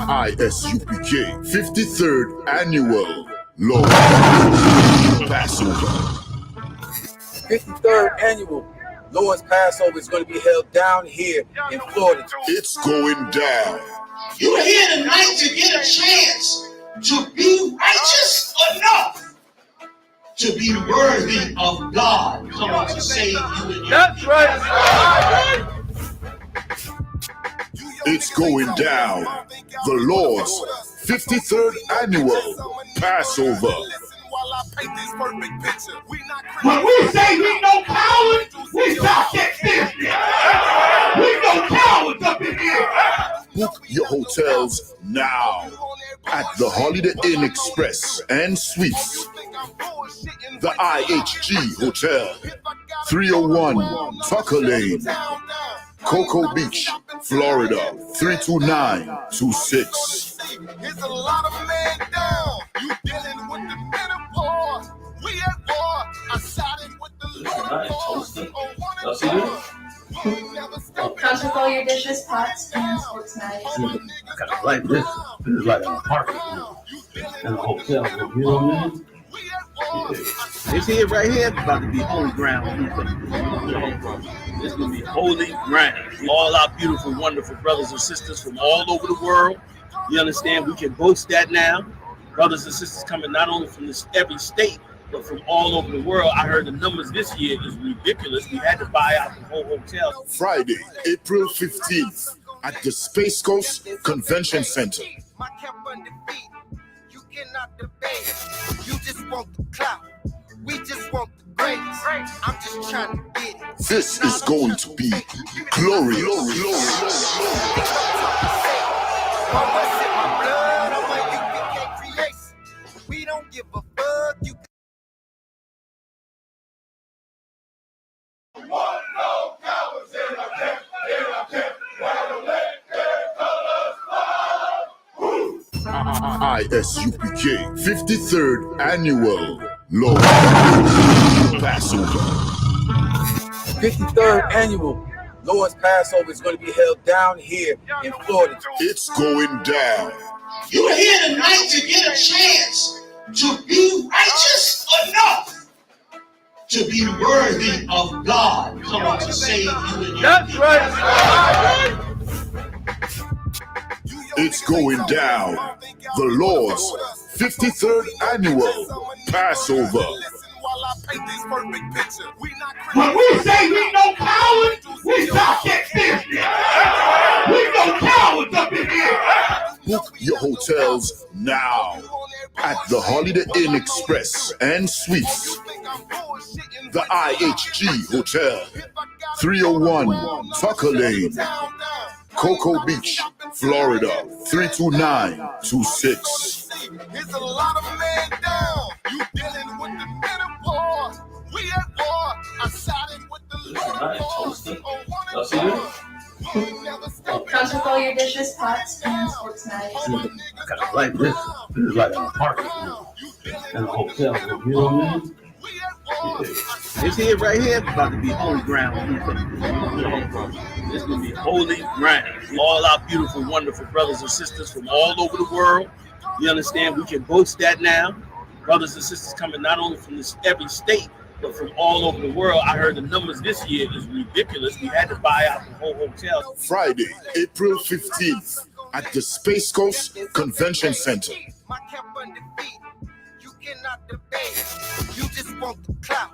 I.S.U.P.K. 53rd Annual Lord Passover. 53rd Annual Lord's Passover is going to be held down here in Florida. It's going down. You're here tonight to get a chance to be righteous enough to be worthy of God coming to save you and your That's right. It's going down. The Lord's 53rd Annual Passover. When we say we no cowards, we talk that business. We no cowards up in here. Book your hotels now at the Holiday Inn Express and Suites, the IHG Hotel, 301 Tucker Lane, Cocoa Beach, Florida, 32926. Here's a lot of men down. You dealing with the menopause. We at war. I sided with the Lord. Control your dishes, pots, and sports knives. I gotta like this. This is like an apartment and a hotel. You know what I mean? Yeah. This here right here about to be holy ground. This is gonna be holy ground. All our beautiful, wonderful brothers and sisters from all over the world. You understand? We can boast that now. Brothers and sisters coming not only from every state, but from all over the world. I heard the numbers this year is ridiculous. We had to buy out the whole hotel. Friday, April 15th at the Space Coast Convention Center. My camp undefeated. You cannot debate. You just want the clout. We just want the grades. I'm just trying to get it. This is going to be glorious. We don't give a fuck. You want no cowards in our camp, where the red colors fly. I.S.U.P.K. 53rd Annual Lord Passover. 53rd Annual Lord's Passover is going to be held down here in Florida. It's going down. You're here tonight to get a chance to be righteous enough to be worthy of God coming to save you and your That's right. It's going down. The Lord's 53rd Annual Passover. When we say we no cowards, we talk that business. We no cowards up in here. Book your hotels now at the Holiday Inn Express and Suites, the IHG Hotel, 301 Tucker Lane, Cocoa Beach, Florida, 32926. Here's a lot of men down. You dealing with the menopause. We at war. I sided with the Lord. Control your dishes, pots, and sports knives. I gotta like this. This is like an apartment and a hotel. You know what I mean? Yeah. This here right here about to be holy ground. This is gonna be holy ground. All our beautiful, wonderful brothers and sisters from all over the world. You understand? We can boast that now. Brothers and sisters coming not only from every state, but from all over the world. I heard the numbers this year is ridiculous. We had to buy out the whole hotel. Friday, April 15th at the Space Coast Convention Center. My camp undefeated. You cannot debate. You just want the clout.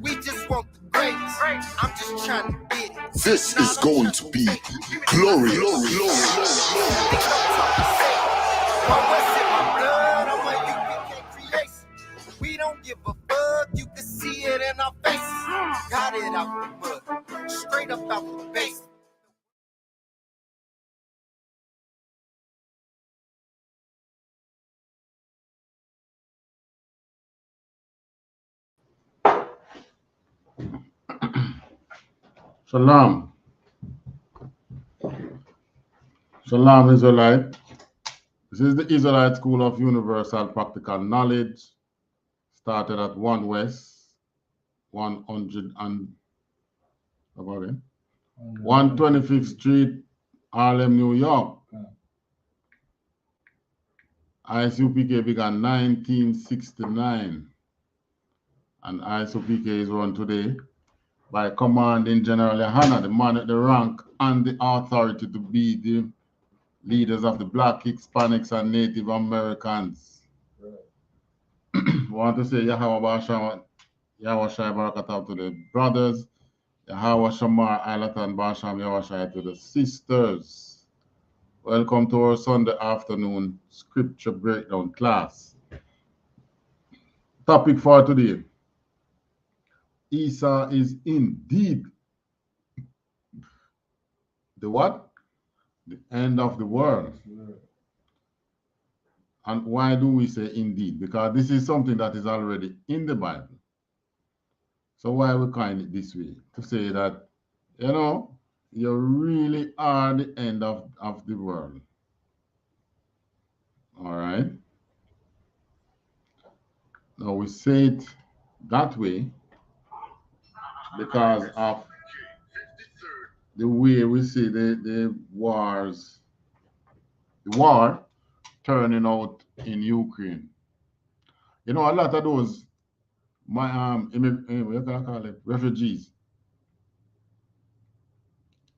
We just want the grades. I'm just trying to get it. This is going to be glorious. We don't give a fuck. You can see it in our faces. Got it out the mud, straight up out the base. Shalom. Shalom, Israelite. This is the Israelite School of Universal Practical Knowledge. Started at 1 West, 100 and about it, 125th Street, Harlem, New York. I.S.U.P.K began 1969, and I.S.U.P.K is run today by Commanding General YAHANNA, the man at the rank and the authority to be the leaders of the Black, Hispanics, and Native Americans. I want to say Yahweh Shai Barakatav to the brothers, Yahweh Shamar Alatan Basham Yahweh Shai to the sisters. Welcome to our Sunday afternoon scripture breakdown class. Topic for today: Esau is indeed the what? The end of the world. And why do we say indeed? Because this is something that is already in the Bible. So why we coin it this way? To say that, you know, you really are the end of the world. All right. Now we say it that way because of the way we see the war turning out in Ukraine. You know, a lot of those what you call it, refugees.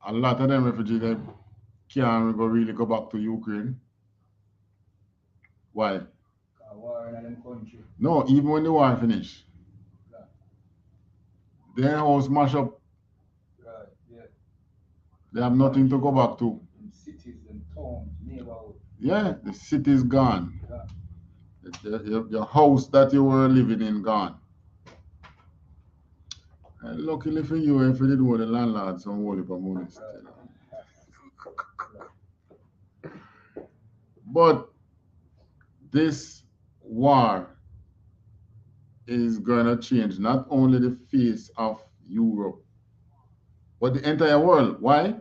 A lot of them refugees they can't really go back to Ukraine. Why? War in them country. No, even when the war finish. Their house mash up. Right, yeah. They have nothing to go back to. In cities and towns, neighborhoods. Yeah, the city is gone. Yeah. Your house that you were living in gone. And luckily for you, if you didn't want the landlord some holy money still. But this war is going to change not only the face of Europe, but the entire world. Why?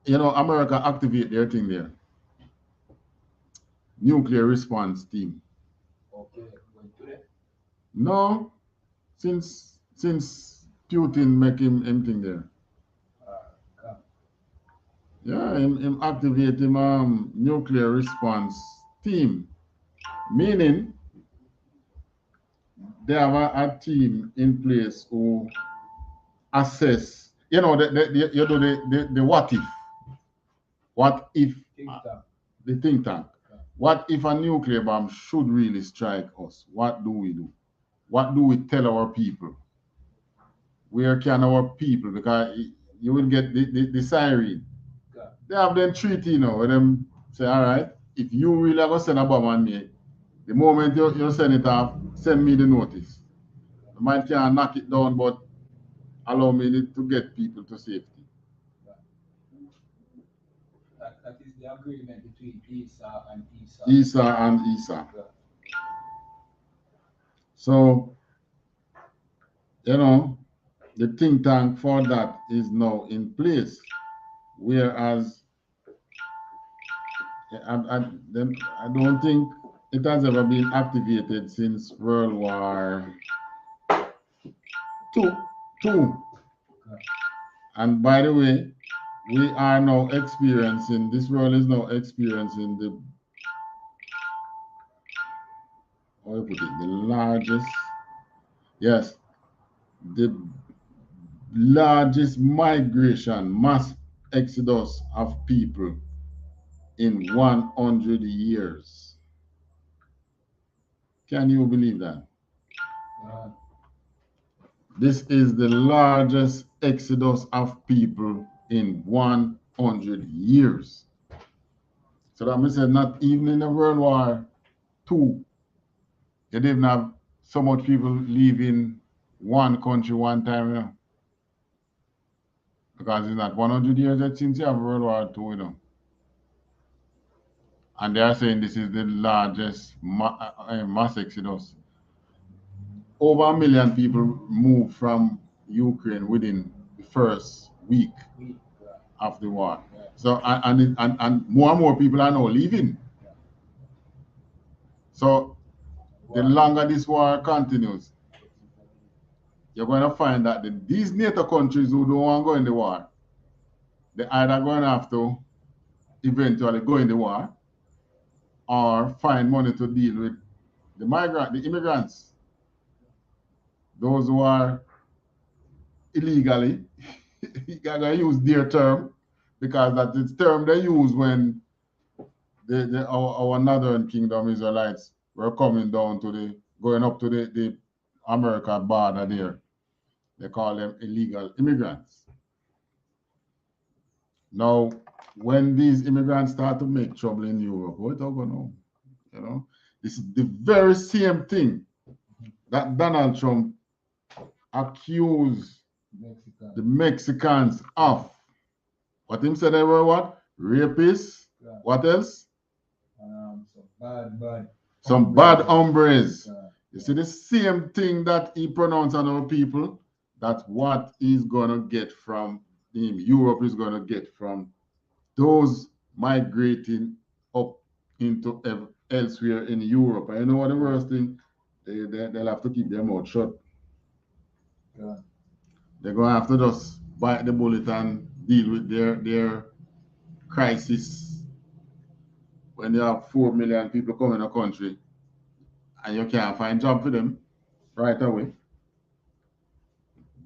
You know, America activate their thing there. Nuclear response team. Okay, going to that. No, since Putin make him thing there. Yeah, him activate him nuclear response team. Meaning they have a team in place who assess, you know, you do the what if. What if the think tank? What if a nuclear bomb should really strike us? What do we do? What do we tell our people? Where can our people, because you will get the siren. They have them treaty, you know, where them say, all right, if you really are going to send a bomb on me, the moment you send it off, send me the notice. I might can't knock it down, but allow me to get people to safety. That is the agreement between Esau and Esau. Esau and Esau. So, you know, the think tank for that is now in place. Whereas, I don't think it has ever been activated since World War II. And by the way, we are now experiencing, this world is now experiencing the, how do you put it, the largest, yes, the largest migration, mass exodus of people in 100 years. Can you believe that? This is the largest exodus of people in 100 years. So that means that not even in the World War II, they didn't have so much people leaving one country one time, you know. Because it's not 100 years yet since you have World War II, you know. And they are saying this is the largest mass exodus. Over 1 million people moved from Ukraine within the first week of the war. So and more and more people are now leaving. So the longer this war continues, you're going to find that these NATO countries who don't want to go in the war, they're either going to have to eventually go in the war, or find money to deal with the immigrants, those who are illegally. You gotta use their term because that's the term they use when our northern kingdom Israelites were coming down to going up to the America border there. They call them illegal immigrants. Now, when these immigrants start to make trouble in Europe, what are going on? You know, this is the very same thing that Donald Trump accused the Mexicans of. What him said they were what? Rapists. Yeah. What else? Some bad hombres. Yeah. You see the same thing that he pronounced on our people. That's what he's gonna get from him. Europe is gonna get from those migrating up into elsewhere in Europe. And you know what the worst thing? They'll have to keep their mouth shut. Yeah. They're gonna have to just bite the bullet and deal with their crisis when you have 4 million people coming in a country and you can't find job for them right away.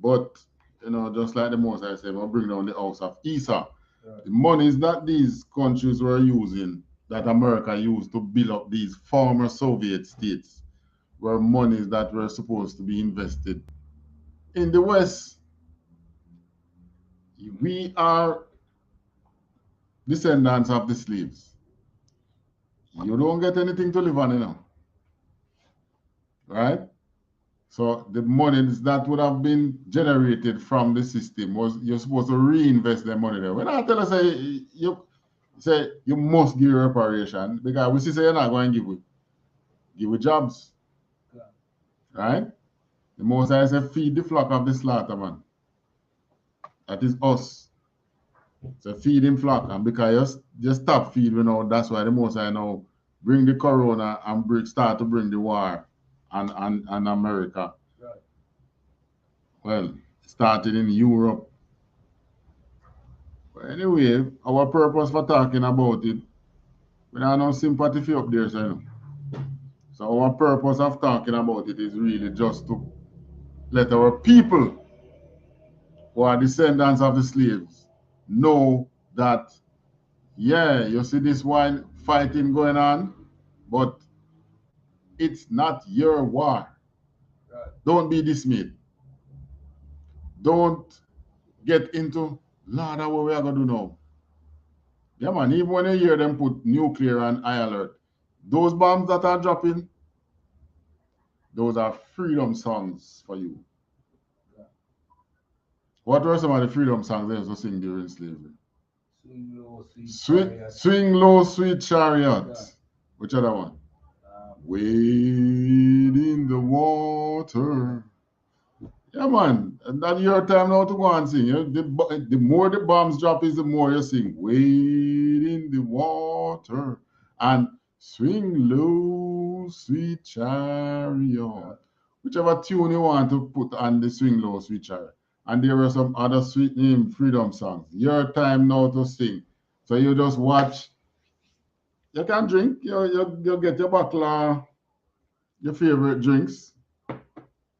But you know, just like the most I said, we'll bring down the house of Esau. Right. The monies that these countries were using, that America used to build up these former Soviet states, were monies that were supposed to be invested in the West. We are descendants of the slaves. You don't get anything to live on, you know. Right? So the monies that would have been generated from the system was you're supposed to reinvest the money there. When I tell us you must give reparation because we say you're not going to give you jobs. Yeah. Right? The most I say feed the flock of the slaughter, man. That is us. So feed him flock, and because you stop feeding now, that's why the most I know bring the corona and start to bring the war and America. Right. Well, it started in Europe. But anyway, our purpose for talking about it, we don't have no sympathy for up there, so, you know. So our purpose of talking about it is really just to let our people who are descendants of the slaves know that, yeah, you see this wild fighting going on, but it's not your war. Right. Don't be dismayed. Don't get into, Lord, what we are going to do now. Yeah, man, even when you hear them put nuclear on high alert, those bombs that are dropping, those are freedom songs for you. Yeah. What were some of the freedom songs they used to sing during slavery? Swing low, sweet chariot. Yeah. Which other one? Wade in the water. Yeah, man. And that's your time now to go and sing. The more the bombs drop is the more you sing. Wade in the water. And swing low, sweet chariot. Whichever tune you want to put on the swing low, sweet chariot. And there were some other sweet name freedom songs. Your time now to sing. So you just watch. You can drink. You get your bottle of your favorite drinks.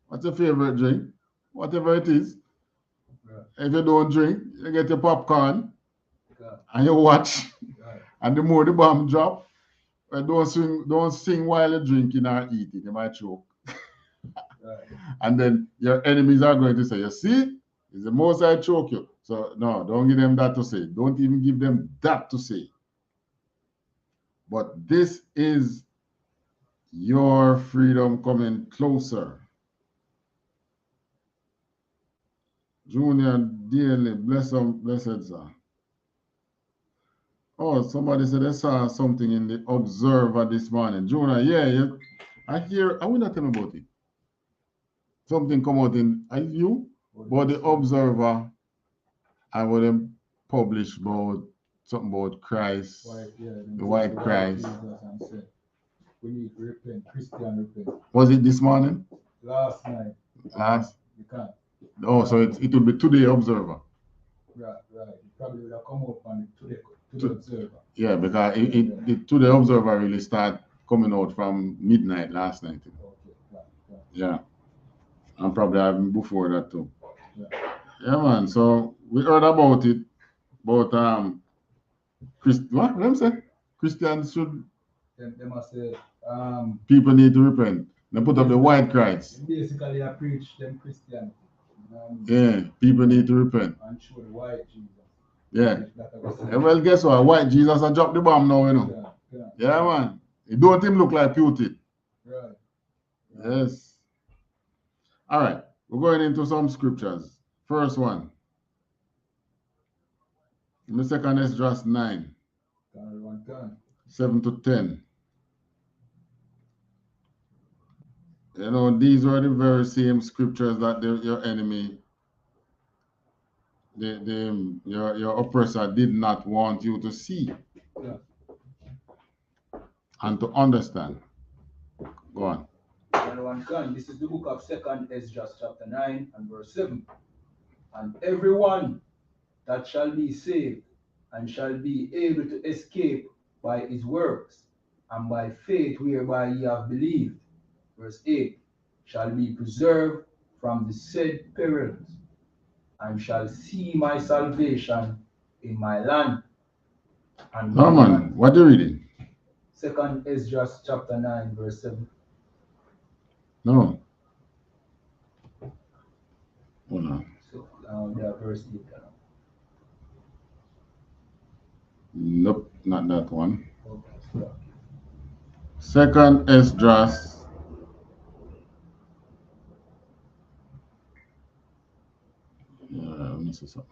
What's your favorite drink? Whatever it is. Yeah. If you don't drink, you get your popcorn. Yeah. And you watch. Yeah. And the more the bomb drop, don't sing while you're drinking or eating. You might choke. Right. And then your enemies are going to say, you see, it's the most I choke you. So no, don't give them that to say. Don't even give them that to say. But this is your freedom coming closer. Junior Daily, blessed sir. Oh, somebody said they saw something in the Observer this morning. Junior, yeah. I will not tell me about it. Something come out in you, but the Observer, I would have published about something about Christ, the white Christ. We need to repent, Christian repent. Was it this morning? Last night. You can't. Oh, so it will be today Observer. Right. It probably will have come up on today To the observer. Yeah, because it to the observer really start coming out from midnight last night. Okay. Yeah. And probably even before that too. Yeah. Man. So we heard about it. But what them say? Christians should They must say people need to repent. They put up the white Christ. basically I preach them Christianity. Yeah, people need to repent. And show the white Jesus. Yeah. Well, guess what? White Jesus has dropped the bomb now, you know. Yeah, man. It don't even look like Putin. Right. Yes. All right. We're going into some scriptures. First one. In the second Esdras 9. 7 to 10. You know, these were the very same scriptures that your enemy, your oppressor did not want you to see and to understand. Go on. This is the book of 2nd Esdras chapter 9 and verse 7. And everyone that shall be saved and shall be able to escape by his works and by faith whereby ye have believed, verse 8, shall be preserved from the said perils and shall see my salvation in my land. And no, man, what are you reading? 2nd Esdras chapter 9 verse 7. No. Hold on. So there verse 8. Nope, not that one. Okay. Second Esdras. Let me see something.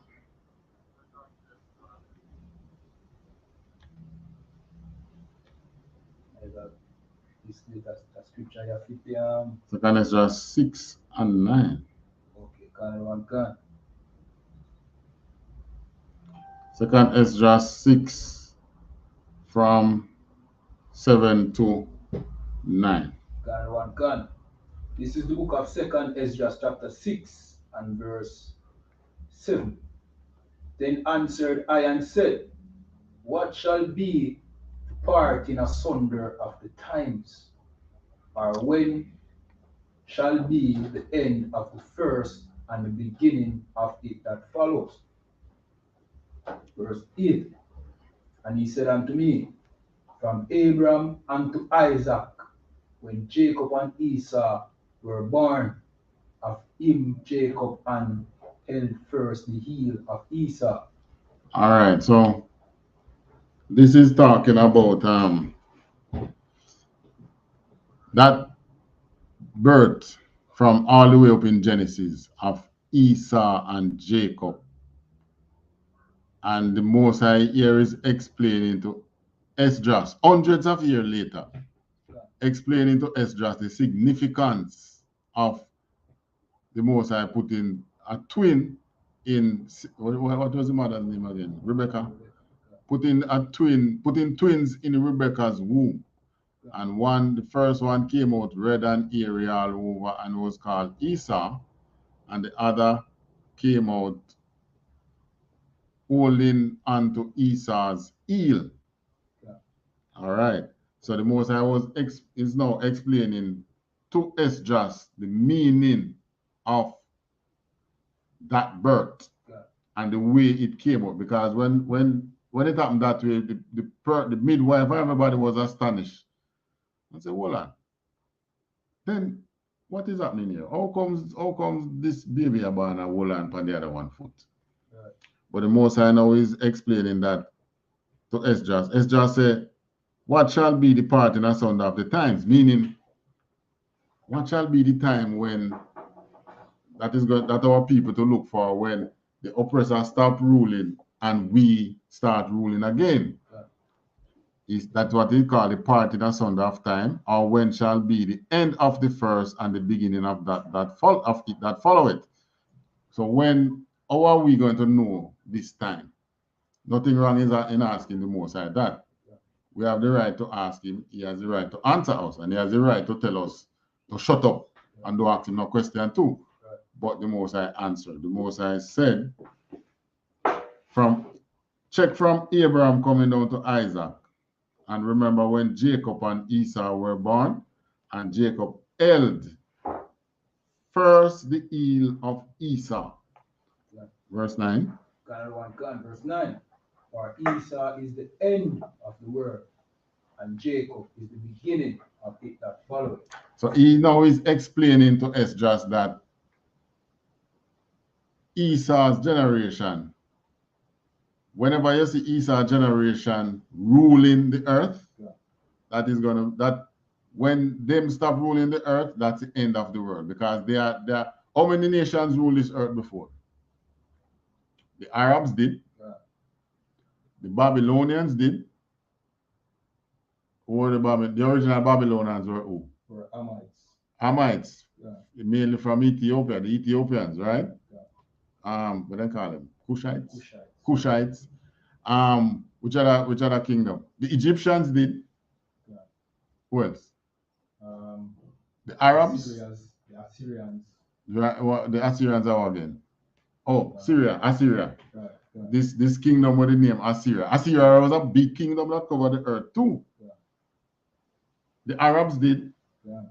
That scripture you have Second Esdras 6 and 9. Okay, Second Esdras 6 from 7 to 9. This is the book of 2nd Esdras chapter 6 and verse 7. Then answered I and said, what shall be the parting asunder of the times? Or when shall be the end of the first and the beginning of it that follows? Verse 8. And he said unto me, from Abram unto Isaac, when Jacob and Esau were born, of him Jacob and held first the heel of Esau. All right, so this is talking about that birth from all the way up in Genesis of Esau and Jacob. And the Most High here is explaining to Esdras, hundreds of years later, explaining to Esdras the significance of the Most High putting a twin in, what was the mother's name again? Rebecca? Putting twins in Rebecca's womb. And the first one came out red and hairy all over and was called Esau. And the other came out holding onto Esau's heel. All right. So the Most High is now explaining to Esdras the meaning of that birth and the way it came out. Because when it happened that way, the midwife, everybody was astonished. I said, hold on. Then what is happening here? How comes this baby a born a hold on on the other one foot? Right. But the Most High now is explaining that to Esdras. Esdras said, what shall be the parting asunder of the times? Meaning, what shall be the time when that our people to look for, when the oppressor stop ruling and we start ruling again? Is that what they call the parting asunder of time, or when shall be the end of the first and the beginning of that follow it? So how are we going to know this time? Nothing wrong in asking the Most High that. We have the right to ask him. He has the right to answer us, and he has the right to tell us to shut up and don't ask him no question too. But the Most High answered. The Most High said from check from Abraham coming down to Isaac. And remember when Jacob and Esau were born, and Jacob held first the heel of Esau. Verse 9. Verse 9. For Esau is the end of the world, and Jacob is the beginning of it that followed. So he now is explaining to Esdras that Esau's generation, whenever you see Esau's generation ruling the earth, that is gonna, that when them stop ruling the earth, that's the end of the world, because they are how many nations ruled this earth before? The Arabs did. The Babylonians did. Who were the original Babylonians were who? Were Hamites. Hamites. Yeah. Mainly from Ethiopia, the Ethiopians, right? Yeah. What do they call them? Cushites. Cushites. Which other kingdom? The Egyptians did. Yeah. Who else? The Arabs. The Assyrians. The Assyrians are again. Oh, Syria, Assyria. Right. Yeah. This kingdom with the name Assyria. Assyria was a big kingdom that covered the earth too. Yeah. The Arabs did. Yeah.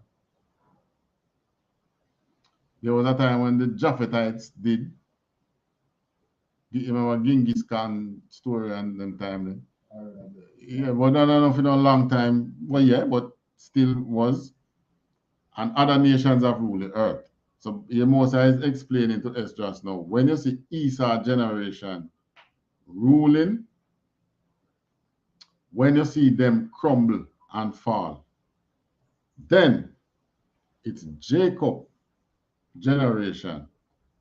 There was a time when the Japhetites did. You remember Genghis Khan story and them time then? Yeah, but no, for a long time. Well, yeah, but still was. And other nations have ruled the earth. So Moses is explaining to Esdras now, when you see Esau generation ruling, when you see them crumble and fall, then it's Jacob generation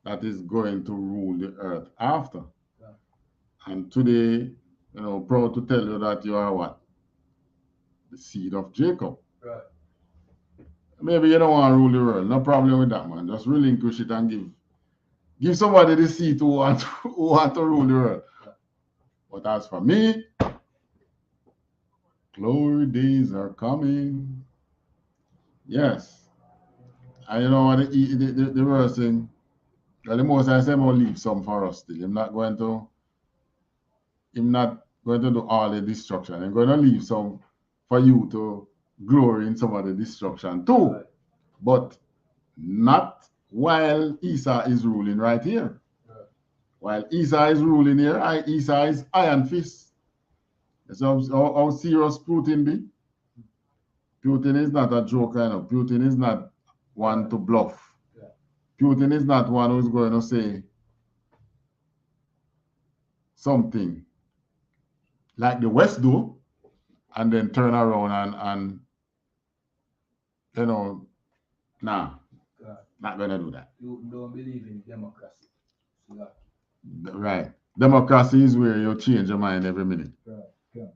that is going to rule the earth after. Yeah. And today, proud to tell you that you are what? The seed of Jacob. Right. Maybe you don't want to rule the world. No problem with that, man. Just relinquish it and give somebody the seat who want to rule the world. Yeah. But as for me, glory days are coming. Yes. And you know what the worst thing? Well, the most I say, I'm going to leave some for us still. I'm not going to do all the destruction. I'm going to leave some for you to glory in some of the destruction too. Right. But not while Esau is ruling right here. Right. While Esau is ruling here, Esau is iron fist. So how serious Putin be? Putin is not a joke, Putin is not one to bluff. Yeah. Putin is not one who's going to say something like the West do and then turn around and nah, not going to do that. You don't believe in democracy. Right. Democracy is where you change your mind every minute. Right. Yeah.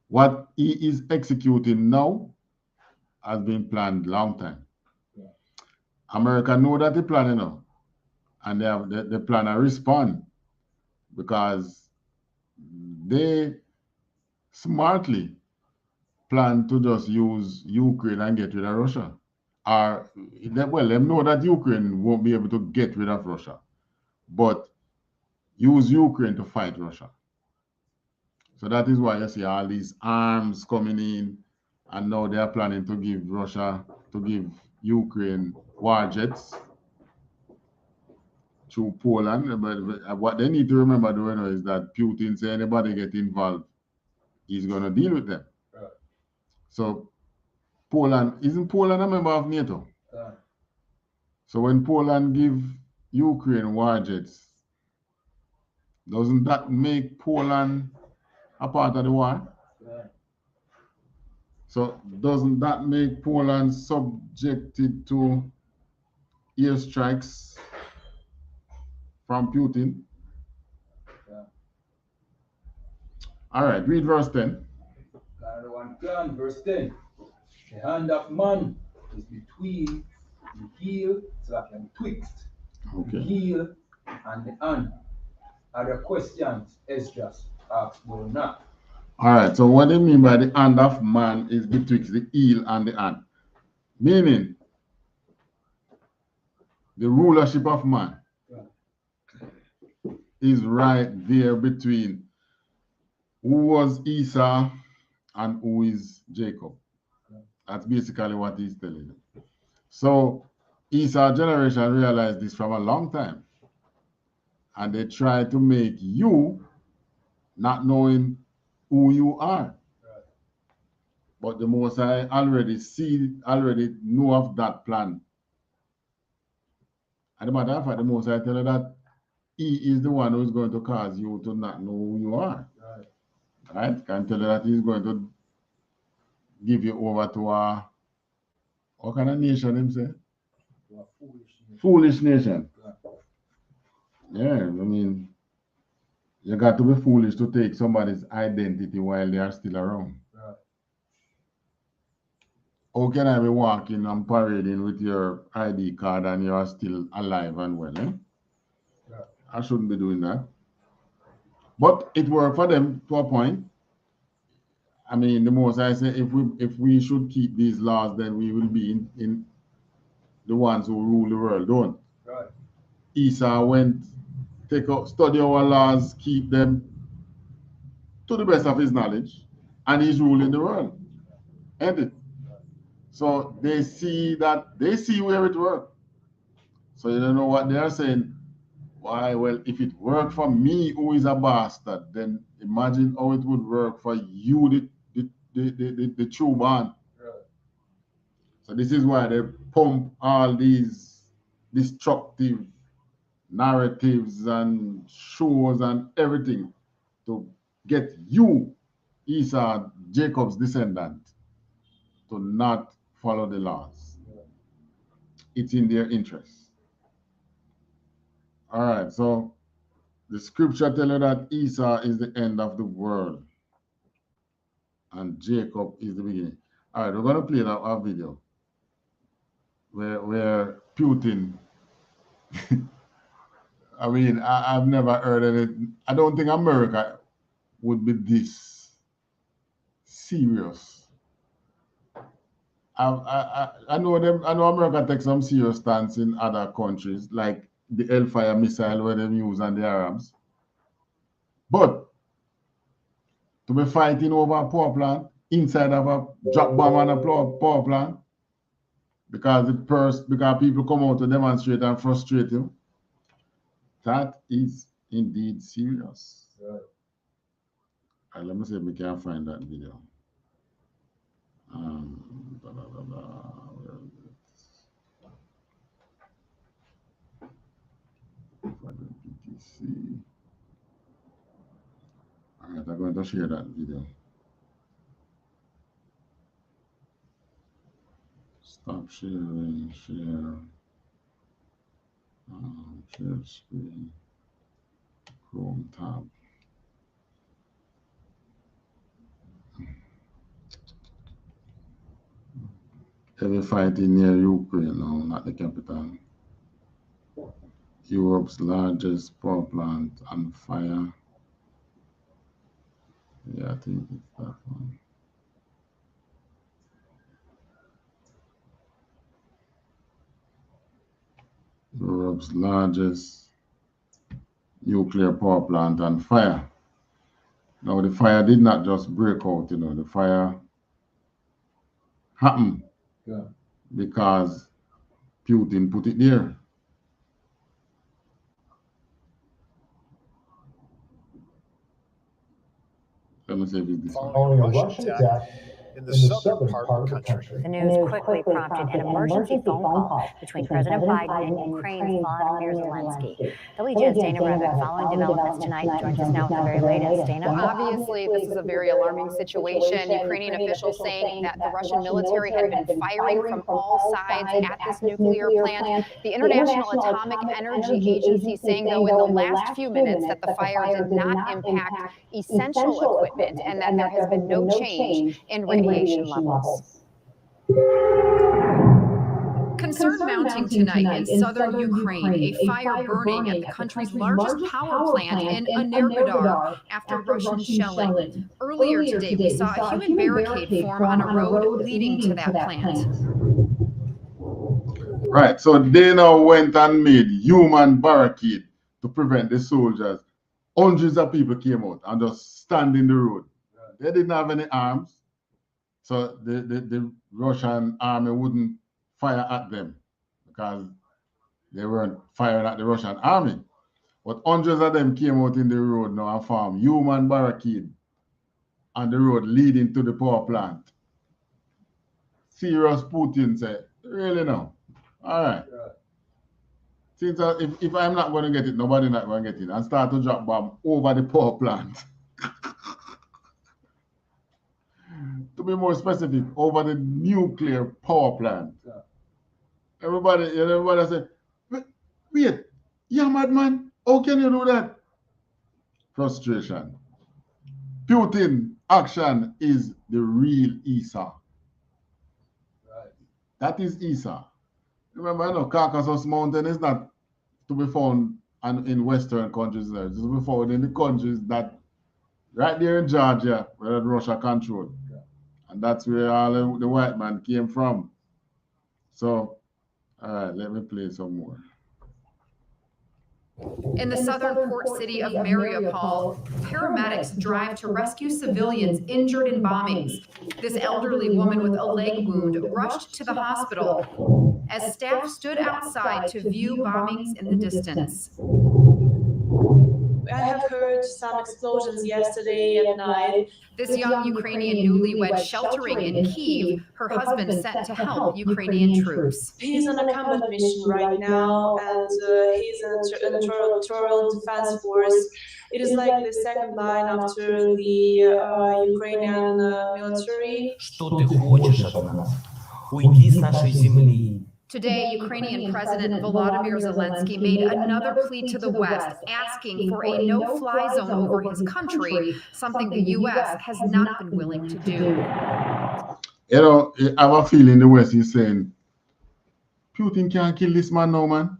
What he is executing now has been planned long time. Yeah. America know that they plan now, and they plan to respond because they smartly plan to just use Ukraine and get rid of Russia. They know that Ukraine won't be able to get rid of Russia, but use Ukraine to fight Russia. So that is why you see all these arms coming in, and now they are planning to give Ukraine war jets through Poland. But what they need to remember though is that Putin say anybody get involved, he's going to deal with them. Right. So isn't Poland a member of NATO? Right. So when Poland give Ukraine war jets, doesn't that make Poland a part of the war? Yeah. So doesn't that make Poland subjected to airstrikes from Putin? Yeah. All right, read verse 10. Verse 10. The hand of man is between the heel, so I can twixt the heel and the hand. Other questions, Esdras asked not. All right, so what do you mean by the hand of man is betwixt the heel and the hand? Meaning, the rulership of man is right there between who was Esau and who is Jacob. That's basically what he's telling you. So Esau generation realized this from a long time. And they try to make you not knowing who you are. But the Most High already know of that plan. And the matter of fact, the Most High tell you that He is the one who is going to cause you to not know who you are. Right? Can tell you that He's going to give you over to a, what kind of nation him say? Foolish nation. Yeah, I mean, you got to be foolish to take somebody's identity while they are still around. How can I be walking and parading with your ID card and you are still alive and well? I shouldn't be doing that. But it worked for them to a point. I mean, the most I say, if we should keep these laws, then we will be in the ones who rule the world, don't? Right. Esau went, study our laws, keep them to the best of his knowledge, and he's ruling the world. Ain't it? So they see where it worked. So you don't know what they are saying. Why? Well, if it worked for me, who is a bastard, then imagine how it would work for you, the true man. Right. So this is why they pump all these destructive narratives and shows and everything to get you, Esau, Jacob's descendant, to not follow the laws. It's in their interest. All right, so the scripture tells you that Esau is the end of the world and Jacob is the beginning. All right, we're going to play our video where Putin, I mean, I've never heard of it. I don't think America would be this serious. I know America takes some serious stance in other countries, like the Hellfire missile where they use on the Arabs. But to be fighting over a power plant, inside of a drop bomb on a power plant, because people come out to demonstrate and frustrate you, that is indeed serious. Right. All right, let me see if we can find that video. Where is it? PTC. All right, I'm going to share that video. Stop sharing, share screen, Chrome tab. Heavy fighting near Ukraine, no, not the capital. Europe's largest power plant on fire. Yeah, I think it's that one. Europe's largest nuclear power plant on fire. Now, the fire did not just break out, you know, the fire happened because Putin put it there. Let me see if it's this one. Following a Russian attack in the southern part of the country. The news quickly prompted an emergency phone call between President Biden and Ukraine's Volodymyr Zelensky. WGN's Dana Revick, following developments tonight, joins us now with the very latest. Dana? Obviously, this is a very alarming situation. Ukrainian officials saying that the Russian military had been firing from all sides at this nuclear plant. The International Atomic Energy Agency saying, though, in the last few minutes that the fire did not impact essential equipment and that there has been no change in radiation levels. Concern mounting tonight in southern Ukraine, a fire burning at the country's largest power plant in Energodar after Russian shelling. Earlier today, we saw a human barricade form on a road leading to that plant. Right, so they now went and made human barricade to prevent the soldiers hundreds of people came out and just stand in the road. They didn't have any arms, so the Russian army wouldn't fire at them because they weren't firing at the Russian army. But hundreds of them came out in the road now and formed human barricade on the road leading to the power plant. Serious Putin said, really now? All right. Since if I'm not going to get it, nobody's not going to get it. And start to drop bomb over the power plant. To be more specific, over the nuclear power plant. Everybody say, wait, you're mad man? How can you do that? Frustration. Putin action is the real Esau. That is Esau. Remember, Caucasus Mountain is not to be found in Western countries. It's to be found in the countries that right there in Georgia, where Russia controlled. And that's where all the white man came from. So, all right, let me play some more. In the southern port city of Mariupol, paramedics drive to rescue civilians injured in bombings. This elderly woman with a leg wound rushed to the hospital as staff stood outside to view bombings in the distance. I have heard some explosions yesterday at night. This young Ukrainian newlywed sheltering in Kyiv, her husband sent to help Ukrainian troops. He's on a combat mission right now, and he's in the Territorial Defense Force. It is like the second line after the Ukrainian military. Что ты хочешь от нас? Уйди с нашей земли. Today, Ukrainian President Volodymyr Zelensky made another plea to the West, asking for a no-fly zone over his country, something the U.S. has not been willing to do. You know, I have a feeling the West is saying, Putin can't kill this man now, man.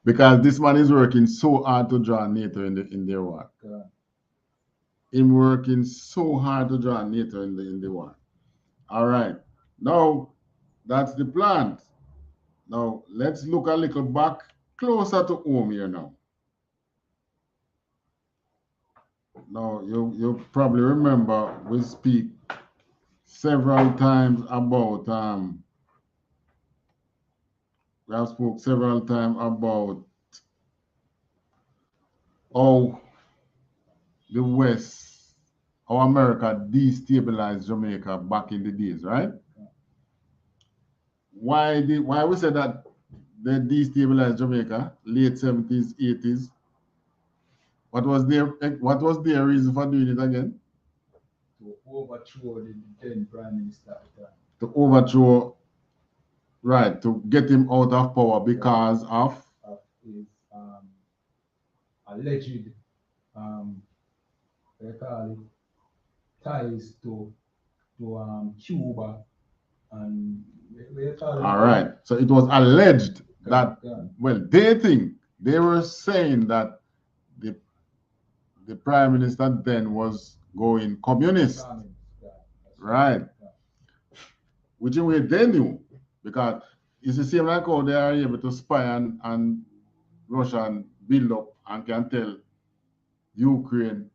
Because this man is working so hard to draw NATO in their war. Him working so hard to draw NATO in the war. All right, now that's the plan. Now let's look a little back closer to home here now. Now you probably remember we speak several times about we have spoke several times about how the West, how America destabilized Jamaica back in the days, right? Why we said that they destabilized Jamaica, late 70s, 80s? What was their reason for doing it again? To overthrow the then Prime Minister at the time. To overthrow, right, to get him out of power because of his alleged they call it ties to Cuba and all right. So it was alleged that well, they were saying that the Prime Minister then was going communist. Right. Which way they knew, because it's the same like how they are able to spy and Russian build up and can tell Ukraine.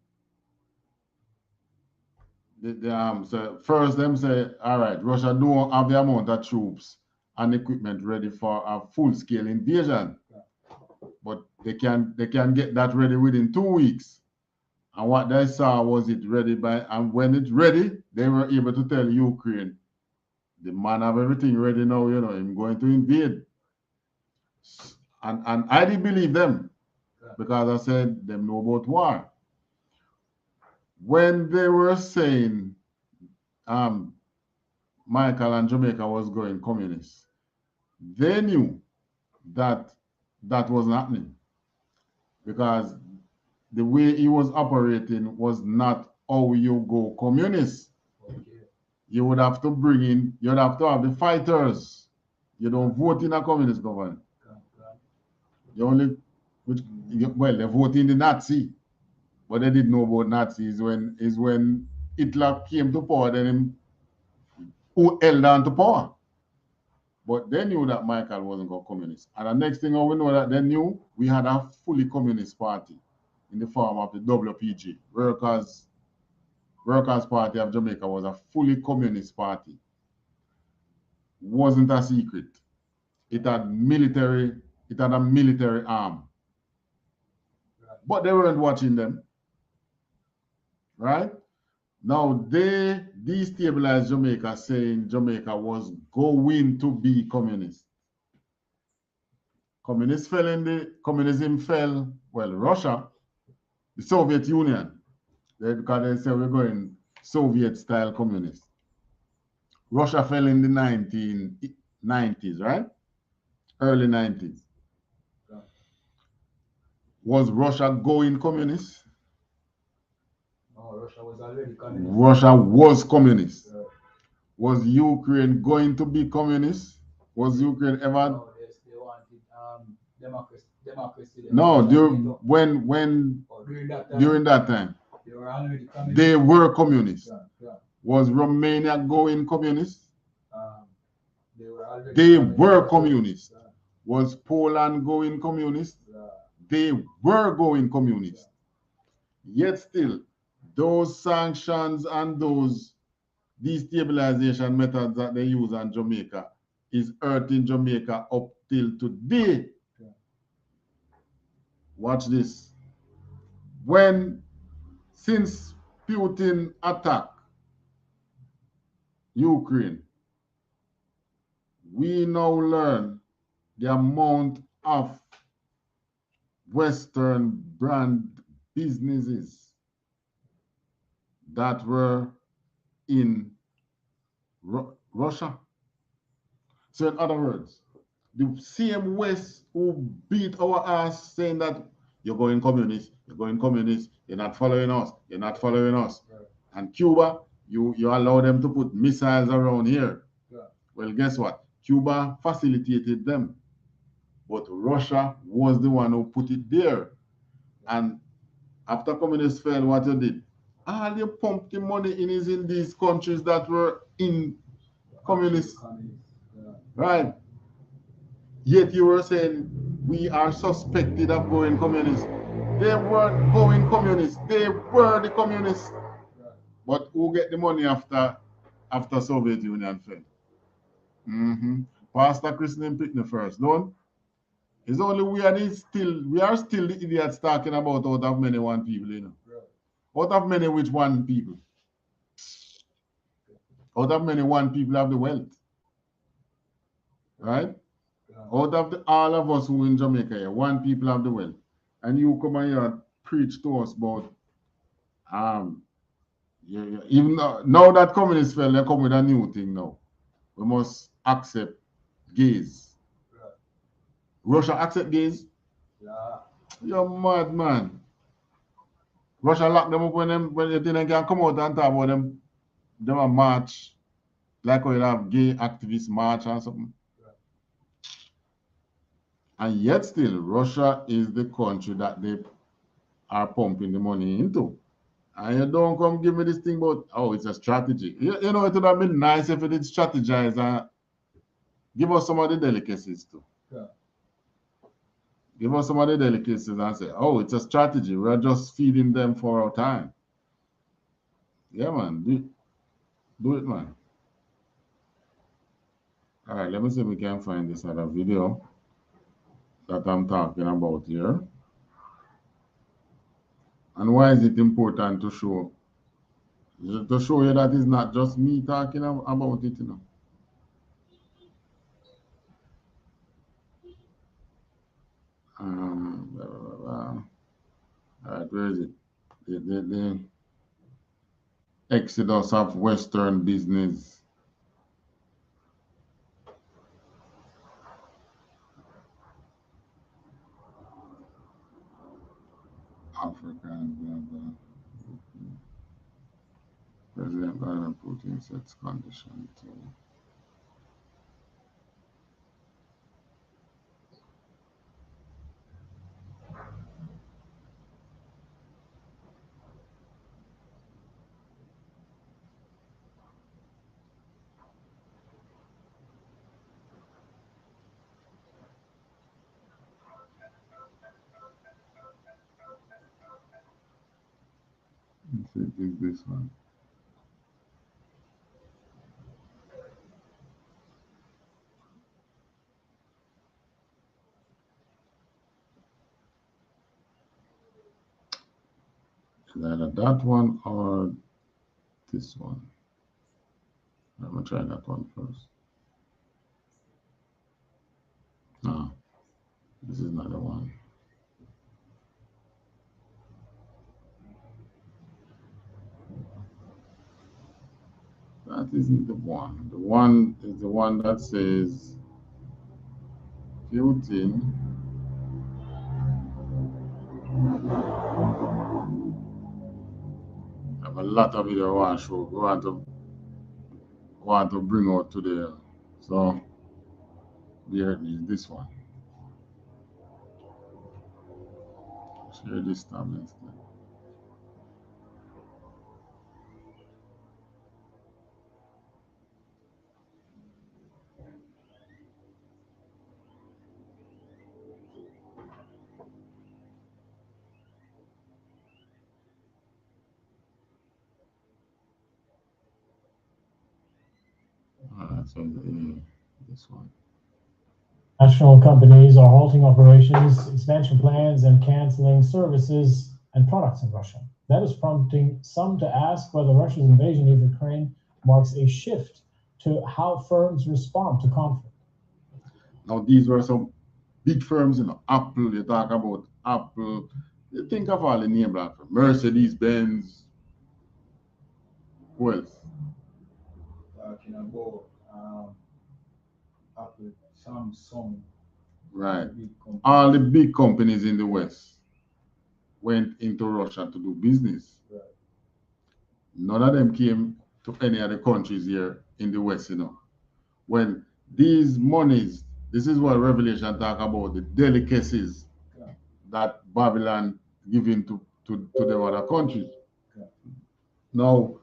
So first them say, all right, Russia don't have the amount of troops and equipment ready for a full-scale invasion, but they can get that ready within 2 weeks. And what they saw was it ready by, and when it's ready, they were able to tell Ukraine, the man have everything ready now, you know, him going to invade. And I didn't believe them because I said them know about war. When they were saying Michael and Jamaica was going communist, they knew that that wasn't happening because the way he was operating was not how you go communist. You would have to bring in, you'd have to have the fighters. You don't vote in a communist government. You only, well, they vote in the Nazi. What they didn't know about Nazis is when Hitler came to power, then who held on to power. But they knew that Michael wasn't going to communist. And the next thing we know that they knew we had a fully communist party in the form of the WPG. Workers Party of Jamaica was a fully communist party. Wasn't a secret. It had a military arm. But they weren't watching them. Right? Now they destabilized Jamaica, saying Jamaica was going to be communist. Communism fell, well, Russia, the Soviet Union, because they said we're going Soviet-style communist. Russia fell in the 1990s, right? Early 90s. Was Russia going communist? No, Russia was already communist. Russia was communist. Yeah. Was Ukraine going to be communist? Was Ukraine ever? No, they wanted democracy. No, during that time, they were already communist. They were communist. Yeah. Was Romania going communist? They were communist. Yeah. Was Poland going communist? Yeah. They were going communist. Yeah. Yet still, those sanctions and those destabilization methods that they use on Jamaica is hurting Jamaica up till today. Yeah. Watch this. Since Putin attacked Ukraine, we now learn the amount of Western brand businesses that were in Russia. So in other words, the same West who beat our ass saying that you're going communist, you're not following us, Right. And Cuba, you allow them to put missiles around here. Yeah. Well, guess what? Cuba facilitated them. But Russia was the one who put it there. And after communists fell, what you did? All you pumped the money in these countries that were in communist. Yeah. Right? Yet you were saying we are suspected of going communist. They weren't going communist. They were the communists. Right. But who get the money after Soviet Union fell? Pastor Christian picked the first. Don't? It's only we are still the idiots talking about out of many one people, you know. Right. Out of many which one people? Out of many one people have the wealth. Right? Yeah. Out of all of us who in Jamaica here, one people have the wealth. And you come and here and preach to us about even now that communists fell, they come with a new thing now. We must accept gays. Right. Russia accept gays? Yeah. You're mad, man. Russia lock them up when you think they can come out and talk about them a march, like we have gay activists march or something. Right. And yet still, Russia is the country that they are pumping the money into. And you don't come give me this thing about, oh, it's a strategy. You know, it would have been nice if it did strategize and give us some of the delicacies too. Yeah. Give us some of the delicacies and say, oh, it's a strategy. We're just feeding them for our time. Yeah, man. Do it, man. All right, let me see if we can find this other video that I'm talking about here. And why is it important to show? To show you that it's not just me talking about it, you know. All right, where is it? The exodus of Western business. African, President Vladimir Putin sets condition to Let's see if it's this one. It's either that one or this one. I'm gonna try that one first. No, this is not the one. That isn't the one. The one is the one that says Putin I have a lot of video I want to show. Want to bring out today. So here it is, this one. Share this tab instead. So this one. National companies are halting operations, expansion plans, and canceling services and products in Russia. That is prompting some to ask whether Russia's invasion of Ukraine marks a shift to how firms respond to conflict. Now, these were some big firms, you know, Apple, you talk about Apple, you think of all the name brand firms, Mercedes-Benz, who else? Talking about Apple, Samsung. Right. All the big companies in the West went into Russia to do business. Right. None of them came to any other countries here in the West, you know. When these monies, this is what Revelation talk about, the delicacies that Babylon giving to the other countries. Yeah. Now,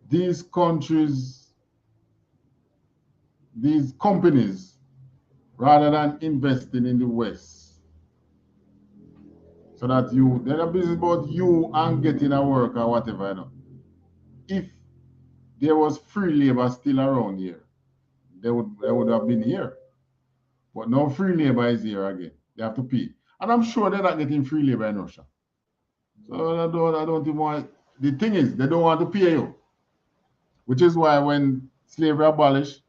these countries, these companies, rather than investing in the West, so that they're not business about you and getting a work or whatever, you know. If there was free labor still around here, they would have been here. But now free labor is here again. They have to pay. And I'm sure they're not getting free labor in Russia. So I don't even want, the thing is, they don't want to pay you. Which is why when slavery abolished,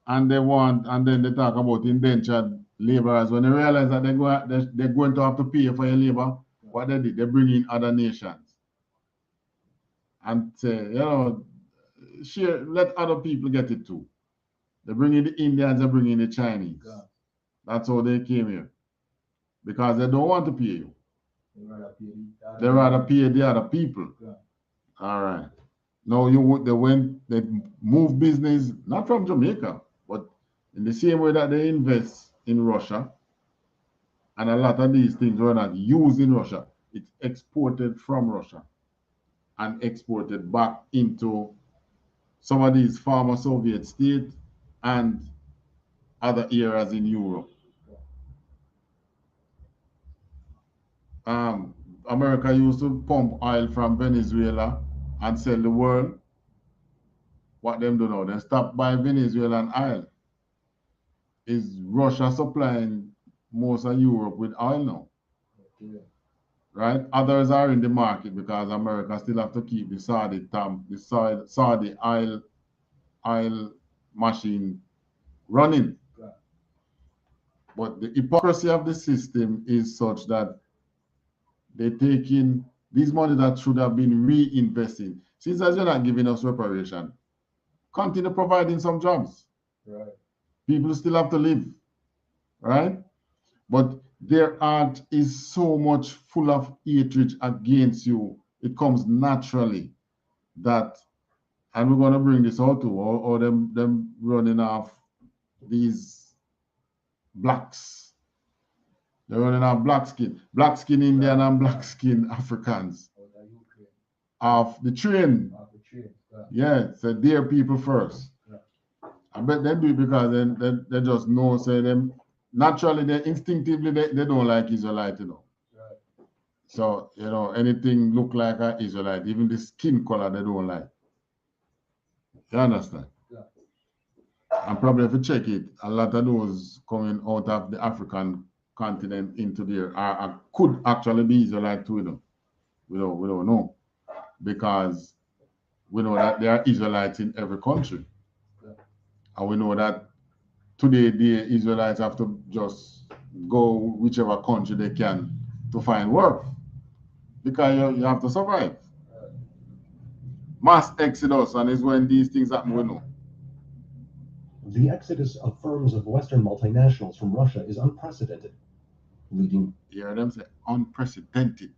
and then they talk about indentured laborers, when they realize that they're going to have to pay for your labor, what they did, they bring in other nations. And say, you know, share, let other people get it too. They bring in the Indians, they bring in the Chinese. Yeah. That's how they came here. Because they don't want to pay you. They rather pay the other people. Yeah. All right. Now they move business, not from Jamaica, but in the same way that they invest in Russia. And a lot of these things were not used in Russia. It's exported from Russia and exported back into some of these former Soviet states and other areas in Europe. America used to pump oil from Venezuela and sell the world. What them do now? They stop buying Venezuelan oil. Is Russia supplying most of Europe with oil now? Okay. Right? Others are in the market because America still have to keep the Saudi oil machine running. Yeah. But the hypocrisy of the system is such that they take in these money that should have been reinvested. Since as you're not giving us reparation, continue providing some jobs. Right. People still have to live, right? But their heart is so much full of hatred against you. It comes naturally that, and we're going to bring this out too, or them running off these blacks. They're running off black skin Indian and black skin Africans off the train. Yeah, so their people first. Yeah. I bet they do it because they just know, say them naturally, they instinctively they don't like Israelite, you know. Right. So, you know, anything look like an Israelite, even the skin color they don't like. You understand? Yeah. And probably if you check it, a lot of those coming out of the African continent into there could actually be Israelite too, you know. We don't know. Because we know that there are Israelites in every country. Yeah. And we know that today the Israelites have to just go whichever country they can to find work. Because you have to survive. Mass exodus, and is when these things happen, we know. The exodus of firms of Western multinationals from Russia is unprecedented, leading. You hear them say unprecedented.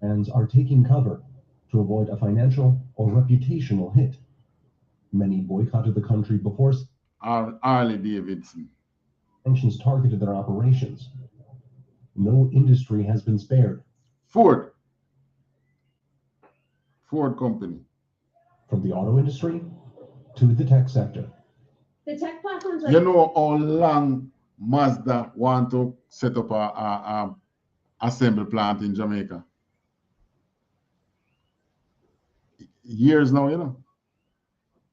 And are taking cover to avoid a financial or reputational hit. Many boycotted the country before Harley Davidson. Sanctions targeted their operations. No industry has been spared. Ford company. From the auto industry to the tech sector. The tech platforms You know how long Mazda want to set up a assembly plant in Jamaica? Years now, you know.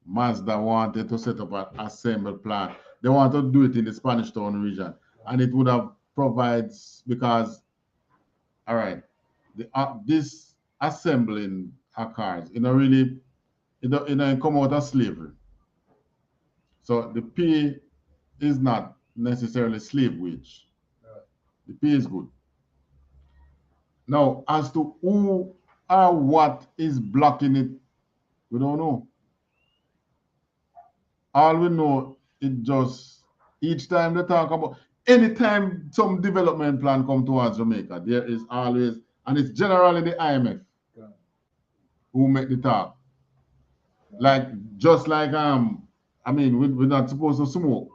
Mazda wanted to set up an assembly plant. They want to do it in the Spanish Town region. And it would have provides, because, all right, this assembling cars, you know, really, it don't come out of slavery. So the pay is not necessarily slave wage. The pay is good. Now, as to who or what is blocking it, we don't know. All we know is just each time they talk about, anytime some development plan come towards Jamaica, there is always, and it's generally the IMF who make the talk. Like, just like, I mean, we're not supposed to smoke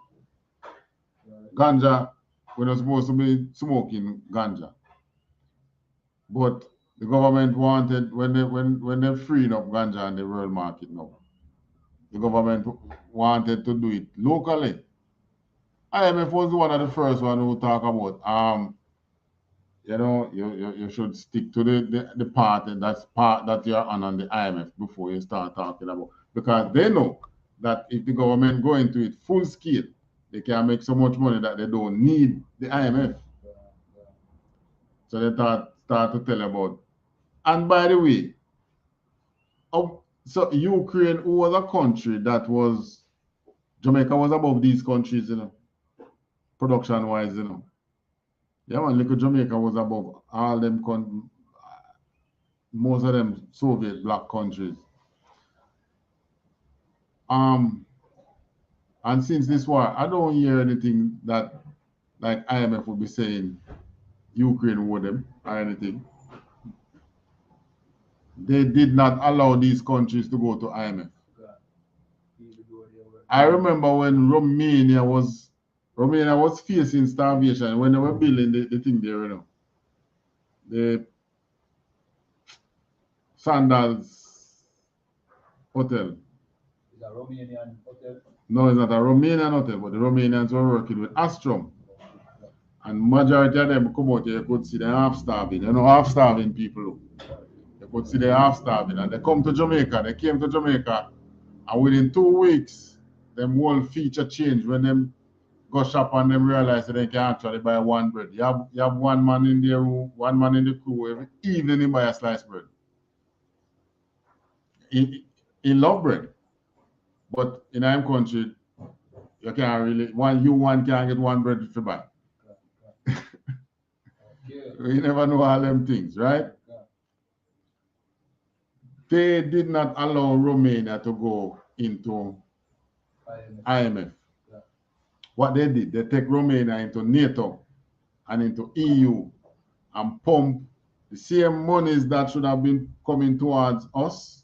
ganja. We're not supposed to be smoking ganja. But the government wanted, when they freed up ganja in the world market now, the government wanted to do it locally. IMF was one of the first one who talk about, you know, you should stick to the part that you're on the IMF before you start talking about, because they know that if the government go into it full scale, they can make so much money that they don't need the IMF. So they start to tell about. And by the way, so Ukraine was a country that was, Jamaica was above these countries, you know, production-wise, you know. Yeah, man, look at Jamaica was above all them, most of them Soviet black countries. And since this war, I don't hear anything that, like, IMF would be saying Ukraine owed them or anything. They did not allow these countries to go to IMF. I remember when Romania was facing starvation when they were building the thing there, you know. The Sandals Hotel. Is a Romanian hotel? No, it's not a Romanian hotel, but the Romanians were working with Astrom. And majority of them come out here, you could see them half starving. You know, half starving people. You could see them half starving. And they come to Jamaica. They came to Jamaica. And within 2 weeks, them whole feature changed when them go shop and them realize that they can actually buy one bread. You have one man in the room, one man in the crew, every evening he buy a sliced bread. He love bread. But in our country, you can't really, one can't get one bread to buy. We never know all them things, right? They did not allow Romania to go into IMF. What they did, they take Romania into NATO and into EU and pump the same monies that should have been coming towards us.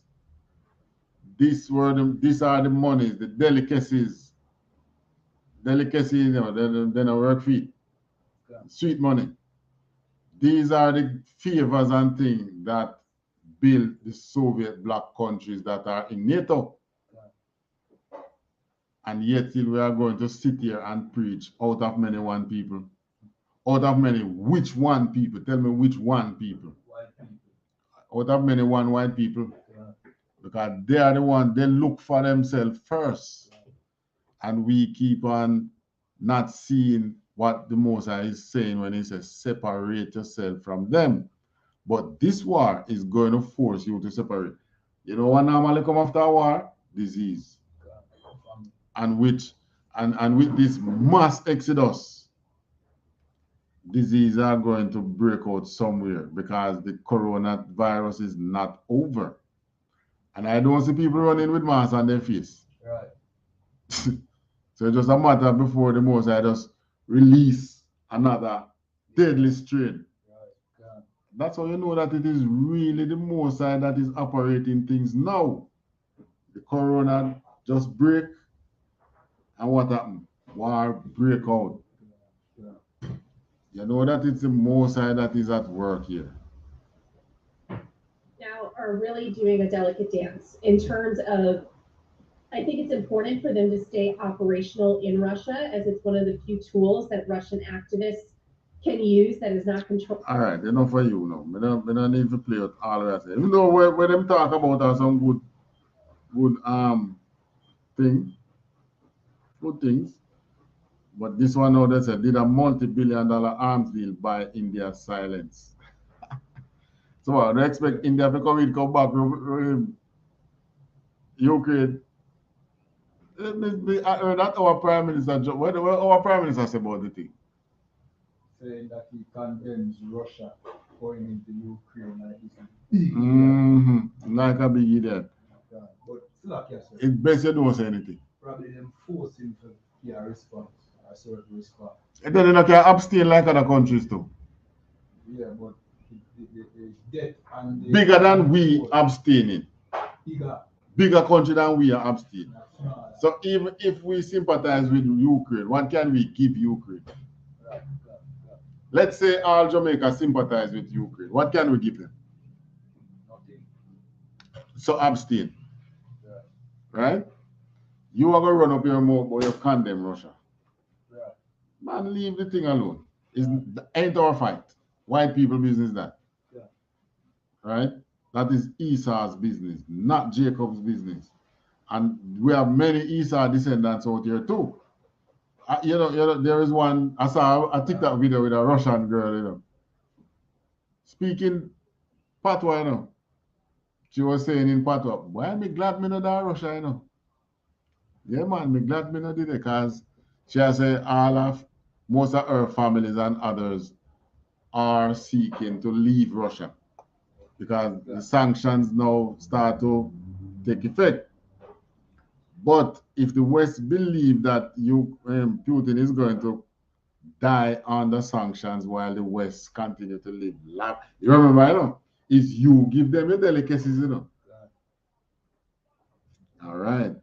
These are the monies, the delicacies, you know, they don't work feet. Sweet money. These are the favors and things that build the Soviet bloc countries that are in NATO. And yet still we are going to sit here and preach out of many one people. Out of many, which one people? Tell me which one people. White people. Out of many, one white people. Because they are the one, they look for themselves first. And we keep on not seeing what the Most High is saying when he says separate yourself from them. But this war is going to force you to separate. You know what normally come after a war? Disease. And with this mass exodus, diseases are going to break out somewhere because the coronavirus is not over. And I don't see people running with masks on their face. Right. So it's just a matter before the Most High just release another deadly strain. Right. That's how you know that it is really the Most High that is operating things now. The corona just break, and what happened? War break out. Yeah. You know that it's the Most High that is at work here. Now are really doing a delicate dance in terms of, I think it's important for them to stay operational in Russia, as it's one of the few tools that Russian activists can use that is not controlled. All right, enough for you now. We don't need to play out all of that. Even though when them talk about some good things, but this one now they said did a multi-billion-dollar arms deal by India's silence. So I expect India to come back from Ukraine. I heard that our Prime Minister, what our Prime Minister say about the thing? Saying that he condemns Russia going into Ukraine like it's a big like a big idiot. But like you said, It's best you don't say anything. probably them force him to get a response, a certain response. And then you can abstain like other countries too. Yeah, but the death and the bigger than we abstaining. Bigger country than we are abstaining. So even if we sympathize with Ukraine, what can we give Ukraine? Let's say all Jamaica sympathize with Ukraine. What can we give them? Nothing. So abstain. Right? You are going to run up your mouth, but you condemn Russia. Man, leave the thing alone. It ain't our fight. White people business that. Right? That is Esau's business, not Jacob's business. And we have many Esau descendants out here too. You know, there is one, I saw a TikTok video with a Russian girl, you know, speaking patois, you know. She was saying in patois, why am I glad me not that Russia, you know? Yeah, man, me glad me not did it, because she has said most of her families and others are seeking to leave Russia because the sanctions now start to take effect. But if the West believe that Putin is going to die under sanctions while the West continue to live, you remember, you know, is you give them your delicacies, you know. All right.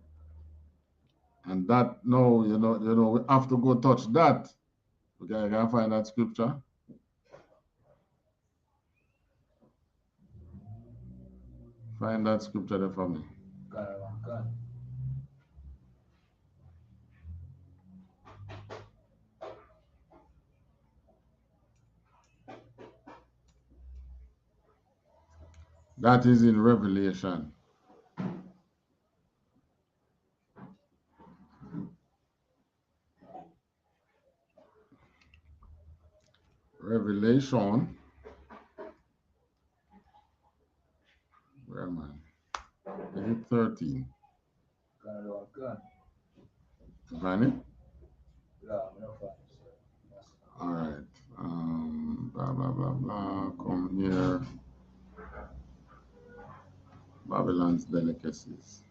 And that now, you know, we have to go touch that. Okay, I can find that scripture. Find that scripture there for me. That is in Revelation. Revelation. Where am I? Is it 13? Find it? All right. Blah, blah, blah, blah. Come here. Babylon's delicacies.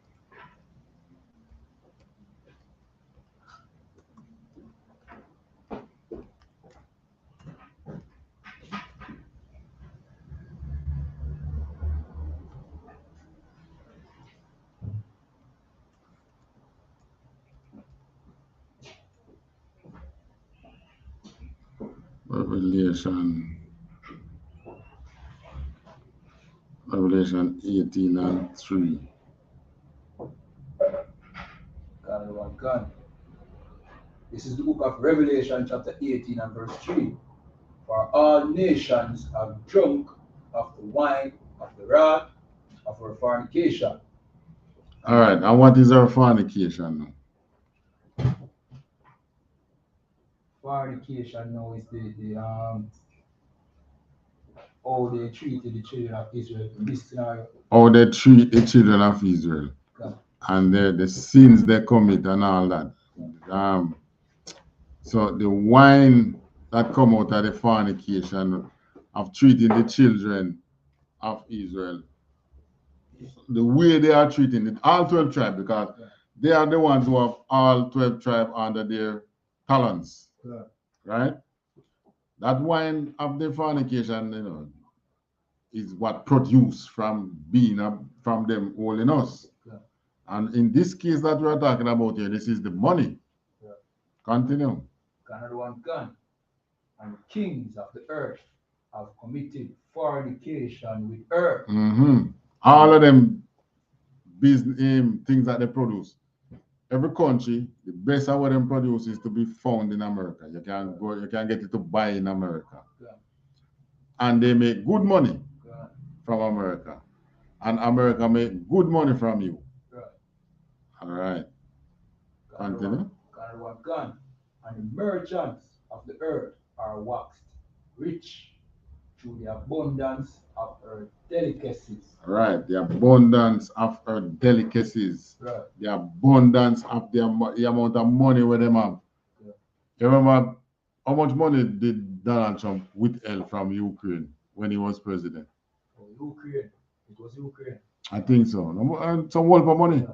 Revelation 18 and 3. This is the book of Revelation, chapter 18 and verse 3. For all nations have drunk of the wine of the wrath of our fornication. All right, and what is our fornication now? Fornication now is the how they treated the children of Israel in this scenario. How they treat the children of Israel. Yeah. And the sins they commit and all that. So the wine that come out of the fornication of treating the children of Israel, the way they are treating it, all 12 tribes, because they are the ones who have all 12 tribes under their talents, right? That wine of the fornication, you know, is what produced from being from them holding us. And in this case that we're talking about here, this is the money. Continue. Another one gone. And the kings of the earth have committed fornication with earth. All of them business things that they produce. Every country, the best of what them produce is to be found in America. You can go, you can get it to buy in America. And they make good money from America. And America make good money from you. All right. Continue. Gone. And the merchants of the earth are waxed rich through the abundance of her delicacies. Right, the abundance of her delicacies. Right. The abundance of the amount of money where them have. You remember how much money did Donald Trump withheld from Ukraine when he was president? Ukraine. It was Ukraine. I think so. Some whole of money.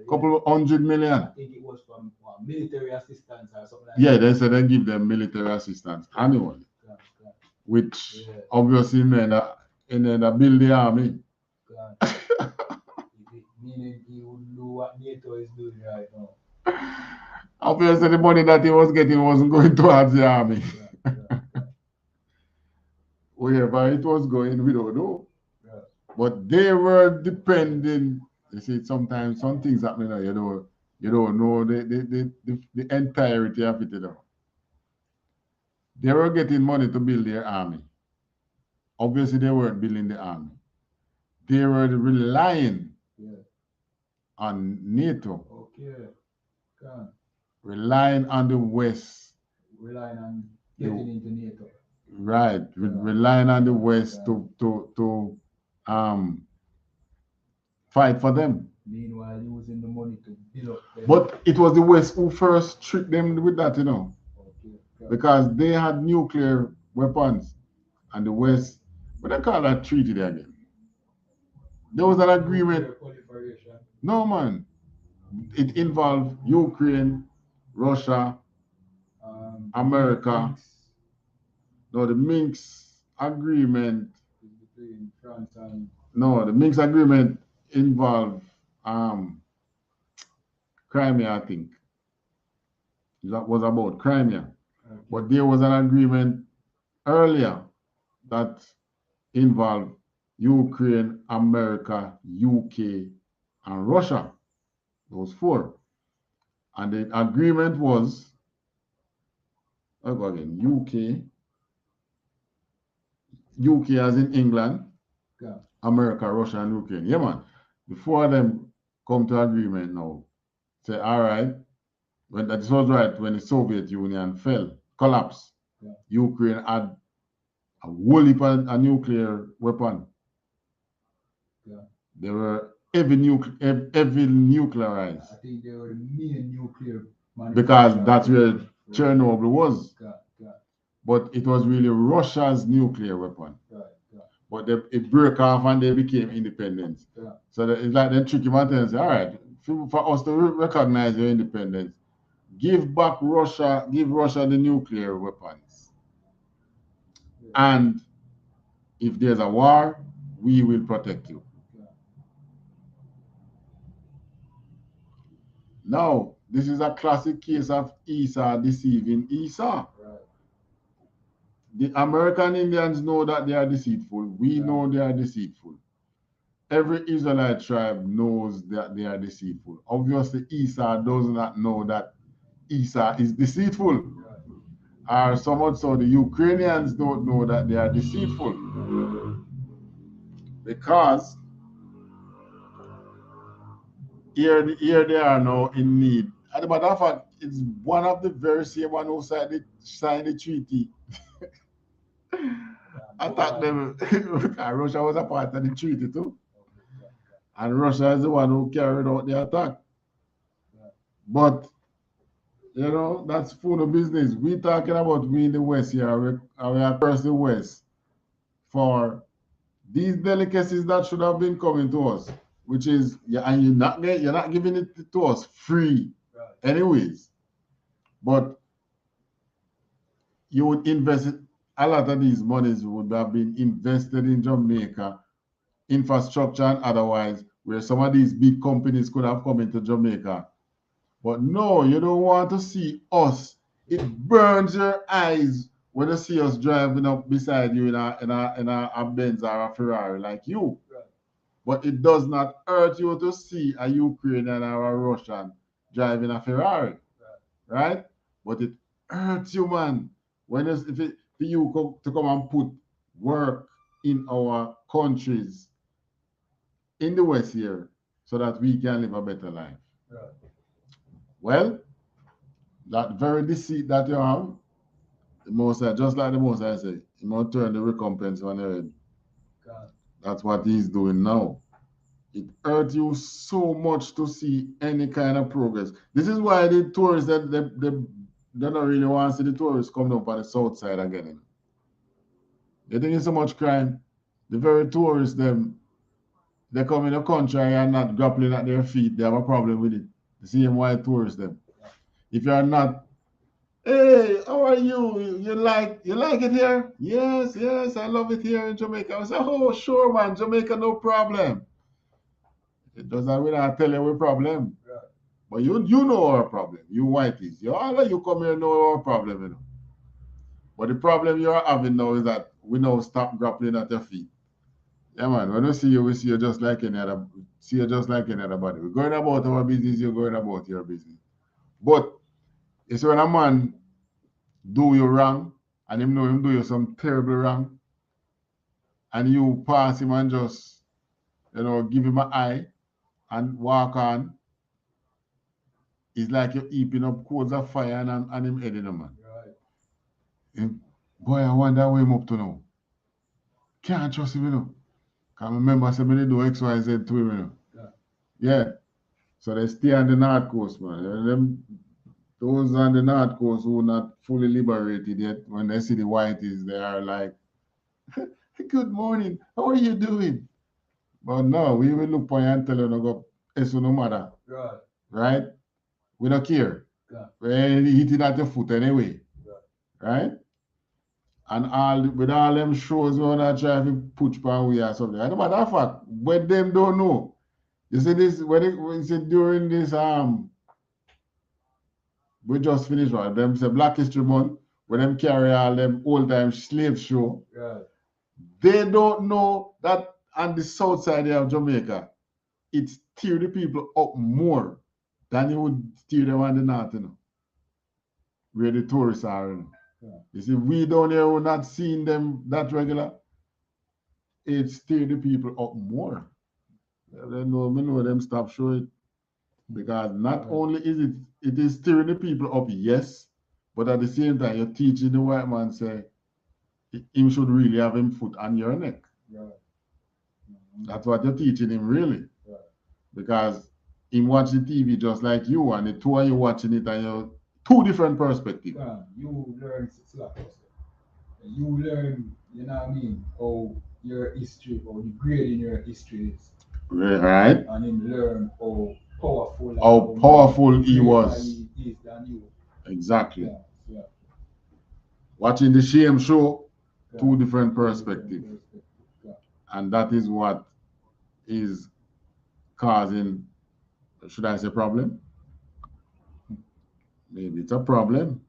Couple of 100 million. I think it was from military assistance or something like that. Yeah, they said they give them military assistance annually. Which obviously meant that build the army. Meaning he would do what NATO is doing right now. Obviously the money that he was getting wasn't going towards the army. Wherever it was going, we don't know. But they were depending. You see, sometimes some things happening now, you don't know the entirety of it. You know. They were getting money to build their army. Obviously, they weren't building the army. They were relying on NATO. Relying on the West. Relying on getting into NATO. Right. Relying on the West to fight for them. Meanwhile, using the money to build up them. But it was the West who first tricked them with that, you know. Because they had nuclear weapons. And the West, what they call that treaty there again? There was an agreement. No, man. It involved Ukraine, Russia, America. No, the Minsk agreement. Between France and... No, the Minsk agreement involved Crimea, I think. That was about Crimea. Okay. But there was an agreement earlier that involved Ukraine, America, UK, and Russia. Those four. And the agreement was, I'll go again, UK as in England, America, Russia, and Ukraine. Yeah, man. Before them come to agreement now, say, all right, when that was right, when the Soviet Union collapsed, Ukraine had a whole heap of a nuclear weapon. They were heavy nuclearized. I think they were the main nuclear because that's where Chernobyl was. But it was really Russia's nuclear weapon. But it broke off and they became independent. So it's like them tricky man and say, all right, for us to recognize your independence, give Russia the nuclear weapons. And if there's a war, we will protect you. Now, this is a classic case of Esau deceiving Esau. The American Indians know that they are deceitful. We know they are deceitful. Every Israelite tribe knows that they are deceitful. Obviously, Esau does not know that Esau is deceitful. are so much so the Ukrainians don't know that they are deceitful, because here they are now in need. As a matter of fact, it's one of the very same one who signed the treaty. Attack them. Russia was a part of the treaty too. And Russia is the one who carried out the attack. But, you know, that's full of business. We're talking about we in the West here. We are across the West for these delicacies that should have been coming to us, which is, and you're not giving it to us free anyways. But you would invest it, a lot of these monies would have been invested in Jamaica, infrastructure and otherwise, where some of these big companies could have come into Jamaica. But no, you don't want to see us. It burns your eyes when you see us driving up beside you in a Benz or a Ferrari like you. Right. But it does not hurt you to see a Ukrainian or a Russian driving a Ferrari, right? But it hurts you, man, when you come to come and put work in our countries in the West here so that we can live a better life. Right. Well, that very deceit that you have, the Most High, just like the Most High say, he must turn the recompense on your head. God. That's what he's doing now. It hurts you so much to see any kind of progress. This is why the tourists, they don't really want to see the tourists coming up on the south side again. They think it's so much crime. The very tourists, they come in the country and not grappling at their feet. They have a problem with it. The same white tourists, them. If you are not, hey, how are you? You like it here? Yes, I love it here in Jamaica. I say, oh, sure, man, Jamaica, no problem. It doesn't mean I tell you a problem. Right. But you know our problem. You whiteys. All of you come here know our problem, you know. But the problem you're having now is that we now stop grappling at your feet. Yeah, man, when we see you just like any other, body. We're going about our business, you're going about your business. But it's when a man do you wrong, and him know him do you some terrible wrong, and you pass him and just, you know, give him an eye and walk on, it's like you're heaping up coals of fire and him heading him, man. Right. Boy, I wonder what him up to now. Can't trust him, you know. Can't remember somebody do X, Y, Z to him, you know. Yeah. So they stay on the North Coast, man. Those on the North Coast who are not fully liberated yet, when they see the whiteys, they are like, good morning, how are you doing? But no, we will look for you and tell you no go, it's no matter. Right? We don't care. Yeah. We're eating at your foot anyway. Right? And with all them shows we want to try to push power we or something. And matter of fact, but them don't know. You see this when say during this we just finished one. Them say Black History Month, when them carry all them old time slave show. Right. They don't know that on the south side of Jamaica, it steer the people up more than it would steer them on the north, you know, where the tourists are, you know. Yeah. You see, we down here who not seeing them that regular, it steer the people up more. They know them stop showing, because not only is it is steering the people up, yes, but at the same time you're teaching the white man say him should really have him foot on your neck. Right. That's what you're teaching him, really. Right. Because him watch the TV just like you, and the two of you watching it and you're two different perspectives. Yeah, you learn you learn, you know what I mean, how your history or the grade in your history is. Right. And him learn how powerful he was. He is than you. Exactly. Yeah. Watching the shame show, two different perspectives. Yeah. And that is what is causing, should I say, problem? Maybe it's a problem.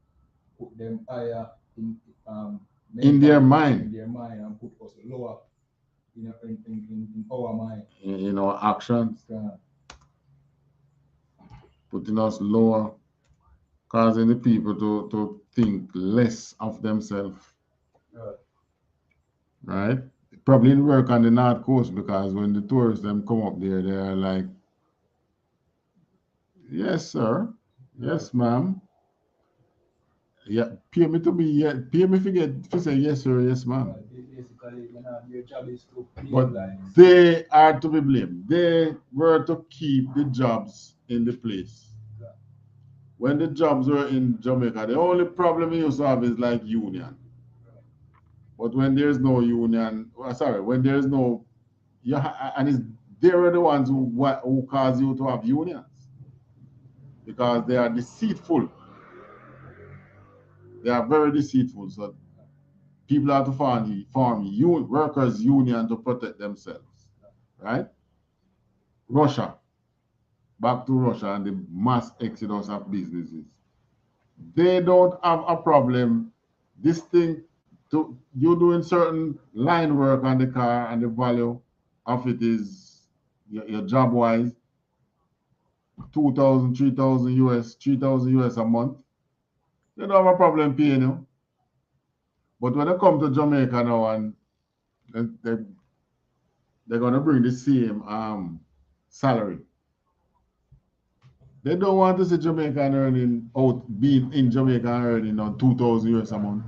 Put them higher in their mind. In their mind, and put us lower in our mind. In our actions. Yeah. Putting us lower, causing the people to think less of themselves, right? Probably work on the North Coast because when the tourists them come up there, they are like, yes, sir. Yes, ma'am. Yeah, pay me to be, yeah, pay me to say yes, sir, yes, ma'am. Basically, your job is to But they are to be blamed. They were to keep the jobs in the place. When the jobs were in Jamaica, the only problem you used to have is like union. But when there's no union, when there's no, they were the ones who cause you to have unions because they are deceitful. They are very deceitful. So people have to form workers' union to protect themselves, right? Russia, back to Russia and the mass exodus of businesses. They don't have a problem. This thing, you're doing certain line work on the car and the value of it is your job wise 2,000, 3,000 US, 3,000 US a month. They don't have a problem paying you. But when they come to Jamaica now and they're going to bring the same salary, they don't want to see Jamaican earning being in Jamaica and earning on 2,000 US a month.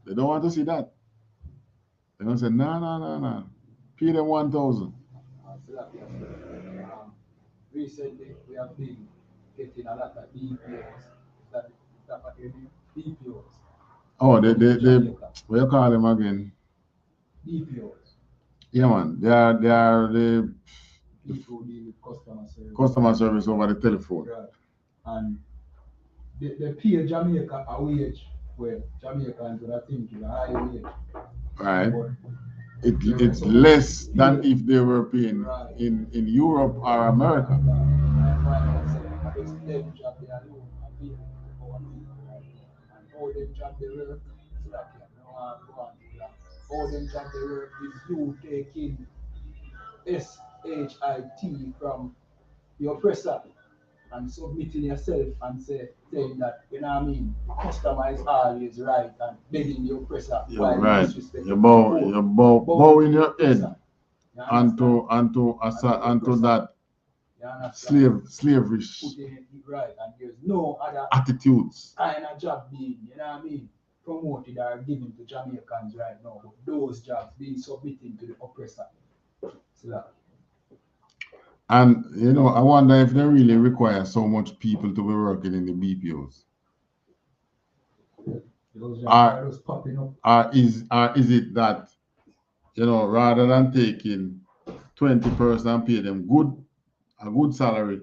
They don't want to see that. They're going to say, no. Pay them 1,000. Recently, we have been getting a lot of BPOs. Is that what you mean? BPOs. Oh, what you call them again? BPOs. Yeah, man. They are the people who deal with customer service over the telephone. Right. And they pay Jamaica a wage where Jamaicans would have think is a high wage. Right. It's less than if they were paying in Europe or America. All them job they work, all them job they work is you taking SHIT from the oppressor and submitting yourself and saying that, you know what I mean, the customer is always right and begging the oppressor. You're right. You're bowing your head onto that slavery right, and there's no other attitudes kind of job being, you know what I mean, promoted or given to Jamaicans right now, but those jobs being submitted to the oppressor. So and I wonder if they really require so much people to be working in the BPOs. Or is it that rather than taking 20% and pay them a good salary,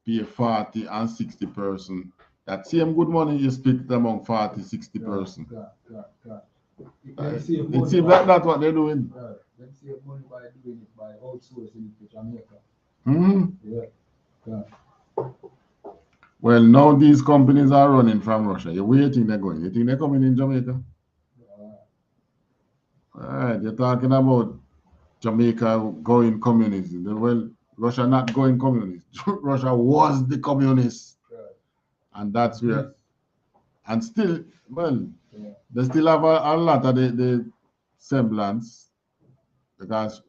pay 40 and 60%. That same good money you split it among 40, 60%. It seems like that's what they're doing. They save money by doing it by outsourcing it to Jamaica. Yeah. Well, now these companies are running from Russia. Where do you think they're going? You think they're coming in Jamaica? All right, you're talking about Jamaica going communist. Well, Russia not going communist. Russia was the communist. And that's where, and still, they still have a lot of the semblance because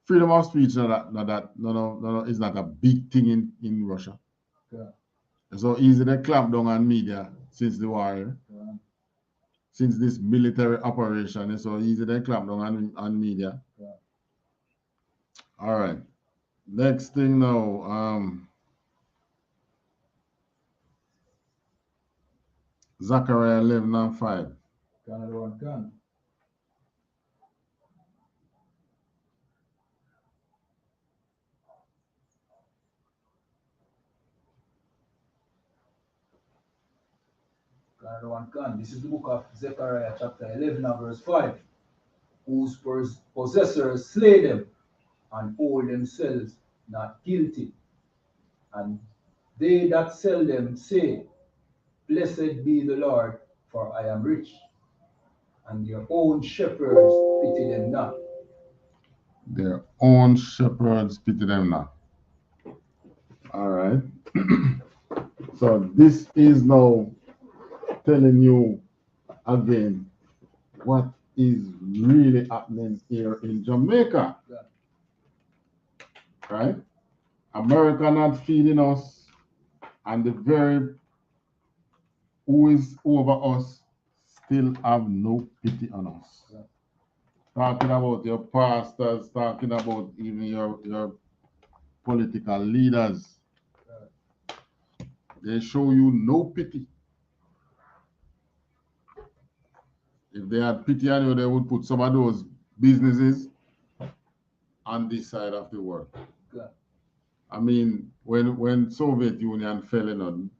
freedom of speech is not a big thing in Russia. It's so easy to clamp down on media since the war. Since this military operation, it's so easy to clamp down on media. All right. Next thing now, Zechariah 11:5. This is the book of Zechariah chapter 11 verse 5. Whose possessors slay them and hold themselves not guilty. And they that sell them say, Blessed be the Lord, for I am rich. And their own shepherds pity them not. Their own shepherds pity them not. All right. So this is now telling you again what is really happening here in Jamaica. Right? America not feeding us, and the very who is over us still have no pity on us. Talking about your pastors, talking about even your political leaders. They show you no pity. If they had pity on you, they would put some of those businesses on this side of the world. I mean, when Soviet Union fell in,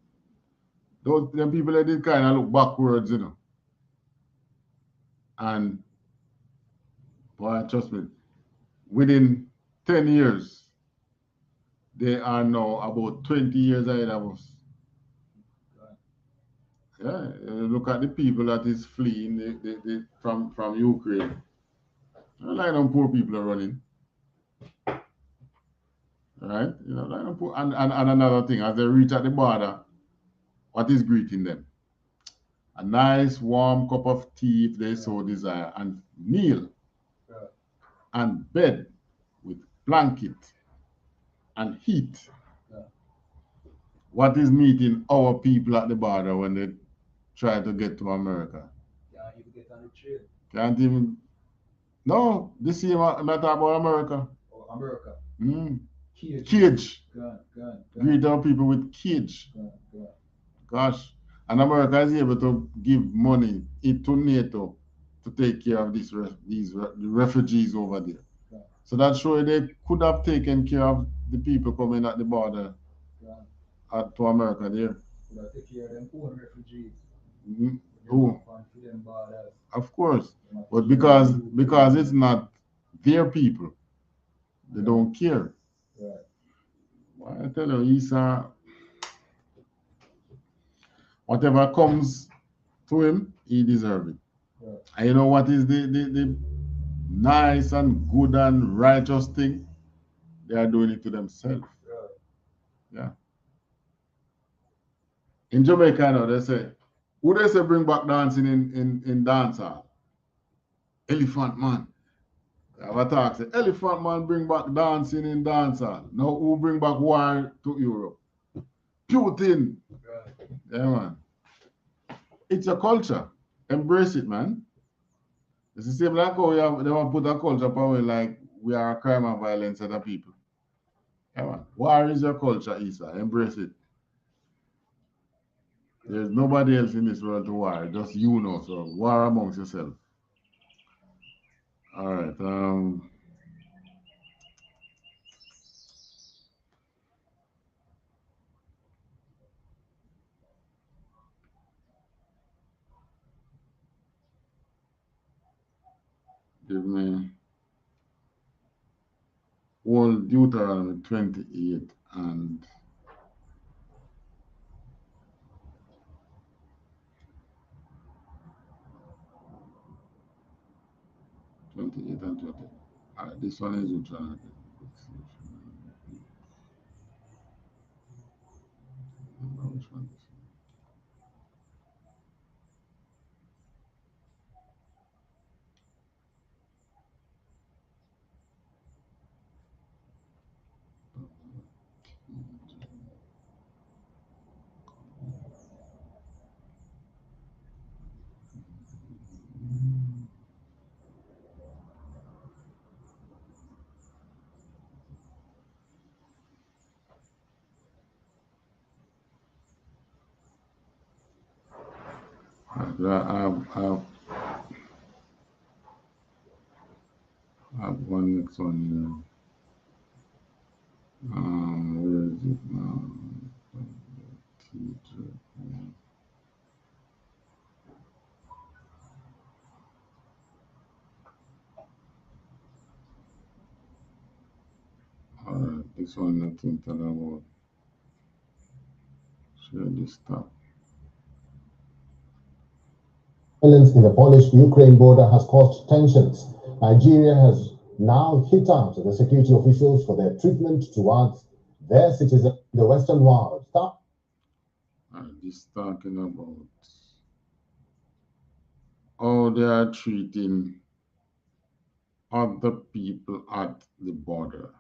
those them people that did kind of look backwards, you know. And boy, trust me, within 10 years, they are now about 20 years ahead of us. Yeah, look at the people that is fleeing from Ukraine. A lot of poor people are running. Right? You know, like poor, and another thing, as they reach at the border, what is greeting them? A nice warm cup of tea if they so desire, and meal, and bed with blanket and heat. What is meeting our people at the border when they try to get to America? Can't even get on the train. Can't even. No, this year I'm not talking about America. Oh, America. Cage. Gone. Greet our people with cage. Gone. Gosh. And America is able to give money to NATO to take care of these refugees over there. Gone. So that shows they could have taken care of the people coming at the border to America there. Could have taken care of them own refugees. Who? Of course. But because it's not their people, they don't care. Right. Well, I tell you, Esau, whatever comes to him, he deserves it. Right. And you know what is the nice and good and righteous thing? They are doing it to themselves. Right. Yeah. In Jamaica, now, they say, who they say bring back dancing in dance hall? Elephant Man. I have a talk, say, Elephant Man bring back dancing in dance hall. Now who bring back war to Europe? Putin. Right. Yeah, man. It's a culture. Embrace it, man. It's the same like how they want to put a culture power like we are a crime and violence as a people. Yeah, man. War is your culture, Esau. Embrace it. There's nobody else in this world to war, just you know. So war amongst yourself. All right. Give me all Deuteronomy 28 and 28 and 20. All right, this one is Deuteronomy. Which one is it? I have one next one here. Where is it now? All right, this one I think that I will share this stuff. Violence in the Polish-Ukraine border has caused tensions. Nigeria has now hit out the security officials for their treatment towards their citizens in the Western world. Stop. This talking about how they are treating other people at the border.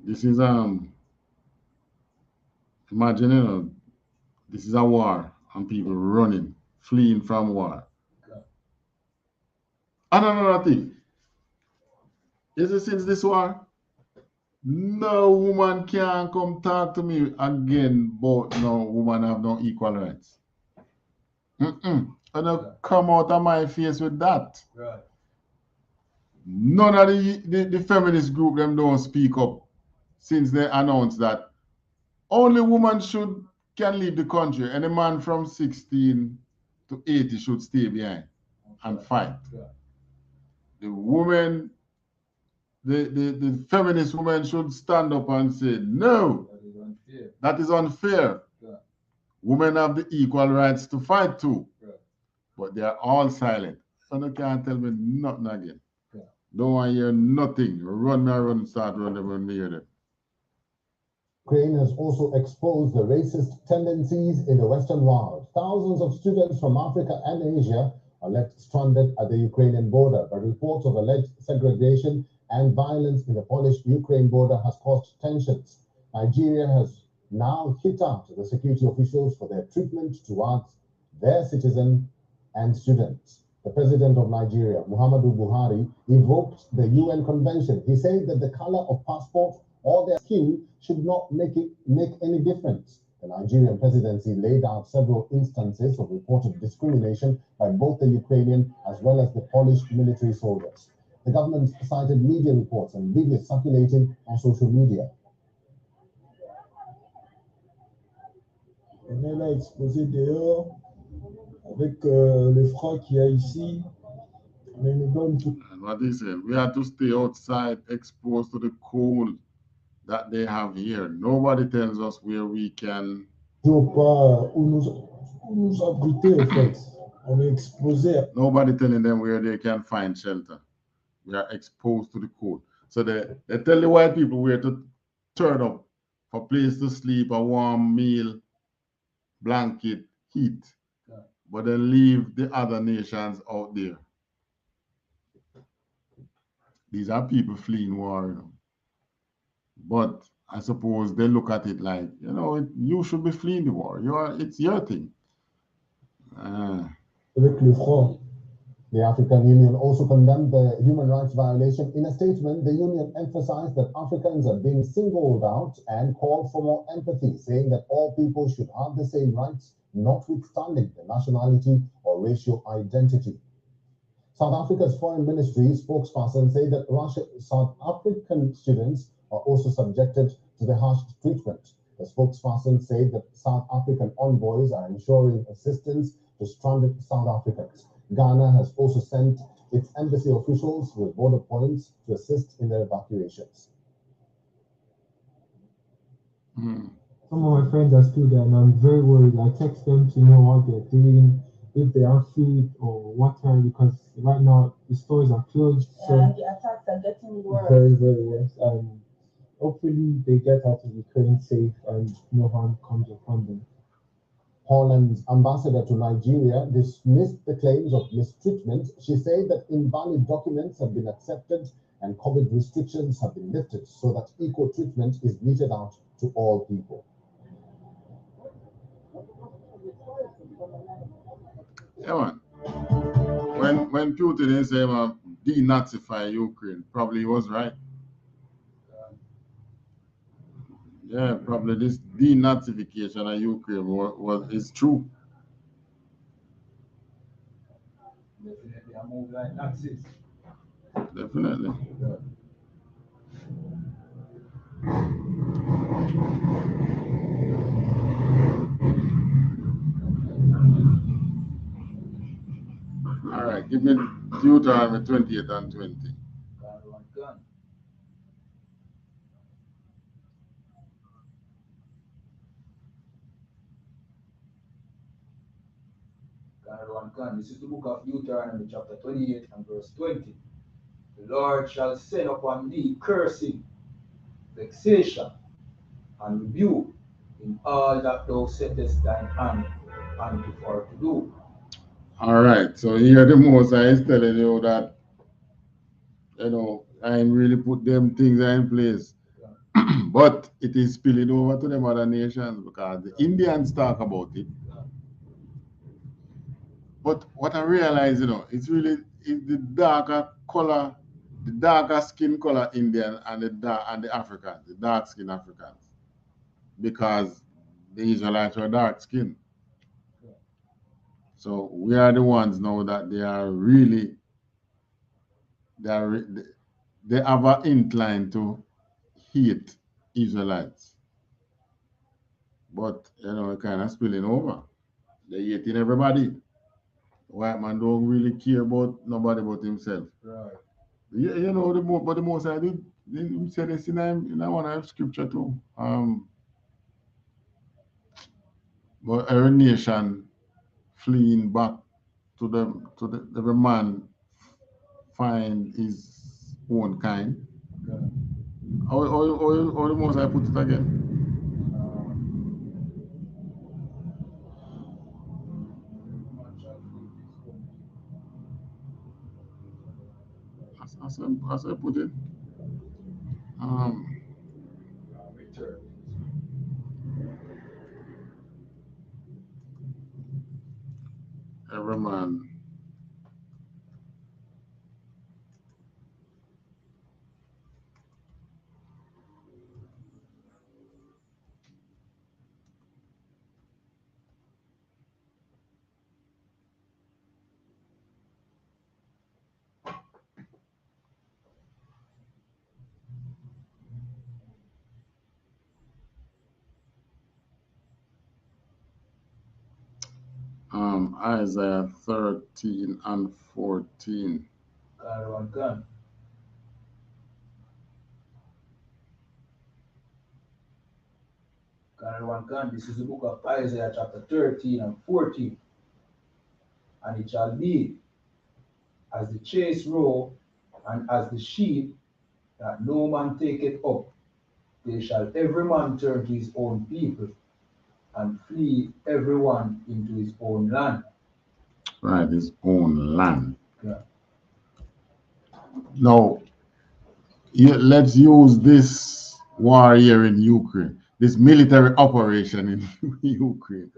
This is imagine, you know, this is a war and people running, fleeing from war. And another thing, is it since this war? No woman can come talk to me again about no woman have no equal rights. And come out of my face with that. Right. None of the feminist group them don't speak up since they announced that only women can leave the country. Any man from 16 to 80 should stay behind and fight. The women, the feminist women should stand up and say, no, that is unfair. Women have the equal rights to fight too. But they are all silent. So they can't tell me nothing again. Don't want to hear nothing. Run me around and start running when me hear them. Ukraine has also exposed the racist tendencies in the Western world. Thousands of students from Africa and Asia are left stranded at the Ukrainian border, but reports of alleged segregation and violence in the Polish-Ukraine border has caused tensions. Nigeria has now hit out the security officials for their treatment towards their citizens and students. The president of Nigeria, Muhammadu Buhari, evoked the UN Convention. He said that the color of passport or their skin should not make any difference. The Nigerian presidency laid out several instances of reported discrimination by both the Ukrainian as well as the Polish military soldiers. The government cited media reports and videos circulating on social media. On est là exposé dehors avec le froid qu'il y a ici. Mais nous donne tout. And what they said, we have to stay outside exposed to the cold that they have here. Nobody tells us where we can. Pas où nous abriter en fait. On est exposé. Nobody telling them where they can find shelter. We are exposed to the cold. So they tell the white people where to turn up for place to sleep, a warm meal, blanket, heat. But then leave the other nations out there. These are people fleeing war, you know. But I suppose they look at it like, you know, you should be fleeing the war. It's your thing. The African Union also condemned the human rights violation. In a statement, the union emphasized that Africans are being singled out and called for more empathy, saying that all people should have the same rights, notwithstanding the nationality or racial identity. South Africa's foreign ministry spokesperson said that South African students are also subjected to the harsh treatment. The spokesperson said that South African envoys are ensuring assistance to stranded South Africans. Ghana has also sent its embassy officials with border points to assist in their evacuations. Some of my friends are still there and I'm very worried. I text them to know what they're doing, if they are food or water, because right now the stores are closed. So the attacks are getting worse. Very, very worse. Hopefully they get out of Ukraine safe and no harm comes upon them. Holland's ambassador to Nigeria dismissed the claims of mistreatment. She said that invalid documents have been accepted and COVID restrictions have been lifted so that equal treatment is meted out to all people. Yeah, man. When Putin is saying denazify Ukraine, probably he was right. Yeah, probably this denazification of Ukraine is true. Definitely, I move like Nazis. Definitely. All right, give me Deuteronomy 28 and 20. This is the book of Deuteronomy chapter 28 and verse 20. The Lord shall send upon thee cursing, vexation, and rebuke in all that thou settest thine hand unto for to do. All right, so here the Most High is telling you that, you know, I ain't really put them things in place. But it is spilling over to them other nations because the Indians talk about it. But what I realize, you know, it's really the darker color, the darker skin color Indian and the Africans, the dark skin Africans, because the Israelites are dark skin. So we are the ones now that they are really, they have an incline to hate Israelites. But, you know, it kind of spilling over. They're hating everybody. White man don't really care about nobody but himself. Right. You know, but the most I did say this in one of scripture too. But every nation fleeing back to every man find his own kind. How the most I put it again? As I put it, every man Isaiah 13 and 14. This is the book of Isaiah chapter 13 and 14. And it shall be as the chase roe and as the sheep that no man taketh up, they shall every man turn to his own people and flee every one into his own land. Right, his own land. Yeah. Now, let's use this war here in Ukraine, this military operation in Ukraine.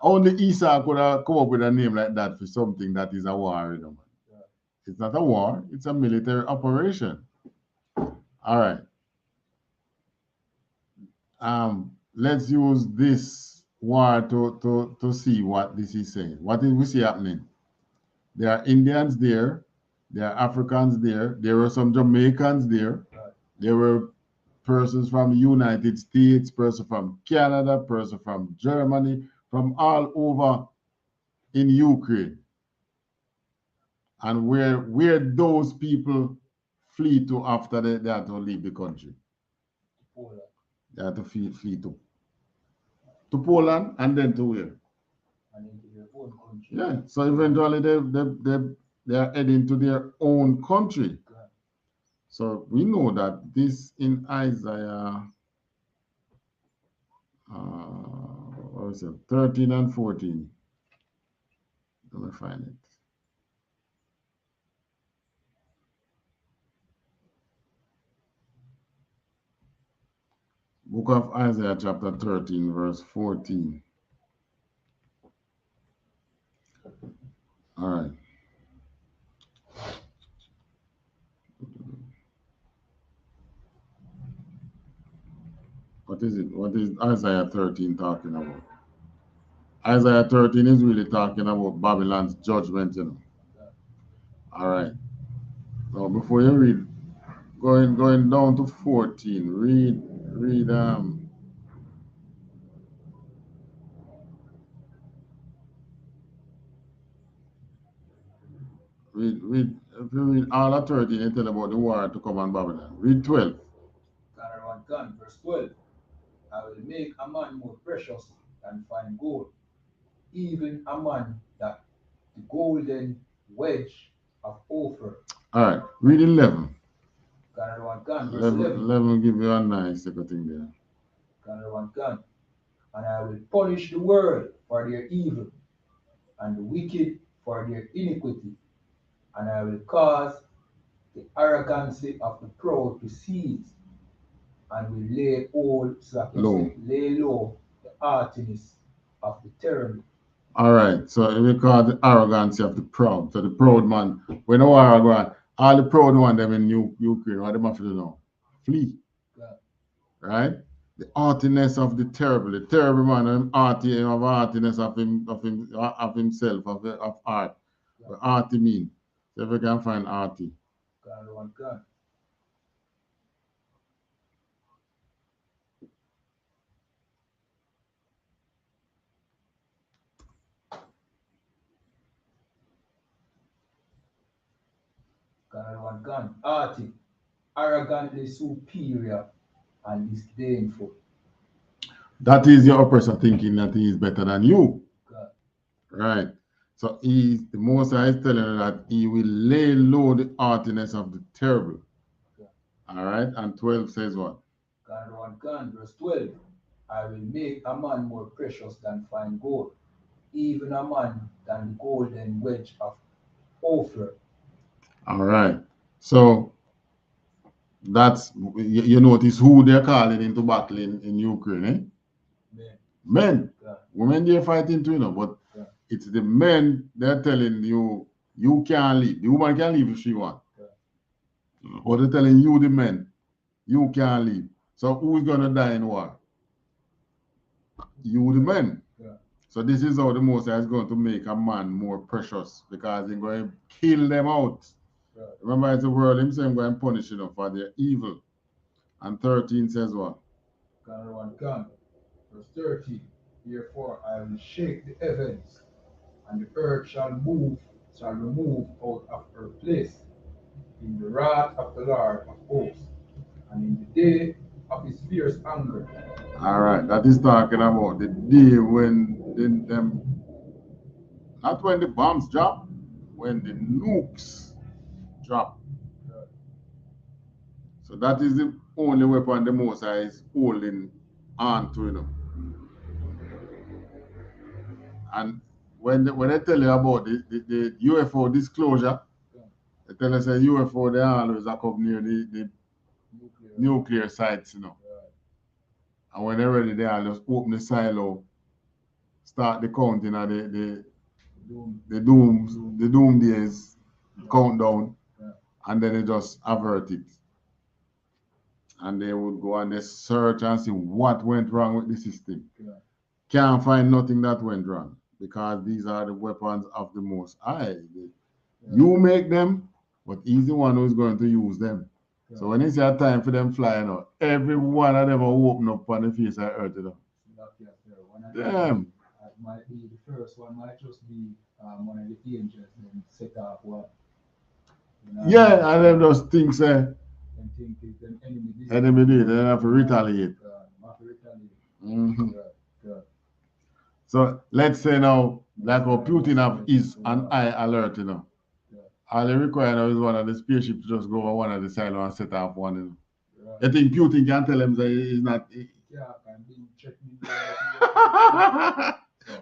Only Esau could have come up with a name like that for something that is a war. You know? It's not a war, it's a military operation. All right. Let's use this war to see what this is saying. What did we see happening? There are Indians there, there are Africans there, there were some Jamaicans there, there were persons from the United States, person from Canada, person from Germany, from all over in Ukraine. And where those people flee to after they have to leave the country. They have to flee to Poland and then to where? And into their own country. Yeah, so eventually they are heading to their own country. So we know that this in Isaiah 13 and 14. Let me find it. Book of Isaiah chapter 13 verse 14. All right. What is it? What is Isaiah 13 talking about? Isaiah 13 is really talking about Babylon's judgment, you know. All right. Now before you read, going down to 14, read read if you read all of 13, it tell about the war to come on Babylon. Read 12. Verse 12. I will make a man more precious than fine gold, even a man that the golden wedge of Ophir. All right, read 11. Verse 11. 11 will give you a nice second thing there. And I will punish the world for their evil, and the wicked for their iniquity, and I will cause the arrogancy of the proud to cease, and will lay low the haughtiness of the terrible. All right, so it will cause the arrogancy of the proud. So the proud man, when the war go on, all the proud one them in Ukraine, what them have to do now? Flee. Right? The haughtiness of the terrible man, him haughty, him have haughtiness of himself, of art. What haughty mean? So if you can find haughty. Haughty, arrogantly superior, and disdainful. That is your oppressor thinking that he is better than you. Right. So the Most High is telling you that he will lay low the haughtiness of the terrible. All right. And 12 says what? Verse 12. I will make a man more precious than fine gold, even a man than the golden wedge of Ophir. All right. So that's, you notice who they're calling into battle in Ukraine, eh? Men. Women they're fighting too, you know, but it's the men they're telling you, you can't leave. The woman can leave if she wants. But they're telling you, the men, you can't leave. So who's going to die in war? You, the men. So this is how the Most High is going to make a man more precious, because he's going to kill them out. Remember, it's the world himself going to punish them for their evil. And 13 says what? Verse 13. Therefore I will shake the heavens, and the earth shall remove out of her place in the wrath of the Lord of hosts, and in the day of his fierce anger. All right, that is talking about the day when them, not when the bombs drop, when the nukes drop. So that is the only weapon the Most High is holding on to, you know. And when they tell you about the UFO disclosure, they tell us that UFO, they always come near the nuclear sites, you know. And when they're ready, they just open the silo, start the counting of the doom days, countdown, and then they just avert it. And they would go and they search and see what went wrong with the system. Can't find nothing that went wrong, because these are the weapons of the Most High. You make them, but he's the one who's going to use them. So when it's your time for them flying out, every one of them will open up on the face of earth. You know. Damn. Might be the first one, might just be one of the angels then set off what. You know, yeah, and them just think say them enemy did, they have to retaliate. So let's say now, like how Putin have is an eye alert, you know. All they require now is one of the spaceships to just go over one of the silos and set off one, you know. I think Putin can tell him that he's not.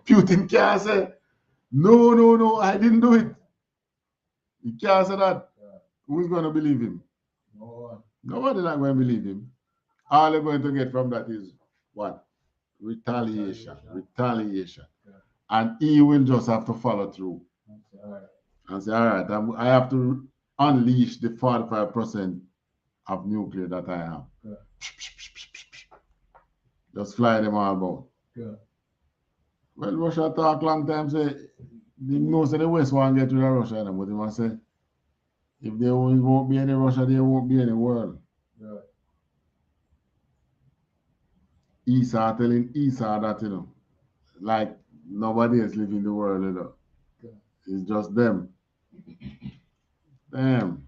Putin can't say, no, I didn't do it. He can't say that. Who's going to believe him? Nobody's not going to believe him. All they're going to get from that is what? Retaliation. And he will just have to follow through. And say, all right, I have to unleash the 45% of nuclear that I have. Just fly them all about. Well, Russia talk long time, say, they know say the West want to get rid of Russia, but they must say, if there won't be any Russia, there won't be any world. Esau telling Esau that, you know, like nobody else live in the world, you know. It's just them. Damn.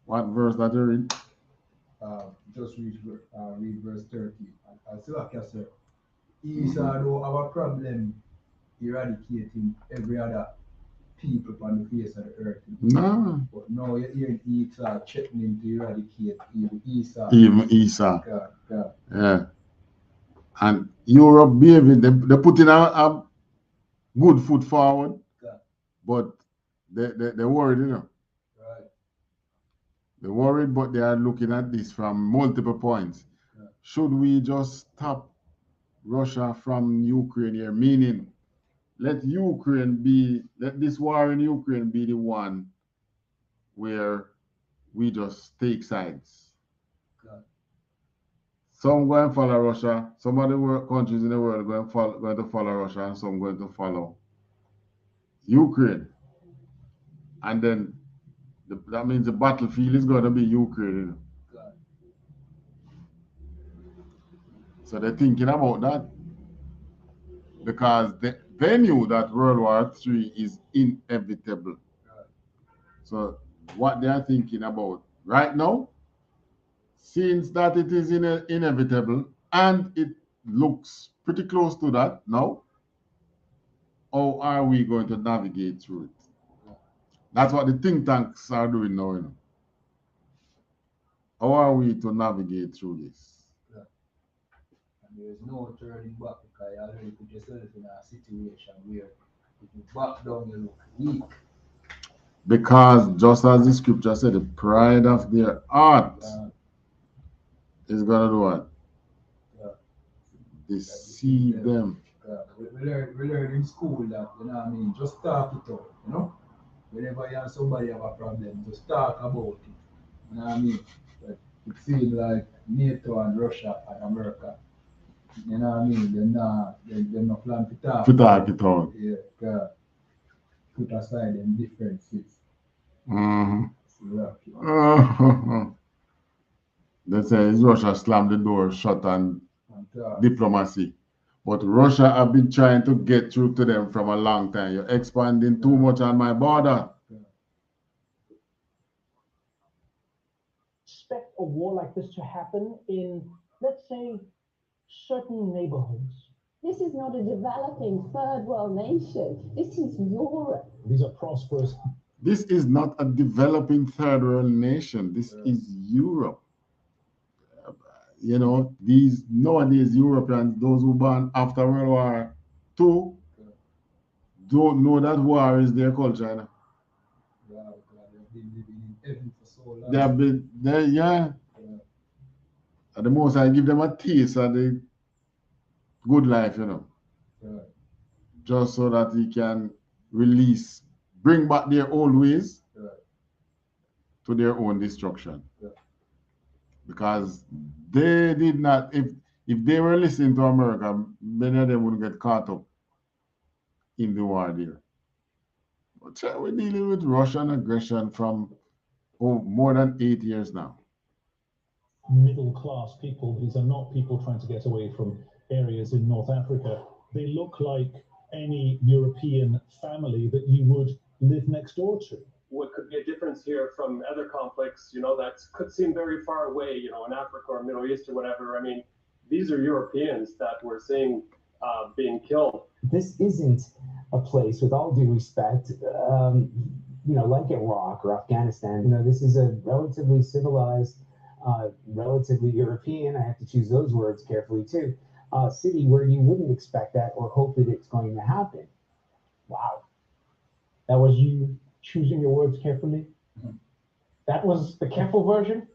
What verse that you read? Just read verse 30. I said, Esau don't have a problem eradicating every other people on the face of the earth. No. But now you're hearing Esau threatening to eradicate even Esau. Even Esau. God. Yeah. And Europe behaving, they put in a good foot forward, but they're worried, you know. Right. They're worried, but they are looking at this from multiple points. Should we just stop Russia from Ukraine here? Meaning, let this war in Ukraine be the one where we just take sides. Some going to follow Russia, some of the countries in the world going to follow Russia, and some going to follow Ukraine. And then that means the battlefield is going to be Ukraine. So they're thinking about that because they knew that World War III is inevitable. So what they are thinking about right now, since that it is inevitable and it looks pretty close to that now, how are we going to navigate through it? That's what the think tanks are doing now. You know? How are we to navigate through this? There is no turning back because you already put yourself in a situation where if you back down, you look weak. Because just as the scripture said, the pride of their heart is going to do what? Deceive them. We learn in school that, you know what I mean, just talk it out, you know? Whenever you have somebody have a problem, just talk about it. You know what I mean? But it seems like NATO and Russia and America, you know what I mean? They're not plan to talk. To talk it out. Yeah, God. Put aside them differences. They say Russia slammed the door shut on diplomacy. But Russia have been trying to get through to them from a long time. You're expanding too much on my border. Expect a war like this to happen in, let's say, certain neighborhoods. This is not a developing third world nation. This is Europe. These are prosperous. This is not a developing third world nation. This is Europe. You know, these nowadays Europeans, those who born after World War II, don't know that war is their culture. They have been there, yeah. At the most, I give them a taste of the good life, you know, just so that he can bring back their old ways to their own destruction. Because they did not, if they were listening to America, many of them wouldn't get caught up in the war there. But we're dealing with Russian aggression from more than 8 years now. Middle class people, these are not people trying to get away from areas in North Africa. They look like any European family that you would live next door to. What could be a difference here from other conflicts, you know, that could seem very far away, you know, in Africa or Middle East or whatever. I mean, these are Europeans that we're seeing being killed. This isn't a place, with all due respect, you know, like Iraq or Afghanistan. You know, this is a relatively civilized, relatively European, I have to choose those words carefully too, city where you wouldn't expect that or hope that it's going to happen. Wow. That was you choosing your words carefully? That was the careful version?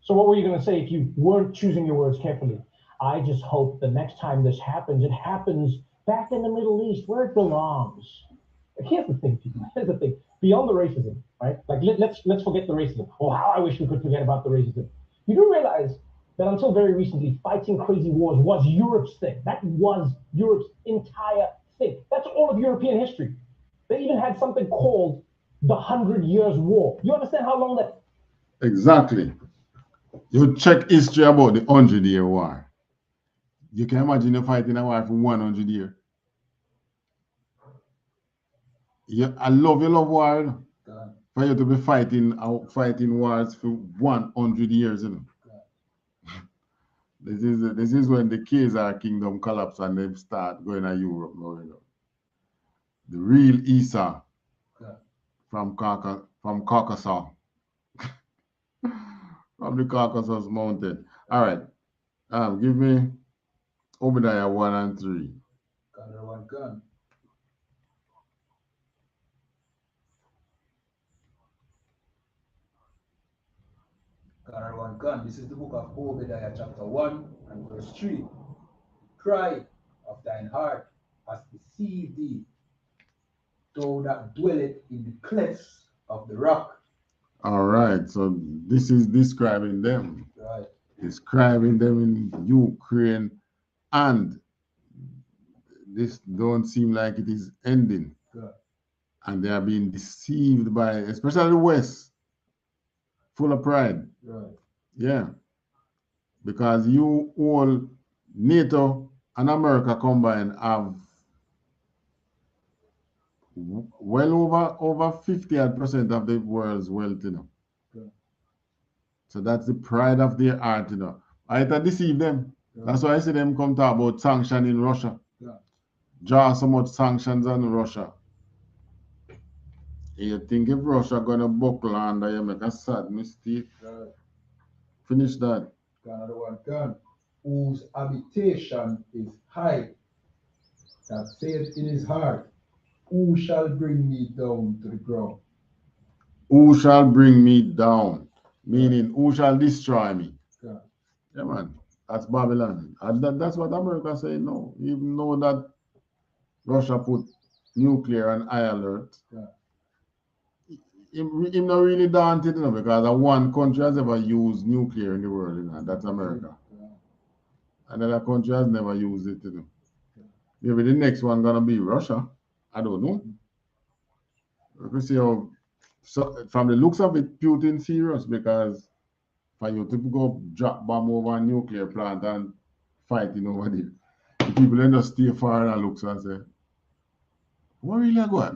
So what were you going to say if you weren't choosing your words carefully? I just hope the next time this happens, it happens back in the Middle East where it belongs. Here's the thing, people. Here's the thing. Beyond the racism, right? Like let's forget the racism. Oh, how I wish we could forget about the racism. You do realize that until very recently, fighting crazy wars was Europe's thing. That was Europe's entire thing. That's all of European history. They even had something called the 100 Years' War. You understand how long that? Exactly. You check history about the 100-year war. You can imagine you fighting a war for 100 years. I love war. For you to be fighting wars for 100 years, you know. This is when the Khazar kingdom collapsed and they start going to Europe now, you know. The real Esau from Caucasus, from the Caucasus Mountain. All right. Give me Obadiah 1 and 3. Canada one gun. Canada one gun. This is the book of Obadiah, chapter 1 and verse 3. Cry of thine heart has deceived thee, thou that dwelleth in the clefts of the rock. All right. So this is describing them. Right. Describing them in Ukraine, and this don't seem like it is ending. Good. And they are being deceived by, especially the West, full of pride. Right. Yeah. Because you all, NATO and America combined, have well over 50% of the world's wealth, you know. Good. So that's the pride of their heart, you know. I deceive them. Good. That's why I see them come talk about sanction in Russia. Good. Draw so much sanctions on Russia. You think if Russia gonna buckle under, you make a sad mistake. Right. Finish that. Canada one gun. Whose habitation is high, that saith in his heart, who shall bring me down to the ground? Who shall bring me down? Meaning, who shall destroy me? Yeah. Yeah, man. That's Babylon. And that's what America say no. Even though that Russia put nuclear on high alert. Yeah. Him not really daunted, you know, because one country has ever used nuclear in the world, you know, that's America. Yeah. Another country has never used it, you know. Maybe the next one gonna be Russia. I don't know. We see how, so from the looks of it, Putin serious, because for you to go drop bomb over a nuclear plant and fighting over it, the people then just stay far and look and say, what really going?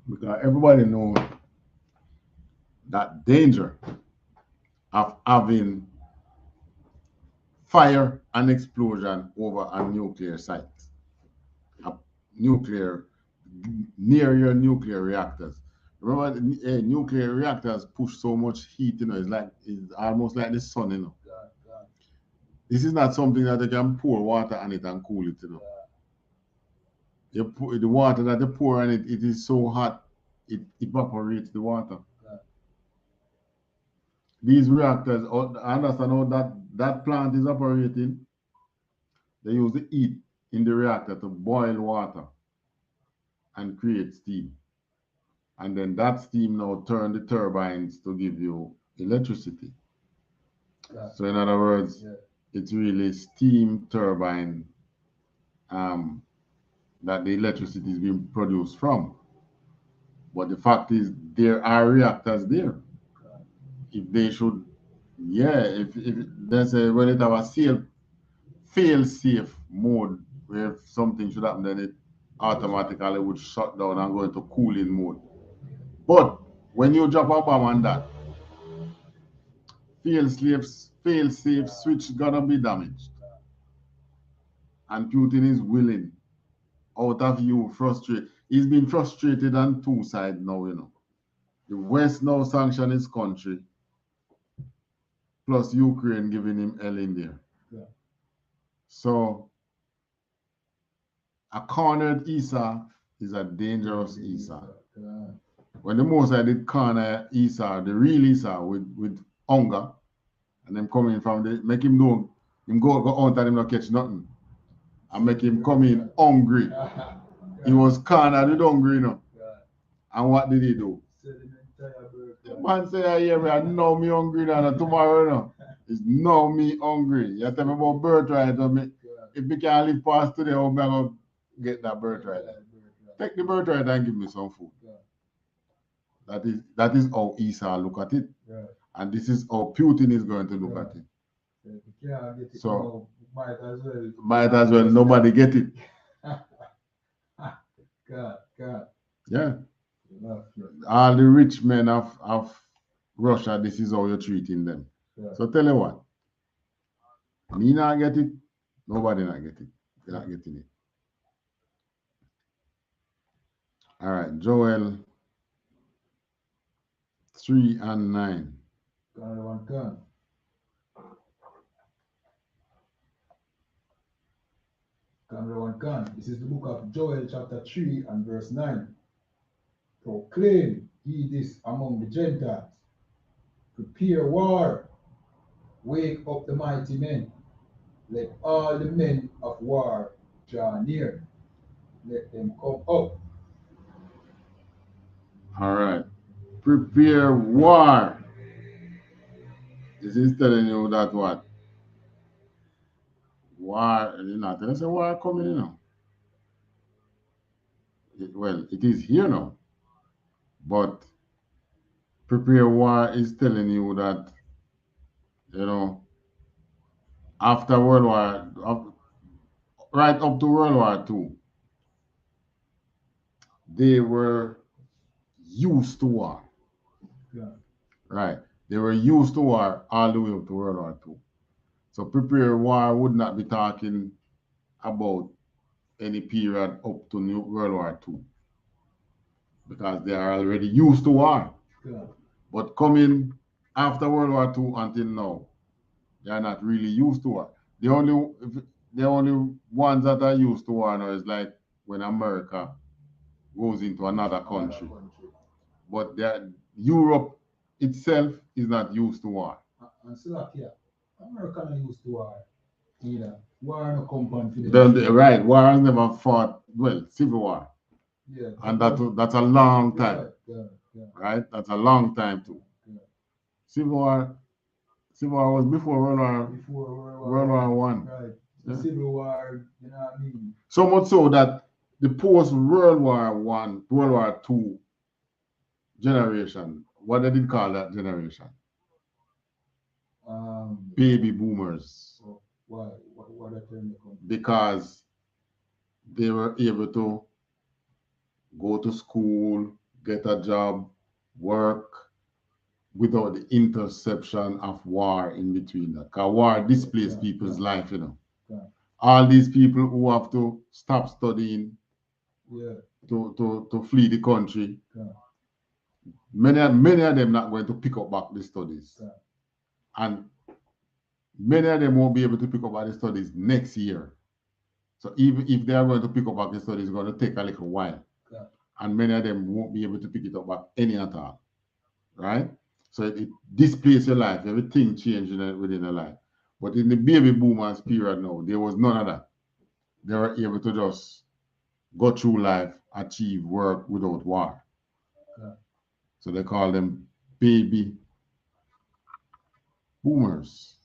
Because everybody knows that danger of having fire and explosion over a nuclear site, a nuclear, near your nuclear reactors. Remember, nuclear reactors push so much heat, you know, it's almost like the sun, you know. God. This is not something that you can pour water on it and cool it, you know. You put the water that you pour on it, it is so hot, it evaporates the water. These reactors, I understand how that plant is operating. They use the heat in the reactor to boil water and create steam. And then that steam now turn the turbines to give you electricity. Yeah. So in other words, it's really steam turbine that the electricity is being produced from. But the fact is, there are reactors there. If they should, if there's a, when it have a fail-safe mode, where if something should happen, then it automatically would shut down and go into cooling mode. But when you drop a bomb on that, fail-safe switch gonna be damaged. And Putin is willing, out of you frustrated. He's been frustrated on two sides now, you know. The West now sanction his country, plus Ukraine giving him hell in there. Yeah. So a cornered Esau is a dangerous Esau. Yeah. When the Mosai did corner Esau, the real Esau with hunger, and them coming from the make him know him go out and him not catch nothing. And make him come in hungry. He was cornered with hungry, you know. And what did he do? The man say, yeah, I know me hungry now, tomorrow, you know. It's now me hungry. You tell me about birthright. If we can't live past today, I'm going to get that birthright. Take the birthright and give me some food. That is how Esau look at it. And this is how Putin is going to look at it. So, might as well nobody get it. God. Yeah. All the rich men of Russia, this is how you're treating them. So tell you what, me not get it, nobody not get it. You're not getting it. All right, Joel 3 and 9. Another one come. Another one come. This is the book of Joel, chapter 3 and verse 9. Proclaim ye this among the Gentiles. Prepare war. Wake up the mighty men. Let all the men of war draw near. Let them come up. All right. Prepare war. This is telling you that what? War, you're not telling us a war coming, you know. Well, it is here now. But prepare war is telling you that, you know, after World War, right up to World War II, they were used to war. Yeah. Right. They were used to war all the way up to World War II. So prepare war would not be talking about any period up to World War II because they are already used to war. Yeah. But coming after World War II until now, they are not really used to war. The only ones that are used to war now is like when America goes into another country. But Europe itself is not used to war. And Slovakia, America not used to war either. War no compound for them. Right, war has never fought, well, civil war. Yeah. And that's a long time. Yeah. Right? That's a long time too. Yeah. Civil war was before World War One. Right. Yeah. Civil war, you know what I mean? So much so that the post World War One, World War II generation, what they did call that generation? Baby boomers. Why? What are they? Because they were able to go to school, get a job, work without the interception of war in between that. Because war displaced people's life, you know. Yeah. All these people who have to stop studying to flee the country. Yeah. Many of them not going to pick up back the studies. Yeah. And many of them won't be able to pick up back the studies next year. So even if they are going to pick up back the studies, it's going to take a little while. Yeah. And many of them won't be able to pick it up back any at all. Right? So it displaces your life. Everything changes within your life. But in the baby boomers period now, there was none of that. They were able to just go through life, achieve work without war. Yeah. So they call them baby boomers.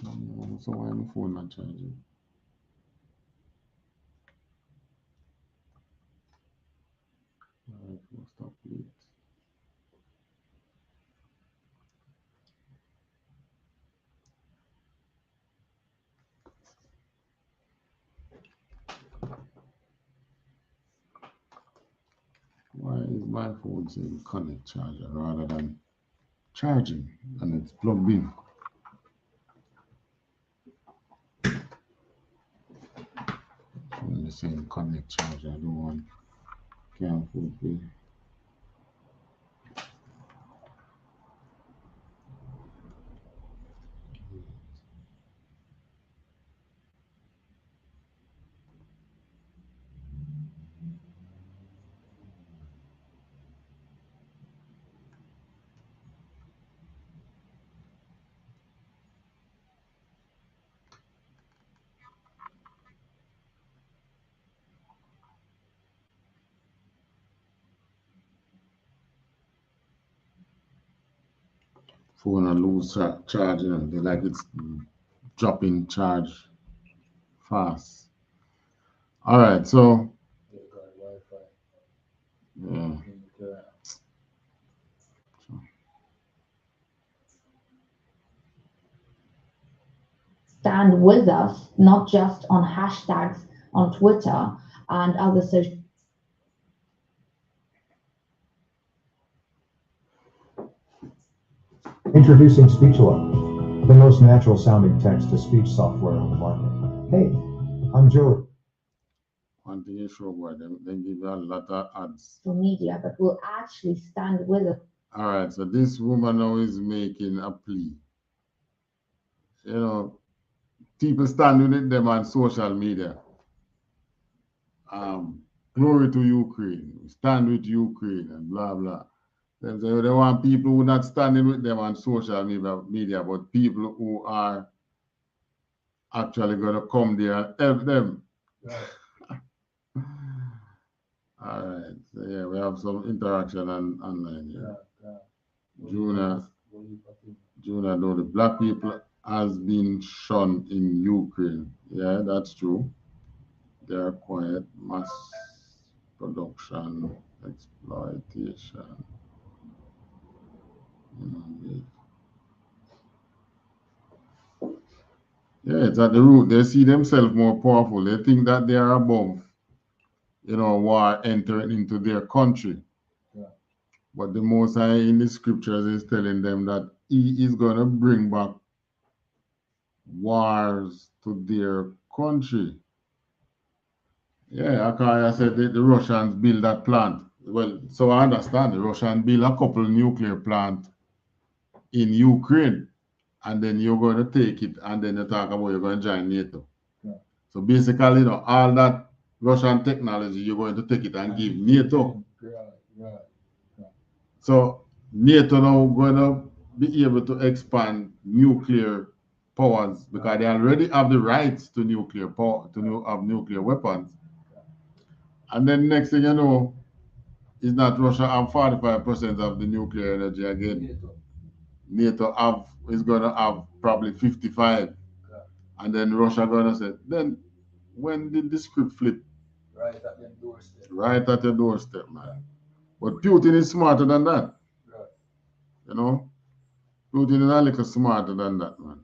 So why my phone not charging? Stop it. Why is my phone saying connect charger rather than charging and it's plugged in? Only saying connect charger, I don't want can't put it. Phone and lose charge, you know, they like it's dropping charge fast. All right, so yeah. Stand with us, not just on hashtags on Twitter and other social. Introducing speech alarm. the most natural sounding text-to-speech software on the market. Hey, I'm Joey. One thing is sure, boy, they give you a lot of ads. social media, but will actually stand with us. All right, so this woman now is making a plea. You know, people standing with them on social media. Glory to Ukraine, stand with Ukraine, and blah, blah. They want people who are not standing with them on social media, but people who are actually going to come there and help them. Right. All right, so yeah, we have some interaction online here. Juna, though the black people has been shunned in Ukraine. Yeah, that's true. They are quiet, mass production, exploitation. Yeah, it's at the root. They see themselves more powerful. They think that they are above, war entering into their country. Yeah. But the Most High in the scriptures is telling them that He is going to bring back wars to their country. Yeah, Akaya said that the Russians build that plant. Well, so I understand the Russians build a couple nuclear plants in Ukraine, and then you're going to take it, and then you talk about you're going to join NATO. Yeah. So basically, all that Russian technology, you're going to take it and give NATO. Right. So NATO now going to be able to expand nuclear powers because they already have the rights to nuclear power, to have nuclear weapons. And then next thing you know, is that Russia have 45% of the nuclear energy again. NATO is going to have probably 55. And then Russia going to say, then when did the script flip? Right at your doorstep. Right at your doorstep, man. But Putin is smarter than that. Right. Putin is a little smarter than that, man.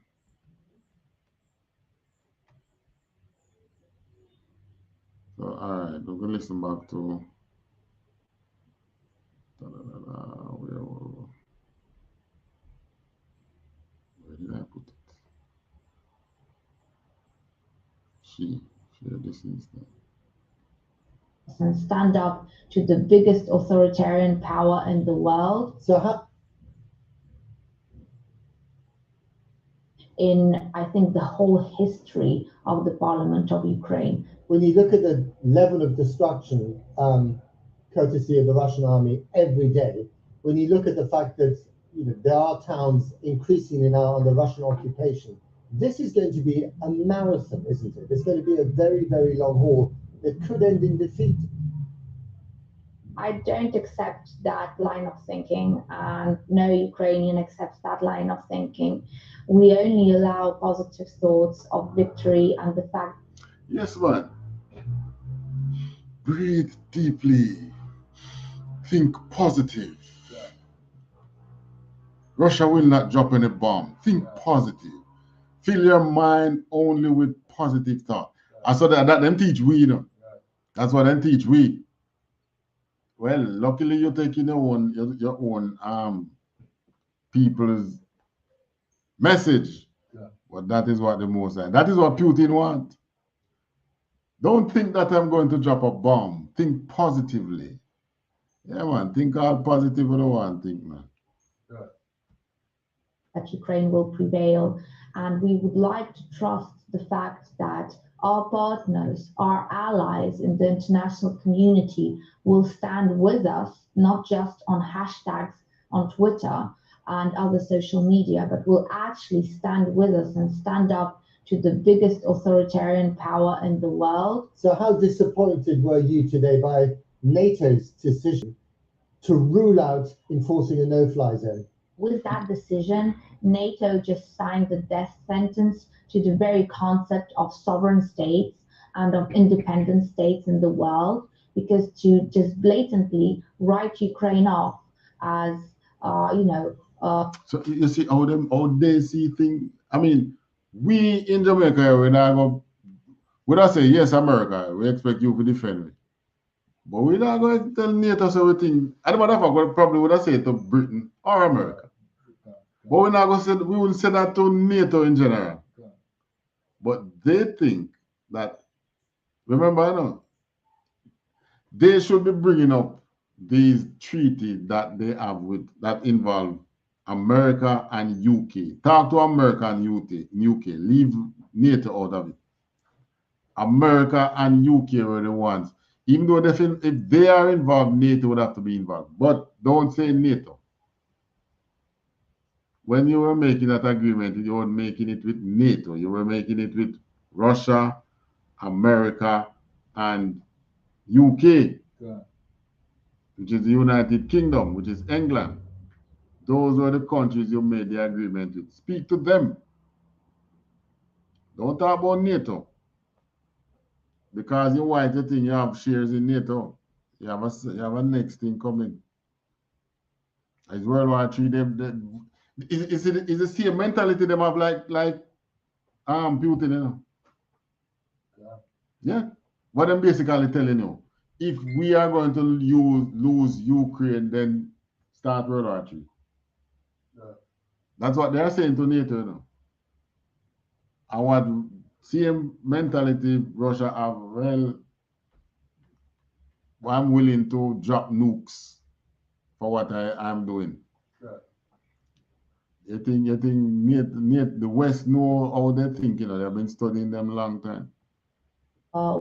So, all right, we're going to listen back to... Where did I put it? Share this instead. And stand up to the biggest authoritarian power in the world. In, I think, the whole history of the Parliament of Ukraine. When you look at the level of destruction, courtesy of the Russian army every day, when you look at the fact that there are towns increasingly now under Russian occupation, this is going to be a marathon, isn't it? It's going to be a very, very long haul that could end in defeat. I don't accept that line of thinking, and no Ukrainian accepts that line of thinking. We only allow positive thoughts of victory and the fact. Yes, man. Breathe deeply. Think positive. Russia will not drop any bomb. Think positive. Fill your mind only with positive thought. And so that them teach we, That's what they teach we. Well, luckily you're taking your own people's message. Yeah. But that is what the Most High. That is what Putin wants. Don't think that I'm going to drop a bomb. Think positively. Yeah, man. Think all positive with the one thing, man. Right. That Ukraine will prevail, and we would like to trust the fact that our partners, our allies in the international community will stand with us, not just on hashtags on Twitter and other social media, but will actually stand with us and stand up to the biggest authoritarian power in the world. So how disappointed were you today by NATO's decision to rule out enforcing a no-fly zone? With that decision, NATO just signed the death sentence to the very concept of sovereign states and of independent states in the world, because to just blatantly write Ukraine off as, So you see how they see things. I mean, we in Jamaica, when I go, we don't say, yes, America, we expect you to defend me. But we're not going to tell NATO so we think, and the matter of fact, we probably would have said to Britain or America. But we're not going to say, we wouldn't say that to NATO in general. But they think that, remember, you know, they should be bringing up these treaties that they have with that involve America and UK. Talk to America and UK. Leave NATO out of it. America and UK were the ones. Even though they feel if they are involved, NATO would have to be involved. But don't say NATO. When you were making that agreement, you were making it with NATO. You were making it with Russia, America, and UK, which is the United Kingdom, which is England. Those were the countries you made the agreement with. Speak to them. Don't talk about NATO. Because you white, you think you have shares in NATO. You have a next thing coming. It's World War III. Is the same mentality them have like Putin, you know? Yeah. What I'm basically telling you, if we are going to lose Ukraine, then start World War III. That's what they are saying to NATO, you know. And what same mentality Russia have, well, I'm willing to drop nukes for what I'm doing. You think the West know how they think, you know, they've been studying them a long time.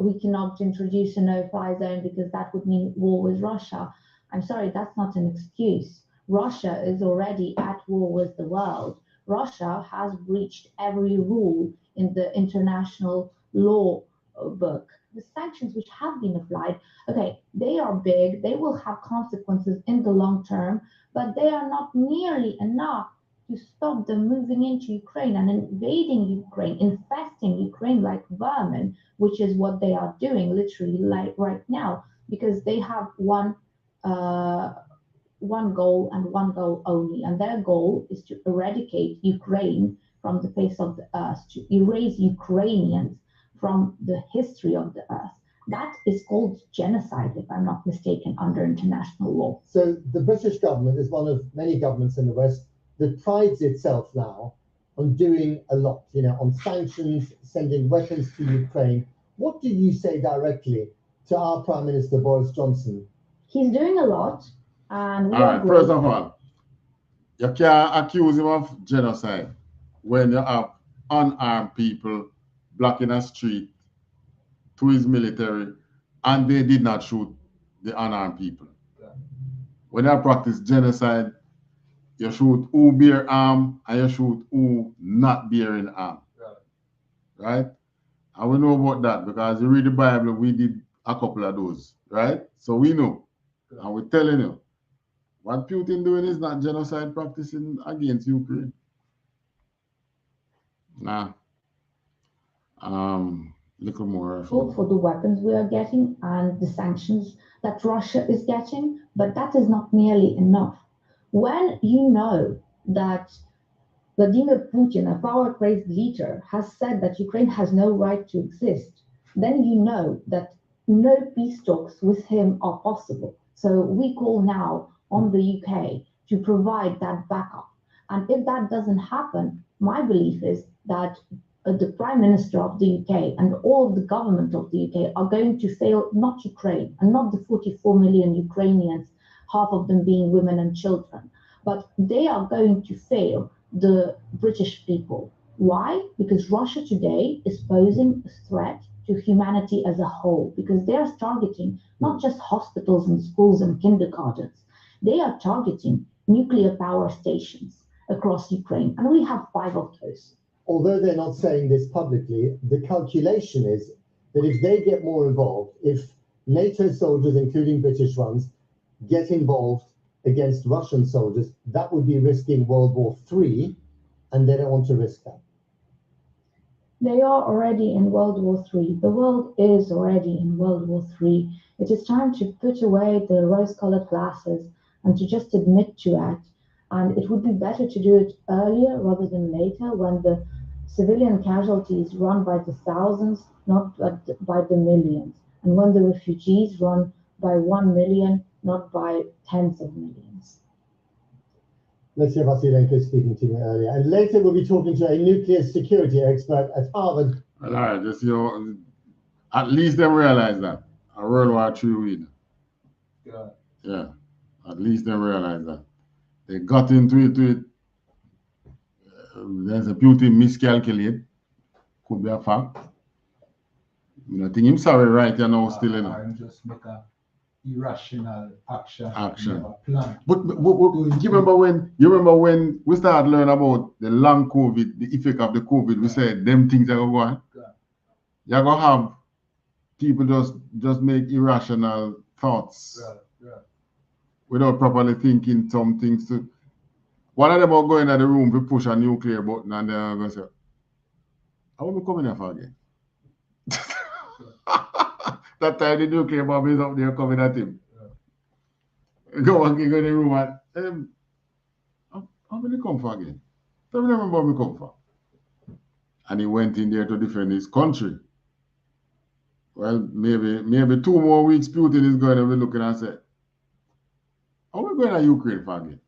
We cannot introduce a no-fly zone because that would mean war with Russia. I'm sorry, that's not an excuse. Russia is already at war with the world. Russia has breached every rule in the international law book. The sanctions which have been applied, okay, they are big, they will have consequences in the long term, but they are not nearly enough to stop them moving into Ukraine and invading Ukraine, infesting Ukraine like vermin, which is what they are doing literally like right now, because they have one goal and one goal only, and their goal is to eradicate Ukraine from the face of the earth, to erase Ukrainians from the history of the earth. That is called genocide, if I'm not mistaken, under international law. So the British government is one of many governments in the West that prides itself now on doing a lot, you know, on sanctions, sending weapons to Ukraine. What do you say directly to our Prime Minister Boris Johnson? He's doing a lot, and we all right, agree. first of all, you can't accuse him of genocide when you have unarmed people blocking a street to his military and they did not shoot the unarmed people. When you practice genocide, you shoot who bear arm and you shoot who not bearing arm. Right? And we know about that because you read the Bible, we did a couple of those, right? So we know. And we're telling you, what Putin doing is not genocide practicing against Ukraine. Nah. Little more. For the weapons we are getting and the sanctions that Russia is getting, but that is not nearly enough. When you know that Vladimir Putin, a power-crazed leader, has said that Ukraine has no right to exist, then you know that no peace talks with him are possible. So we call now on the UK to provide that backup. And if that doesn't happen, my belief is that the Prime Minister of the UK and all of the government of the UK are going to fail not Ukraine and not the 44 million Ukrainians, half of them being women and children, but they are going to fail the British people. Why? Because Russia today is posing a threat to humanity as a whole, because they are targeting not just hospitals and schools and kindergartens, they are targeting nuclear power stations across Ukraine, and we have 5 of those. Although they're not saying this publicly, the calculation is that if they get more involved, if NATO soldiers, including British ones, get involved against Russian soldiers, that would be risking World War III, and they don't want to risk that. They are already in World War III. The world is already in World War III. It is time to put away the rose-colored glasses and to just admit to it. And it would be better to do it earlier rather than later, when the civilian casualties run by the thousands, not by the millions. And when the refugees run by 1 million, not by tens of millions. Let's see if Vasilenko is speaking to me earlier. And later we'll be talking to a nuclear security expert at Harvard. All right, just, you know, at least they realize that. A World War III win. Yeah. Yeah, at least they realize that. They got into it. There's a beauty miscalculate. Could be a fact. I think him sorry right here now still, you know. I'm just make a irrational action. Plan. But you remember when we started learning about the long COVID, the effect of the COVID, we said them things are going on. You're gonna have people just make irrational thoughts without properly thinking some things. One of them are going in the room to push a nuclear button and they're going to say, I want to come in here for again. That time the nuclear bomb is up there coming at him. Go and go in the room and how many come for again? Tell me remember me come for. And he went in there to defend his country. Well, maybe 2 more weeks Putin is going to be looking and say, how are we going to Ukraine for again?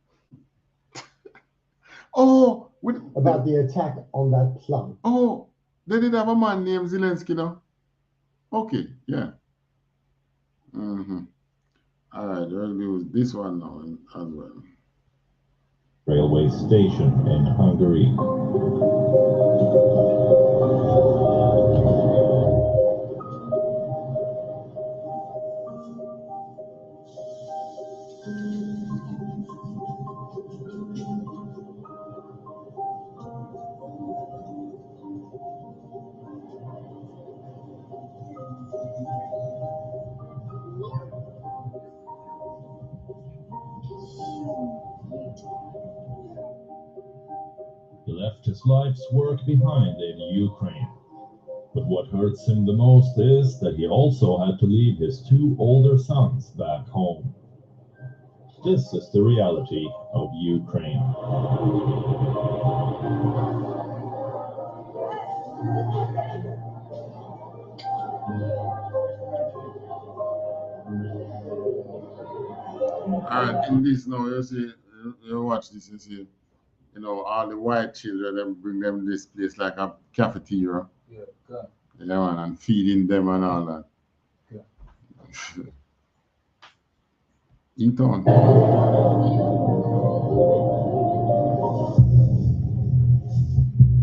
Oh, about the attack on that plant. Oh, they did have a man named Zelensky now. Okay, yeah. All right, we'll use this one now as well. Railway station in Hungary. He left his life's work behind in Ukraine. But what hurts him the most is that he also had to leave his 2 older sons back home. This is the reality of Ukraine. And in this now, you see, you watch this, you see, you know, all the white children, them bring them this place like a cafeteria. Yeah, God. Yeah, man, and feeding them and all that. Yeah. Eat on.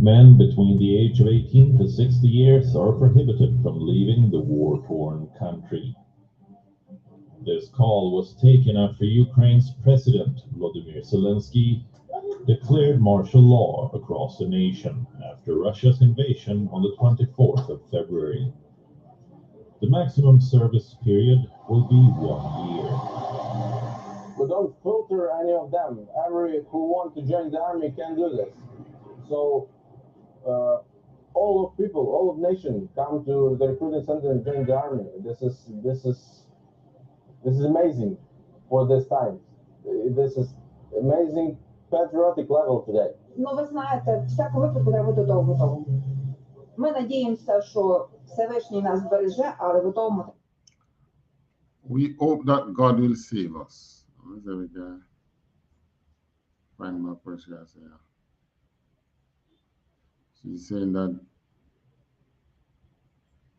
Men between the age of 18 to 60 years are prohibited from leaving the war-torn country. This call was taken after Ukraine's President Volodymyr Zelensky declared martial law across the nation after Russia's invasion on the 24th of February. The maximum service period will be 1 year. We don't filter any of them. Every who want to join the army can do this. So all of people, all of nations come to the recruiting center and join the army. This is amazing for this time. This is amazing patriotic level today. Ну, ви знаєте, в всякому випадку треба бути готовим. Ми надіємося, що Всевишній нас збереже, але готовимо. We hope that God will save us. Find my precious here. She's saying that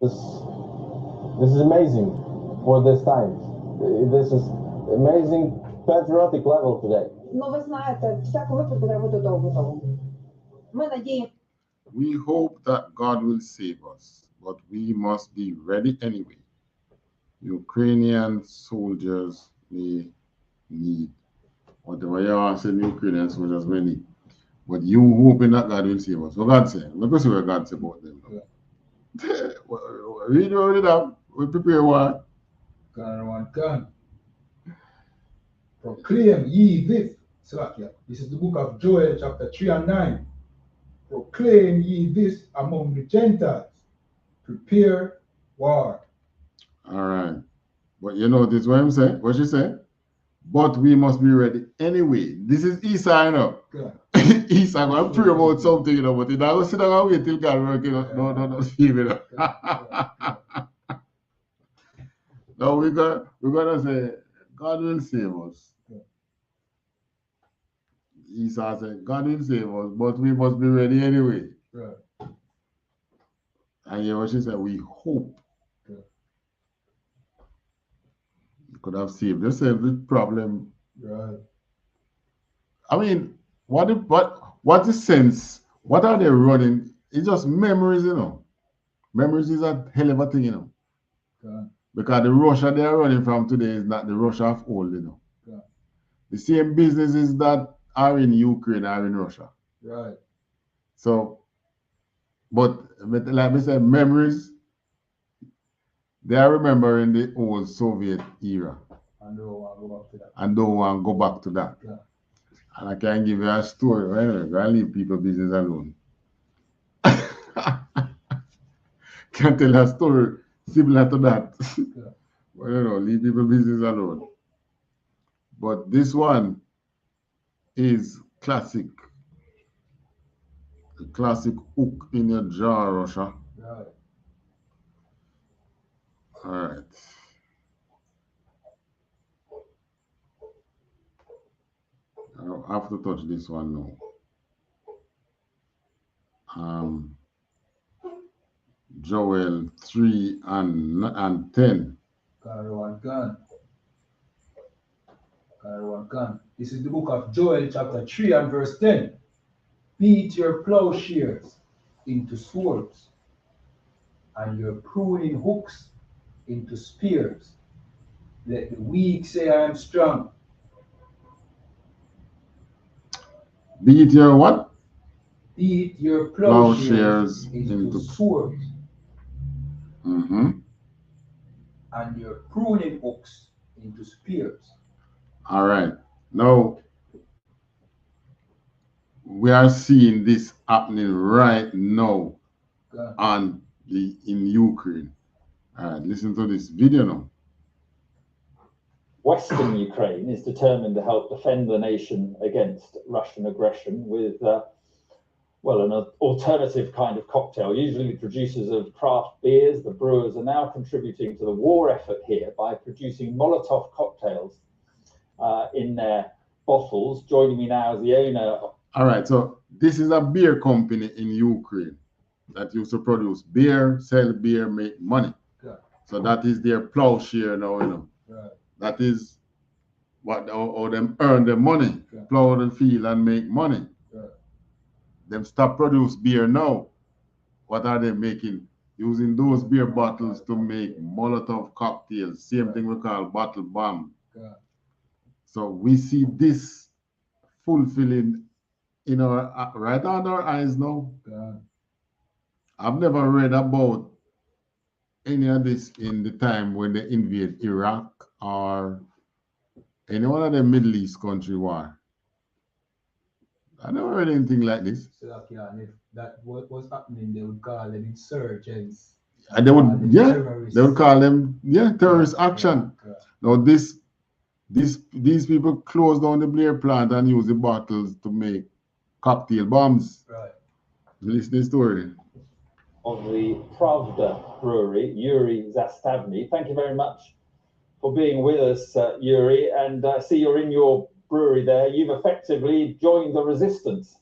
this is amazing for this time. This is amazing patriotic level today. Ну, ви знаєте, в всякому випадку треба бути готовим. Ми надіємося. We hope that God will save us, but we must be ready anyway. Ukrainian soldiers may need whatever you are saying, Ukrainian soldiers may need. But you hoping that God will save us. So God said, look at what God said about them. Yeah. We do it up. We prepare what? God. Proclaim ye this. This is the book of Joel, chapter 3 and 9. Proclaim ye this among the Gentiles. Prepare war. All right. But you notice what I'm saying? What she said? But we must be ready anyway. This is Esau, you know. Yeah. Esau going to pray about something, you know, but he doesn't sit down and wait till God work, you know. No, Steve, you know. No, we're gonna say, God will save us. Esau said, God will save us, but we must be ready anyway. Right. And yeah, what she said, we hope. Yeah. You could have saved yourself the problem. Right. I mean, what the sense? What are they running? It's just memories, you know. Memories is a hell of a thing, you know. Yeah. Because the Russia they are running from today is not the Russia of old, you know. Yeah. The same businesses that are in Ukraine are in Russia. Right. So, but like I said, memories, they are remembering the old Soviet era. And don't want to go back to that. And don't want to go back to that. Yeah. And I can give you a story. Anyway, I leave people business alone. Can tell a story similar to that. Yeah. Well, you know, leave people business alone. But this one is classic. The classic hook in your jaw, Russia. Right. All right. I have to touch this one now. Joel 3 and 10. This is the book of Joel, chapter 3 and verse 10. Beat your plowshares into swords, and your pruning hooks into spears. Let the weak say, I am strong. Beat your what? Beat your plowshares into swords. Mm-hmm. And your pruning hooks into spears. All right. Now, we are seeing this happening right now in Ukraine. All right, listen to this video now. Western Ukraine is determined to help defend the nation against Russian aggression with, well, an alternative kind of cocktail. Usually producers of craft beers, the brewers, are now contributing to the war effort here by producing Molotov cocktails in their bottles. Joining me now is the owner. All right, so this is a beer company in Ukraine that used to produce beer, sell beer, make money. Yeah. So that is their plowshare now, you know. Right. That is what how them earn their money, Yeah. plow the field and make money. Right. Them stop produce beer now. What are they making? Using those beer bottles to make Molotov cocktails. Same thing we call bottle bomb. Yeah. So we see this fulfilling in our right on our eyes now. Yeah. I've never read about any of this in the time when they invade Iraq or any one of the Middle East country war. I never read anything like this. So that, yeah, and if that was happening, they would call them insurgents. And they would, they would call them, terrorist action. Yeah. Now these people closed down the Blair plant and use the bottles to make cocktail bombs. Right. Listen to the story. Of the Pravda brewery, Yuri Zastavny. Thank you very much for being with us, Yuri. And I see you're in your brewery there. You've effectively joined the resistance.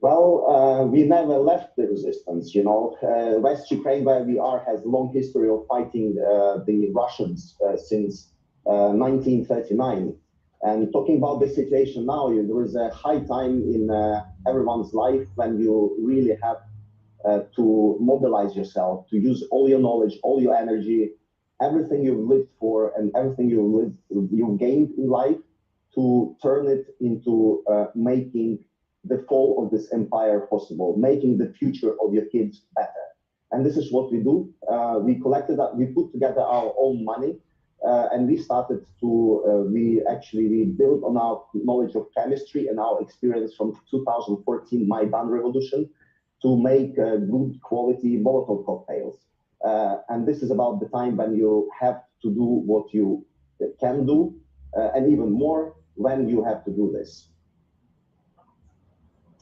Well, we never left the resistance, you know. West Ukraine, where we are, has a long history of fighting the Russians since 1939. And talking about the situation now, there is a high time in everyone's life when you really have to mobilize yourself, to use all your knowledge, all your energy, everything you've lived for and everything you've gained in life, to turn it into making the fall of this empire possible, making the future of your kids better. And this is what we do. We put together our own money, and we started to, we built on our knowledge of chemistry and our experience from 2014 Maidan Revolution to make good quality Molotov cocktails. And this is about the time when you have to do what you can do, and even more when you have to do this.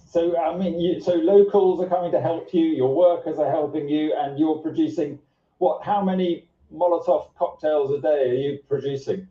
So, I mean, so locals are coming to help you, your workers are helping you, and you're producing what? How many Molotov cocktails a day are you producing?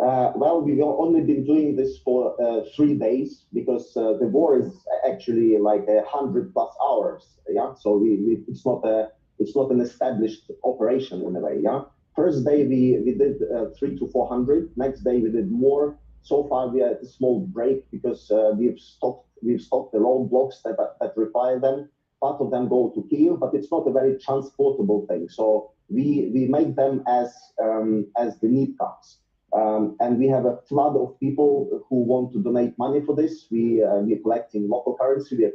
Well, we've only been doing this for 3 days because the war is actually like 100+ hours. Yeah, so it's not an established operation in a way. Yeah, first day we did 300 to 400. Next day we did more. So far we had a small break because we've stopped the roadblocks that require them. Part of them go to Kyiv, but it's not a very transportable thing. So we make them as the need comes. And we have a flood of people who want to donate money for this. We're collecting local currency. We are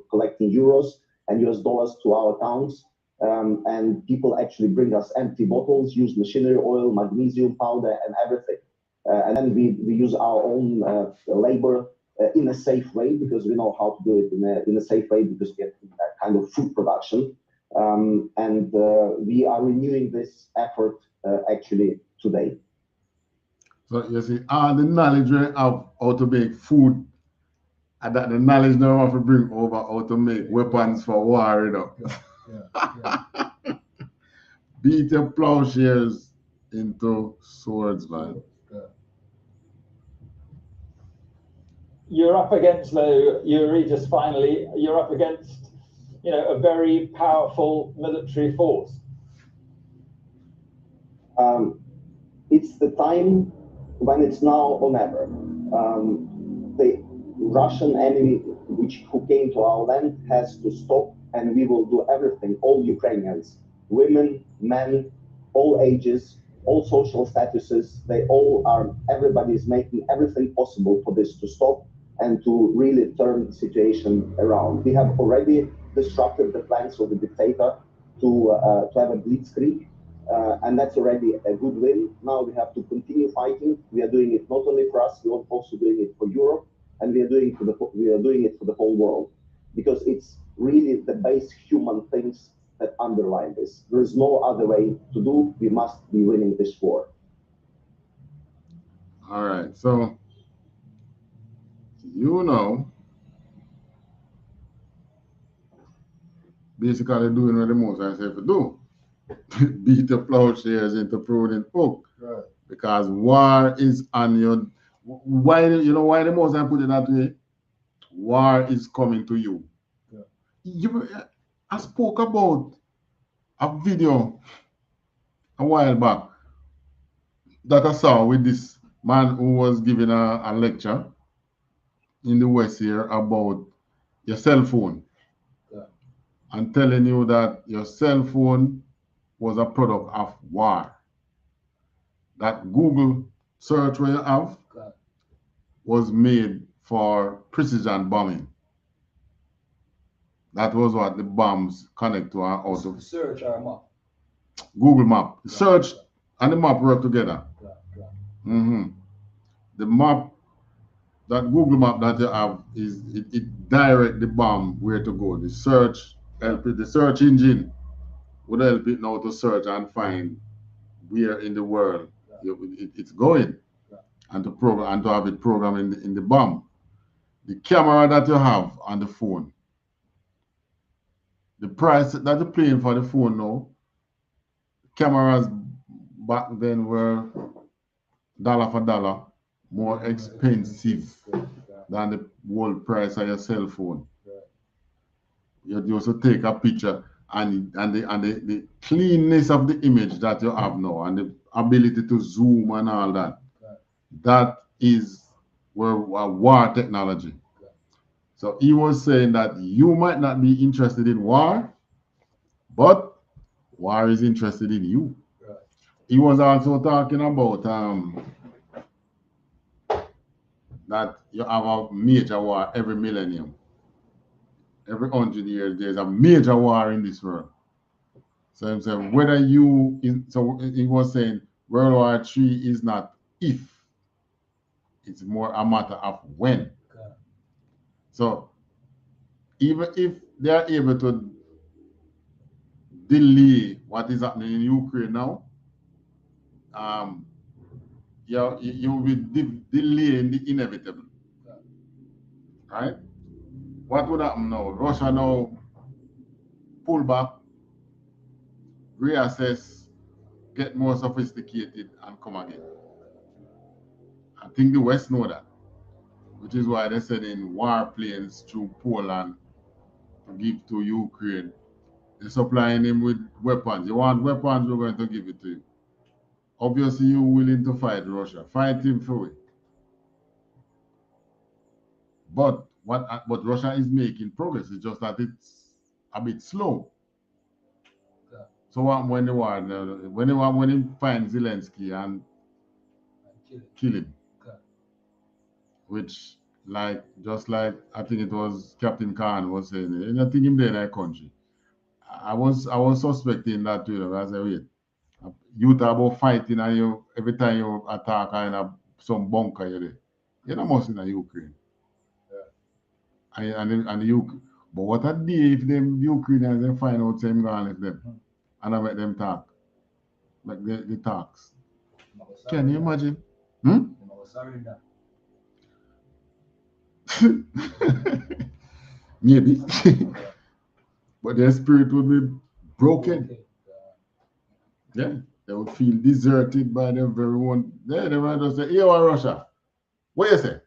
collecting euros and US dollars to our accounts. And people actually bring us empty bottles, use machinery oil, magnesium powder, and everything. And then we use our own labor in a safe way because we know how to do it in a safe way because we have that kind of food production. And we are renewing this effort actually today. So you see, all the knowledge we have how to make food, and that the knowledge now have to bring over how to make weapons for war, you know. Yeah. Beat your plowshares into swords, man. You're up against, though, Yuri, just finally, you're up against, you know, a very powerful military force. It's the time when it's now or never. The Russian enemy who came to our land has to stop, and we will do everything, all Ukrainians, women, men, all ages, all social statuses, everybody is making everything possible for this to stop and to really turn the situation around. We have already disrupted the plans of the dictator to have a blitzkrieg. And that's already a good win. Now we have to continue fighting. We are doing it not only for us, we are also doing it for Europe, and we are doing it for the whole world, because it's really the base human things that underline this. There is no other way to do. We must be winning this war. All right, so you know, basically doing what the most I say to do. Beat the plowshares into prudent oak. Right. Because war is on your. Why you know why the most I put it that way? War is coming to you. Yeah. I spoke about a video a while back that I saw with this man who was giving a lecture in the West here about your cell phone. Yeah. And telling you that your cell phone was a product of war. That Google search where you have was made for precision bombing. That was what the bombs connect to our auto. Search or map? Google map. Search and the map work together. The map, that Google map that you have, is it direct the bomb where to go. The search help it, the search engine would help it now to search and find where in the world it's going, and to program and to have it programmed in the bomb. The camera that you have on the phone, the price that you're paying for the phone now, cameras back then were dollar for dollar more expensive than the whole price of your cell phone. You also take a picture and the cleanness of the image that you have now and the ability to zoom and all that. That is where war technology. So he was saying that you might not be interested in war, but war is interested in you. He was also talking about that you have a major war every millennium. Every 100 years, there's a major war in this world. So he said, whether you, so he was saying World War III is not if, it's more a matter of when. So even if they are able to delay what is happening in Ukraine now, you will be delaying the inevitable. Right? What would happen now? Russia now pull back, reassess, get more sophisticated, and come again. I think the West know that, which is why they said in warplanes through Poland to give to Ukraine. They're supplying him with weapons. You want weapons, we're going to give it to you. Obviously, you're willing to fight Russia. Fight him for it. But Russia is making progress. It's just that it's a bit slow. So when he finds Zelensky and kill him, which just like I think it was Captain Khan was saying, I think him there in that country. I was suspecting that too. I said, wait, you talk about fighting and you every time you attack and have some bunker you're not much in the Ukraine. But what a day if them Ukrainians they find out same gone with them and I make them talk. Like the talks. Can you imagine? Maybe. But their spirit would be broken. Yeah. They would feel deserted by their very own. They might just say, here are Russia. What you say?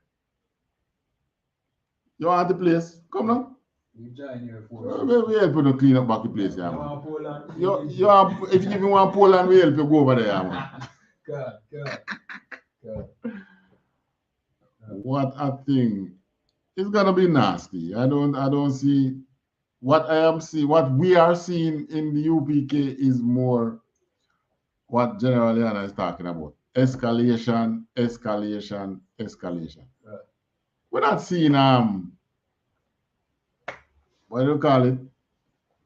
You want the place? Come now. We help you to clean up back the place, yeah, man. If you want Poland, we help you go over there, man. God. What a thing. It's gonna be nasty. I don't see what we are seeing in the UPK is more what General YAHANNA is talking about. Escalation. Right. We're not seeing what do you call it?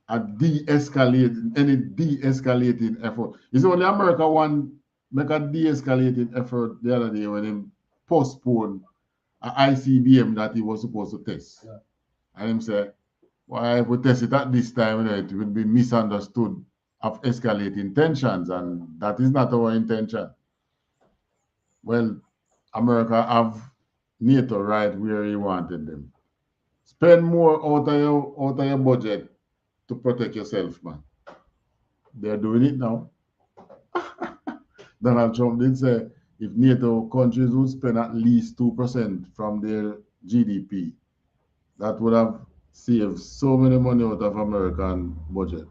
Any de-escalating effort. It's only America make a de-escalating effort the other day when they postponed an ICBM that he was supposed to test. Yeah. And him say, why if we test it at this time, it will be misunderstood of escalating tensions, and that is not our intention. Well, America have NATO right where he wanted them. Spend more out of your budget to protect yourself, man. They're doing it now. Donald Trump did say if NATO countries would spend at least 2% from their GDP, that would have saved so many money out of American budget.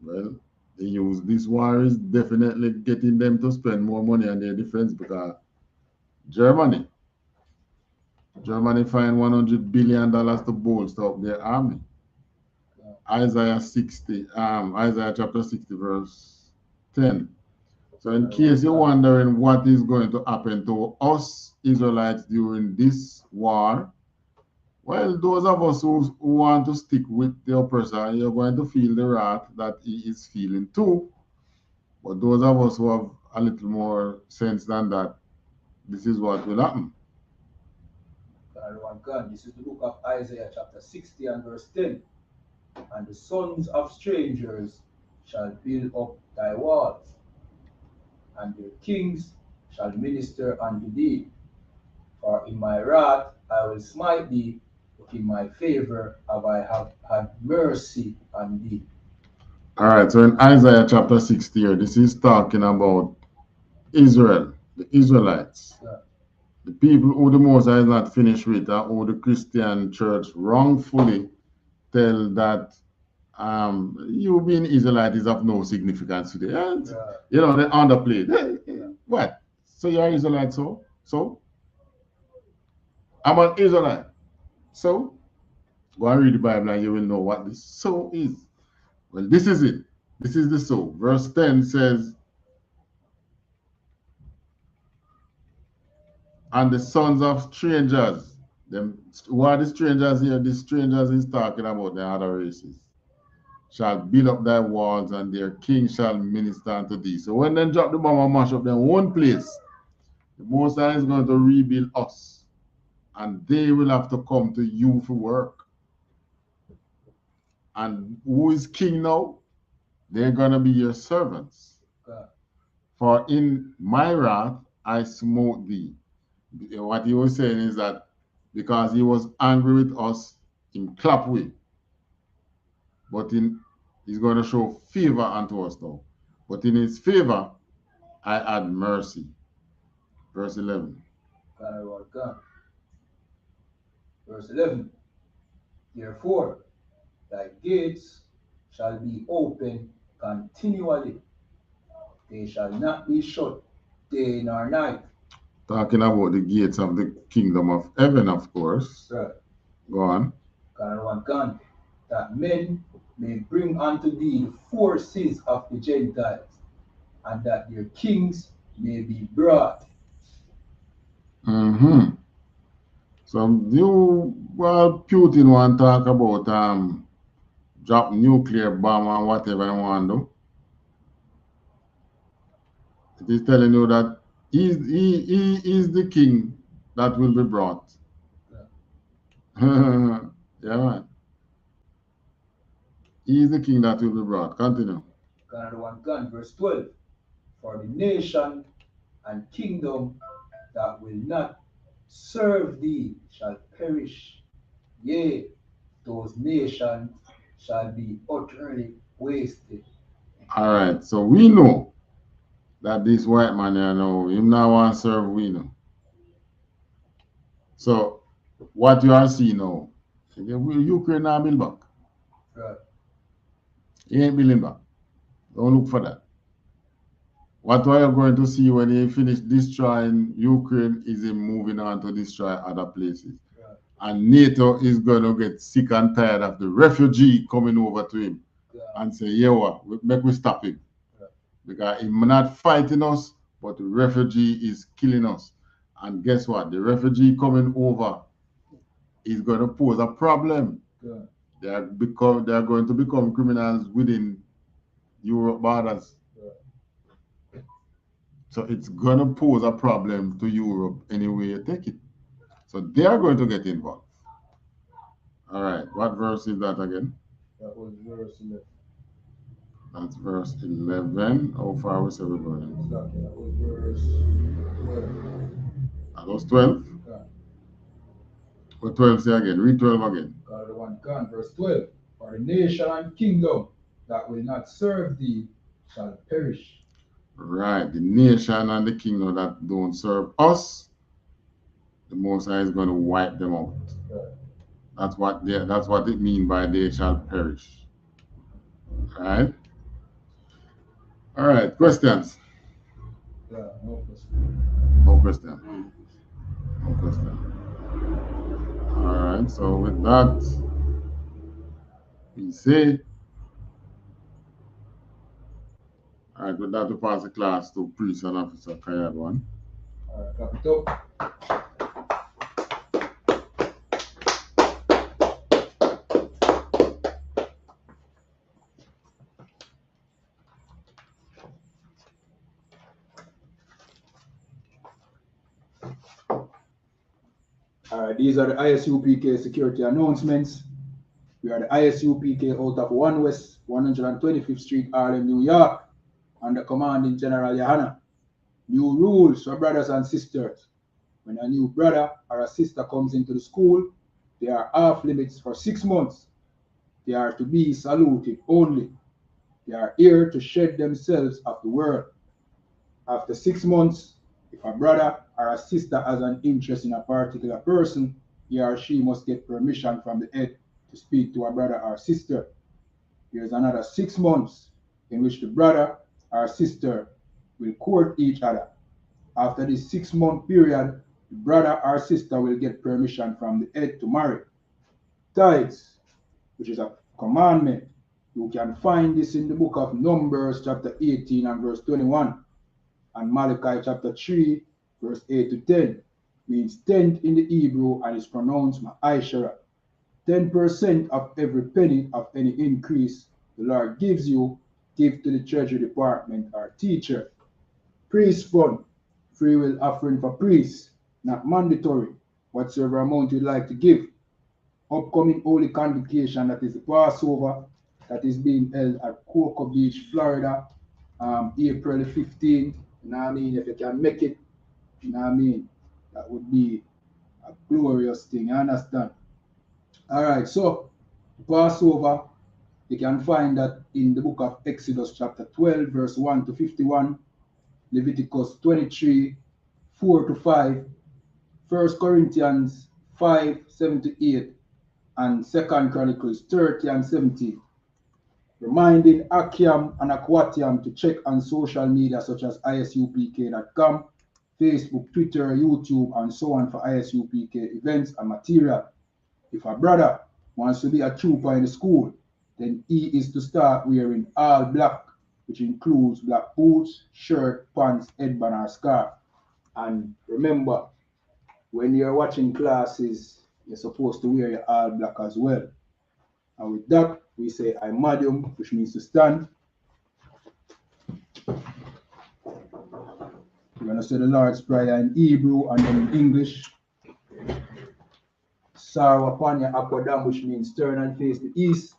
Well, they use this war is definitely getting them to spend more money on their defense because Germany find $100 billion to bolster up their army. Isaiah chapter 60, verse 10. So in case you're wondering what is going to happen to us Israelites during this war, well, those of us who want to stick with the oppressor, you're going to feel the wrath that he is feeling too. But those of us who have a little more sense than that, this is what will happen. God, this is the book of Isaiah chapter 60 and verse 10. And the sons of strangers shall build up thy walls, and their kings shall minister unto thee. For in my wrath I will smite thee, but in my favor have I had mercy on thee. All right, so in Isaiah chapter 60 here, this is talking about Israel, the Israelites. Yeah. The people who the Most High is not finished with, who the Christian church wrongfully tell that you being Israelite is of no significance today. And, you know, they underplay. What? So you're Israelite, so? I'm an Israelite. So? Go and read the Bible and you will know what this so is. Well, this is it. This is the so. Verse 10 says, and the sons of strangers, them, who are the strangers here? The strangers is talking about the other races, shall build up thy walls, and their king shall minister unto thee. So when they drop the bomb and mash up their one place, the Most High is going to rebuild us, and they will have to come to you for work. And who is king now? They're going to be your servants. God. For in my wrath I smote thee. What he was saying is that because he was angry with us, in clap way. But he's going to show favor unto us now. But in his favor, I had mercy. Verse 11. Verse 11. Therefore, thy gates shall be open continually. They shall not be shut day nor night. Talking about the gates of the kingdom of heaven, of course. Right. Go on. That men may bring unto thee the forces of the Gentiles, and that their kings may be brought. So you, well, Putin want to talk about drop nuclear bomb and whatever you want to do. It is telling you that he is the king that will be brought. Yeah, man. He is the king that will be brought. Continue. Verse 12. For the nation and kingdom that will not serve thee shall perish. Yea, those nations shall be utterly wasted. All right, so we know that this white man here now, him now want to serve we know. So what you are seeing now, Ukraine now build back. Right. He ain't building back. Don't look for that. What are you going to see when he finish destroying Ukraine is him moving on to destroy other places. Right. And NATO is going to get sick and tired of the refugee coming over to him and say, yeah, what, make we stop him. Right. Because he's not fighting us, but the refugee is killing us. And guess what? The refugee coming over is going to pose a problem. Right. They are going to become criminals within Europe borders. So it's going to pose a problem to Europe anyway you take it. So they are going to get involved. All right. What verse is that again? That was verse 11. That's verse 11. How far was everybody? Exactly. That was verse 12. That was 12? Yeah. What 12 say again? Read 12 again. Verse 12. For the nation and kingdom that will not serve thee shall perish. Right. The nation and the kingdom that don't serve us, the Most High is going to wipe them out. Right. That's what it means by they shall perish. All right. All right. Questions? Yeah, no question. No question. No question. All right. So with that, we say, all right, with that, we pass the class to Priest and Officer Kayad 1. All right, clap it up. All right, these are the ISUPK security announcements. We are the ISUPK out of 1 West 125th Street, Harlem, New York, under Commanding General YAHANNA. New rules for brothers and sisters. When a new brother or a sister comes into the school, they are off limits for 6 months. They are to be saluted only. They are here to shed themselves of the world. After 6 months, if a brother or a sister has an interest in a particular person, he or she must get permission from the head to speak to a brother or sister. There is another 6 months in which the brother or sister will court each other. After this 6-month period, the brother or sister will get permission from the head to marry. Tithes, which is a commandment, you can find this in the book of Numbers chapter 18 and verse 21, and Malachi chapter 3 verse 8 to 10, means tenth in the Hebrew and is pronounced ma'ashara. 10% of every penny of any increase the Lord gives you, give to the treasury department or teacher. Priest fund, free will offering for priests, not mandatory, whatsoever amount you'd like to give. Upcoming holy convocation, that is the Passover, that is being held at Cocoa Beach, Florida, April 15th. You know what I mean? If you can make it, you know what I mean? That would be a glorious thing, you understand? All right, so Passover, you can find that in the book of Exodus chapter 12, verse 1 to 51, Leviticus 23, 4 to 5, 1 Corinthians 5, 7 to 8, and 2 Chronicles 30 and 17. Reminding Akiam and Akwatiam to check on social media such as ISUPK.com, Facebook, Twitter, YouTube, and so on for ISUPK events and material. If a brother wants to be a trooper in the school, then he is to start wearing all black, which includes black boots, shirt, pants, headband, or scarf. And remember, when you're watching classes, you're supposed to wear your all black as well. And with that, we say Imadium, which means to stand. We're going to say the Lord's Prayer in Hebrew and then in English. Sarwapanya Akwadam, which means turn and face the east.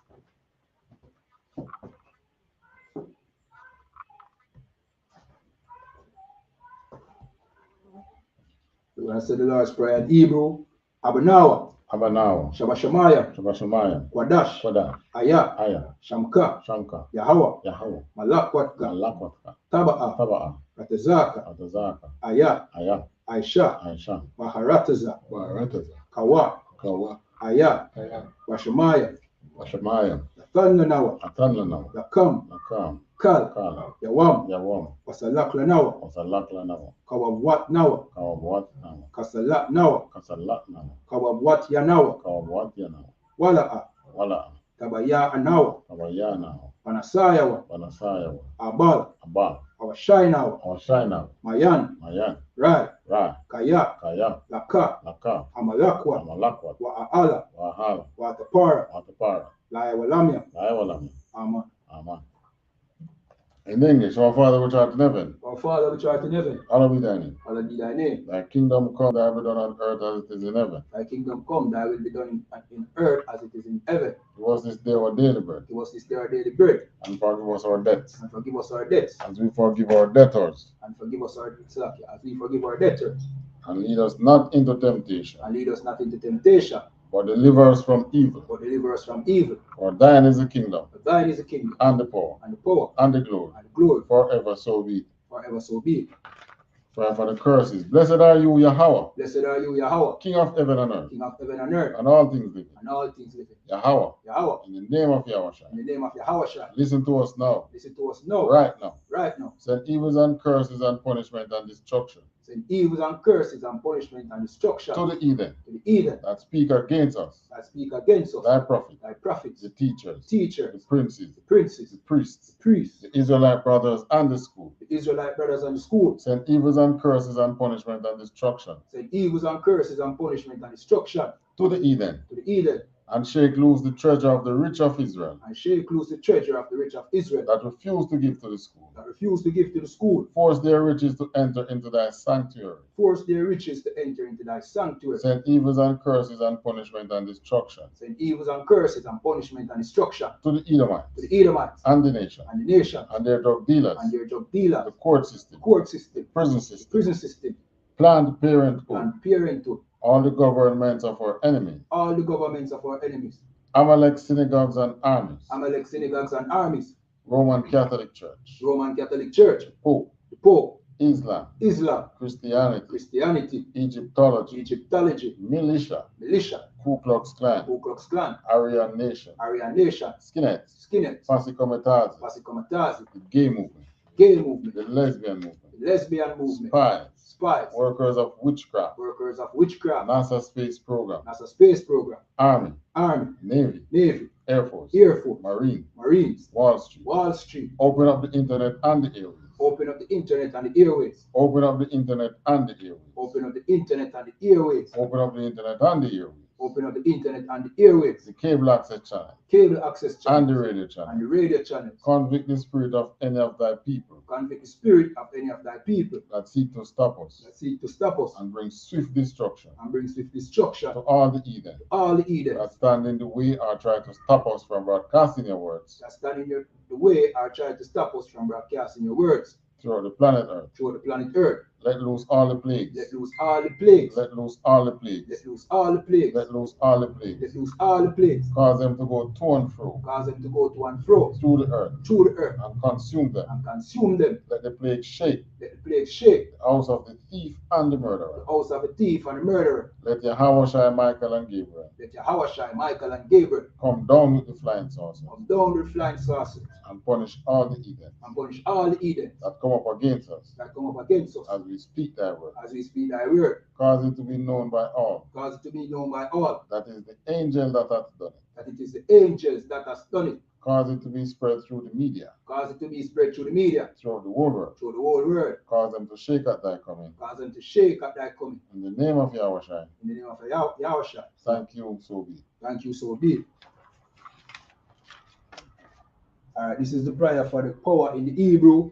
We're going to say the Lord's Prayer in Hebrew. Abanawa. Abanawa. Shabashamaya. Shabashamaya. Kwadash. Kwadash. Aya. Aya. Shamka. Shamka. Yahawa. Yahawa. Malakwatka. Malakwatka. Taba'a. Taba'a. Ratazaka. Ratazaka. Aya. Aya. Aisha. Aisha. Maharataza. Maharataza. Kawa. Kawa. Aya. Aya. Washamaya. Washamaya. Latanlanawa. Latanlanawa. Lakam. Lakam. Kal. Kal. Yawam. Yawam. Wasalak-lanawa. Wasalak-lanawa. Kawabwat-nawa. Kawabwat-nawa. Kasalat-nawa. Kasalat-nawa. Kawabwat-yanawa. Kawabwat-yanawa. Wala'a. Wala'a. Tabaya-anawa. Tabaya-nawa. Panasayawa. Panasayawa. Abal. Abal. Awashainawa. Awashainawa. Mayan. Mayan. Rai. Rai. Kaya. Kaya. Laka. Laka. Amalakwa. Amalakwa. Wa'ala. Wahala. Watapara. Watapara. Laiwalamia. Laiwalamia. Amen. Amen. In English, our Father which art in heaven, Our Father which art in heaven, hallowed be thy name. hallowed be thy name. Thy kingdom come, thy will be done on earth as it is in heaven. Thy kingdom come, thy will be done in earth as it is in heaven. Give us this day our daily bread, Give us this day our daily bread, and forgive us our debts, and forgive us our debts, as we forgive our debtors. and forgive us our as we forgive our debtors. And lead us not into temptation, And lead us not into temptation, but deliver us from evil. but deliver us from evil. For thine is the kingdom, For thine is the kingdom, and the power, and the power, and the glory, and the glory, forever so be it. forever so be it. For the curses, blessed are you, Yahweh, Blessed are you, Yahweh, King of heaven and earth, King of heaven and earth, and all things living. and all things living. Yahweh, Yahweh, in the name of Yahweh, in the name of Yahweh, listen to us now, listen to us now, right now. right now. Send evils and curses and punishment and destruction Send evils and curses and punishment and destruction to the heathen to the heathen that speak against us, that speak against us, thy prophets, thy prophets, the teachers, the teachers, princes, the princes, the priests, the priests, the Israelite brothers and the school. the Israelite brothers and the school. Send evils and curses and punishment and destruction Send evils and curses and punishment and destruction to the heathen, to the heathen, and shake loose the treasure of the rich of Israel and shake loose the treasure of the rich of Israel that refuse to give to the school. that refuse to give to the school. Force their riches to enter into thy sanctuary. Force their riches to enter into thy sanctuary. Send evils and curses and punishment and destruction Send evils and curses and punishment and destruction to the Edomites to the Edomites and the nation and the nation and their drug dealers, and their drug dealers, the court system, prison prison system, system, Planned Parenthood, Planned Parenthood, all the governments of our enemies, all the governments of our enemies, Amalek synagogues and armies, Amalek synagogues and armies, Roman Catholic Church, Roman Catholic Church, Pope, the Pope, Islam, Christianity, Egyptology, militia, Ku Klux Klan, Aryan Nation, Skinheads, Posse Comitazi, the gay movement, the lesbian movement, spies, workers of witchcraft, NASA space program, Army, Navy, Air Force, Marines, Wall Street, open up the internet and the airways. Open up the internet and the airways. Open up the internet and the airways. Open up the internet and the airways. Open up the internet and the airways. Open up the internet and the airways. The cable access channel. And the radio channel. Convict the spirit of any of thy people. That seek to stop us. And bring swift destruction. To all the heathen. That stand in the way or try to stop us from broadcasting your words. Throughout the planet Earth. Let loose all the plagues. Let loose all the plagues. Let loose all the plagues. Let loose all the plagues. Let loose all the plagues. Let loose all the plagues. Cause them to go to and fro. Cause them to go to and fro. Through the earth. Through the earth. And consume them. And consume them. Let the plague shake. Let the plague shake. The house of the thief and the murderer. The house of the thief and the murderer. Let Yahweh, Michael, and Gabriel. Let Yahweh, Michael, and Gabriel. Come down with the flying saucers. Come down with the flying saucers. And punish all the heathens. And punish all the heathens. That come up against us. That come up against us. As we speak thy word. As we speak thy word. Cause it to be known by all. Cause it to be known by all. That is the angel that hath done it. That it is the angels that has done it. Cause it to be spread through the media. Cause it to be spread through the media. Through the whole world. Through the whole world. Cause them to shake at thy coming. Cause them to shake at thy coming. In the name of Yahweh. In the name of Yahweh. Thank you, so be. Thank you, so be. All right, this is the prayer for the power in the Hebrew.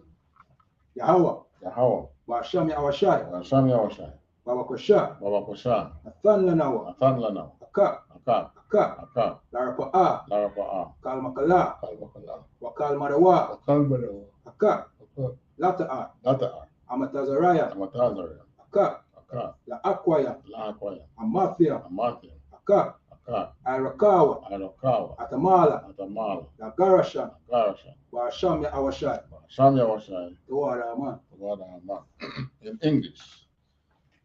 Yahweh. Yahweh. Basham Yahweh. Basham Yahweh. Baba Kosha. Baba Kosha. Nathan Lanawa. Nathan Lanawa. Aka. Aka. Aka. Aka. Larapa A. Larapa A. Kalmakala. Kalmakala. Wakal Madawa. Wakal Madawa. Aka. Aka. Lata A. Lata A. Amatazaraya. Amatazaraya. Aka. Aka. La Akwaya. La Akwaya. Amathia. Amathia. Aka. Aka. Irakawa. Irakawa. Atamala. Atamala. La Garasha. Garasha. Basham Yahweh. Basham Yahweh. THAWADAH man. THAWADAH man. In English.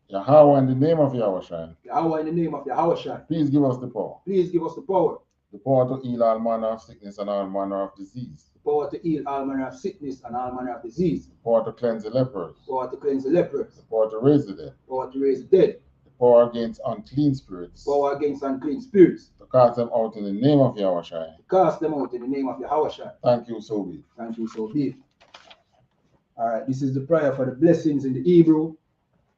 Yahweh, in the name of Yahweh. Yahweh, in the name of Yahweh. Please give us the power. Please give us the power. The power to heal all manner of sickness and all manner of disease. The power to heal all manner of sickness and all manner of disease. The power to cleanse the lepers. The power to cleanse the lepers. The power to raise the dead. The power to raise the dead. The power against unclean spirits. The power against unclean spirits. To cast them out in the name of Yahweh. To cast them out in the name of Yahweh. Thank you, so be. Thank you, so be. All right, this is the prayer for the blessings in the Hebrew.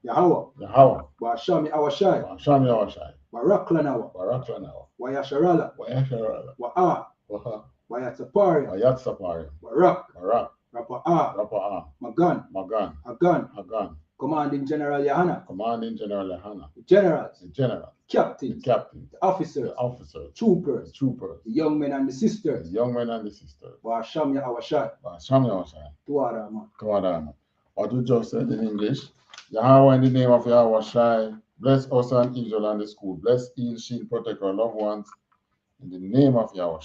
Yahweh. Yahweh. Basham Yahweh. Basham Yahweh. Baraklanawa. Baraklanawa. Wayasharala. Wayasharala. Wa'a. Waha. Wayatsaparia. Wayatsaparia. Barak. Barak. Rapa'a. Rapa'a. Magan. Magan. Hagan. Hagan. Commanding General YAHANNA. Commanding General YAHANNA. The generals. The general. Captains. The captain. The officers. The officers. Troopers. The troopers. The young men and the sisters. The young men and the sisters. Basham Yahweh. Basham Yahweh. THAWADAH man. THAWADAH man. What we just said in English. Yahweh, in the name of Yahweh, bless us and Israel and the school. Bless, heal, shield, protect our loved ones. In the name of Yahweh.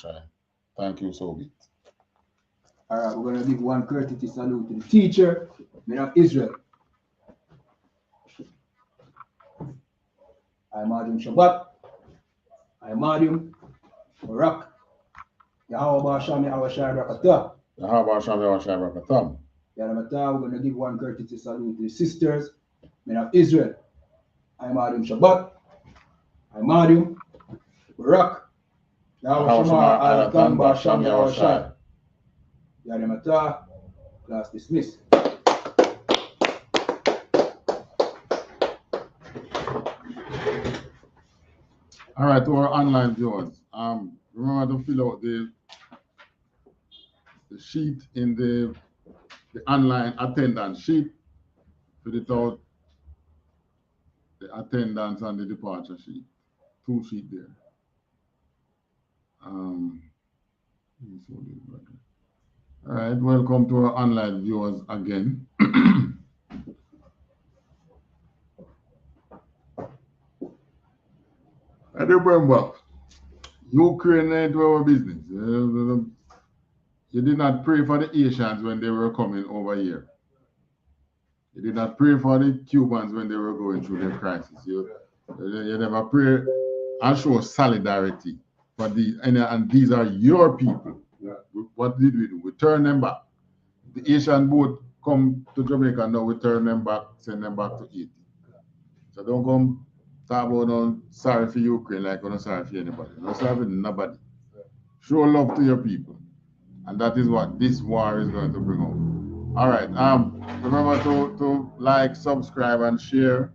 Thank you, so be it. All right, we're going to give one courtesy salute to the teacher, men of Israel. I'm Adium Shabbat. I'm Adium Barak. Yahweh Basham Yahweh Barakatah. Yahweh Basham Yahweh Barakatah. We're going to give one courtesy salute to the sisters, men of Israel. I'm Adium Shabbat. I'm Adium Barak. Yahweh Shema Alatan Basham Yahweh. Yadamata. Class dismissed. All right, to our online viewers, remember to fill out the sheet in the online attendance sheet. Fill it out, the attendance and the departure sheet. 2 sheets there. All right, welcome to our online viewers again. And remember, Ukraine ain't our business. You did not pray for the Asians when they were coming over here. You did not pray for the Cubans when they were going through their crisis. You never pray and show solidarity for these, and these are your people. What did we do? We turn them back. The Asian boat come to Jamaica, now we turn them back, send them back to Haiti. So don't come talk about no sorry for Ukraine like you're not sorry for anybody. You're not sorry for nobody. Show love to your people. And that is what this war is going to bring out. All right. Remember to like, subscribe, and share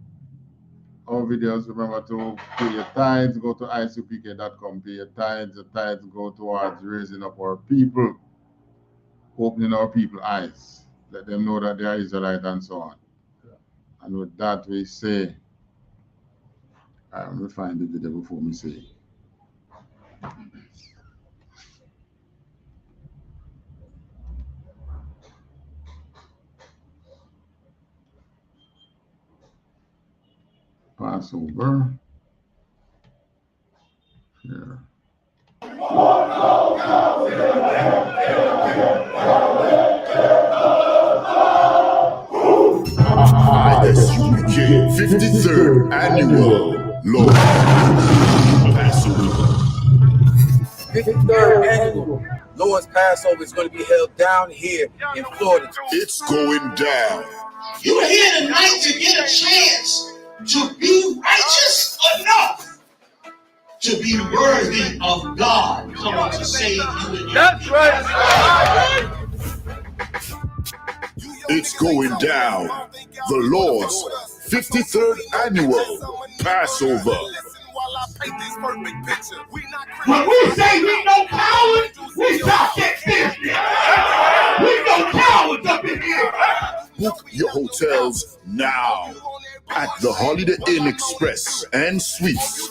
our videos. Remember to pay your tithes. Go to ISUPK.com. Pay your tithes. The tithes go towards raising up our people, opening our people's eyes. Let them know that they are Israelite and so on. And with that, we say, let me find the video before we say it. Passover. Here. I.S.U.P.K. 53rd Annual Lord Passover. 53rd Annual Lord's Passover is going to be held down here in Florida. It's going down. You're here tonight to get a chance to be righteous enough to be worthy of God coming to save you. That's right. It's going down. The Lord's 53rd Annual Passover. When we say we no cowards, we talk that business. We no cowards up in here. Book your hotels now at the Holiday Inn Express and Suites,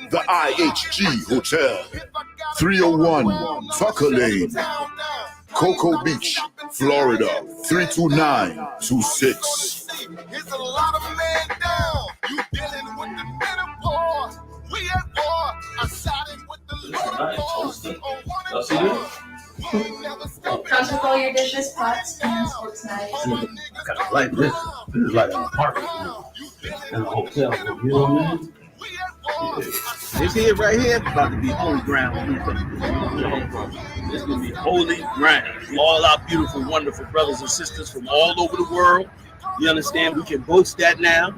the IHG Hotel, 301 Tucker Lane, Cocoa Beach, Florida, 32926. It's a lot of men down. You dealing with the men of war. We at war. I'm siding with the Lord of Lords. Comes with all your dishes, pots, pans, forks, knives. Kind of like this. This is like an apartment and a hotel. You know what I mean? Yeah. This here right here is about to be holy ground. This is going to be holy ground. All our beautiful, wonderful brothers and sisters from all over the world. You understand? We can boast that now.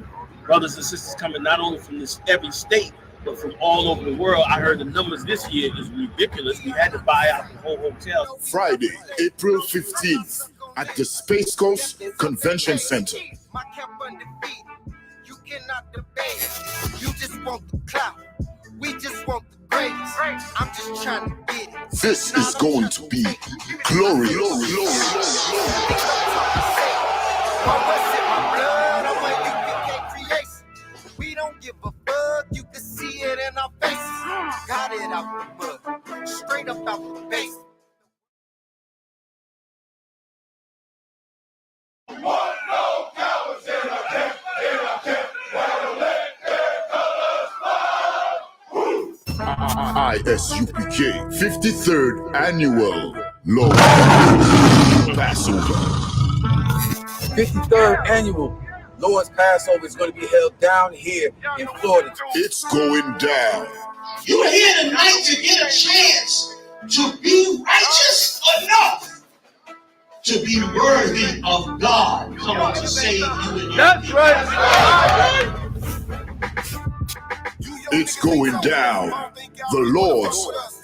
Brothers and sisters coming not only from every state, but from all over the world. I heard the numbers this year is ridiculous. We had to buy out the whole hotel. Friday, April 15th at the Space Coast Convention Center. You cannot debate. You just want the clout. We just want the grace. I'm just trying to get it. This is going to be glorious. We don't give a fuck. You can see it in our faces. Got it out the mud, straight up out the base. I.S.U.P.K. 53rd Annual Lord Passover. 53rd Annual Lord's Passover is going to be held down here in Florida. It's going down. You're here tonight to get a chance to be righteous enough to be worthy of God coming to save you. That's right. It's going down. The Lord's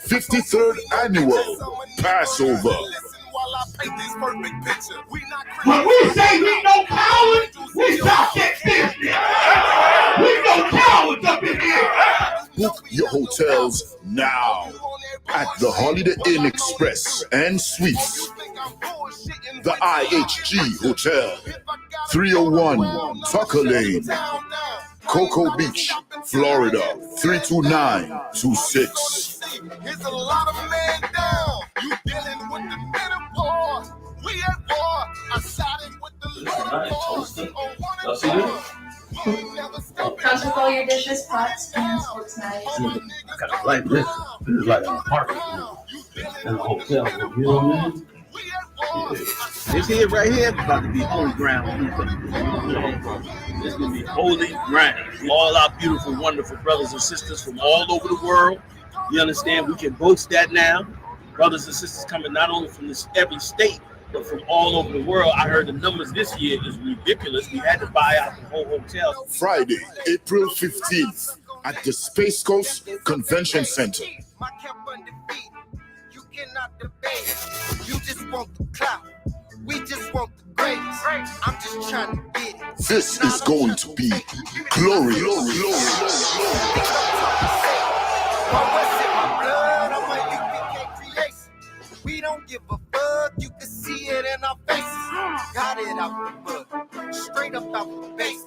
53rd Annual Passover. When we say we no cowards, we talk that business. We no cowards up in here. Book your hotels now at the Holiday Inn Express and Suites, the IHG Hotel, 301 Tucker Lane, Cocoa Beach, Florida, 32926. Here's a lot of men down. You dealing with the men of war. We at war. I'm siding with the Lord of Lords. Comes with all your dishes, pots, pans, forks, knives. Kind of like this. This is like an apartment and a hotel. You know what I mean? Yeah. This here right here is about to be holy ground. This is going to be holy ground. All our beautiful, wonderful brothers and sisters from all over the world. You understand? We can boast that now. Brothers and sisters coming not only from every state, but from all over the world. I heard the numbers this year is ridiculous. We had to buy out the whole hotel. Friday, April 15th at the Space Coast Convention Center. You cannot debate. You just want the clout. We just want the grace. I'm just trying to get it. This is going to be glorious. We don't give a fuck. You can see it in our faces. Got it out the mud, straight up out the base.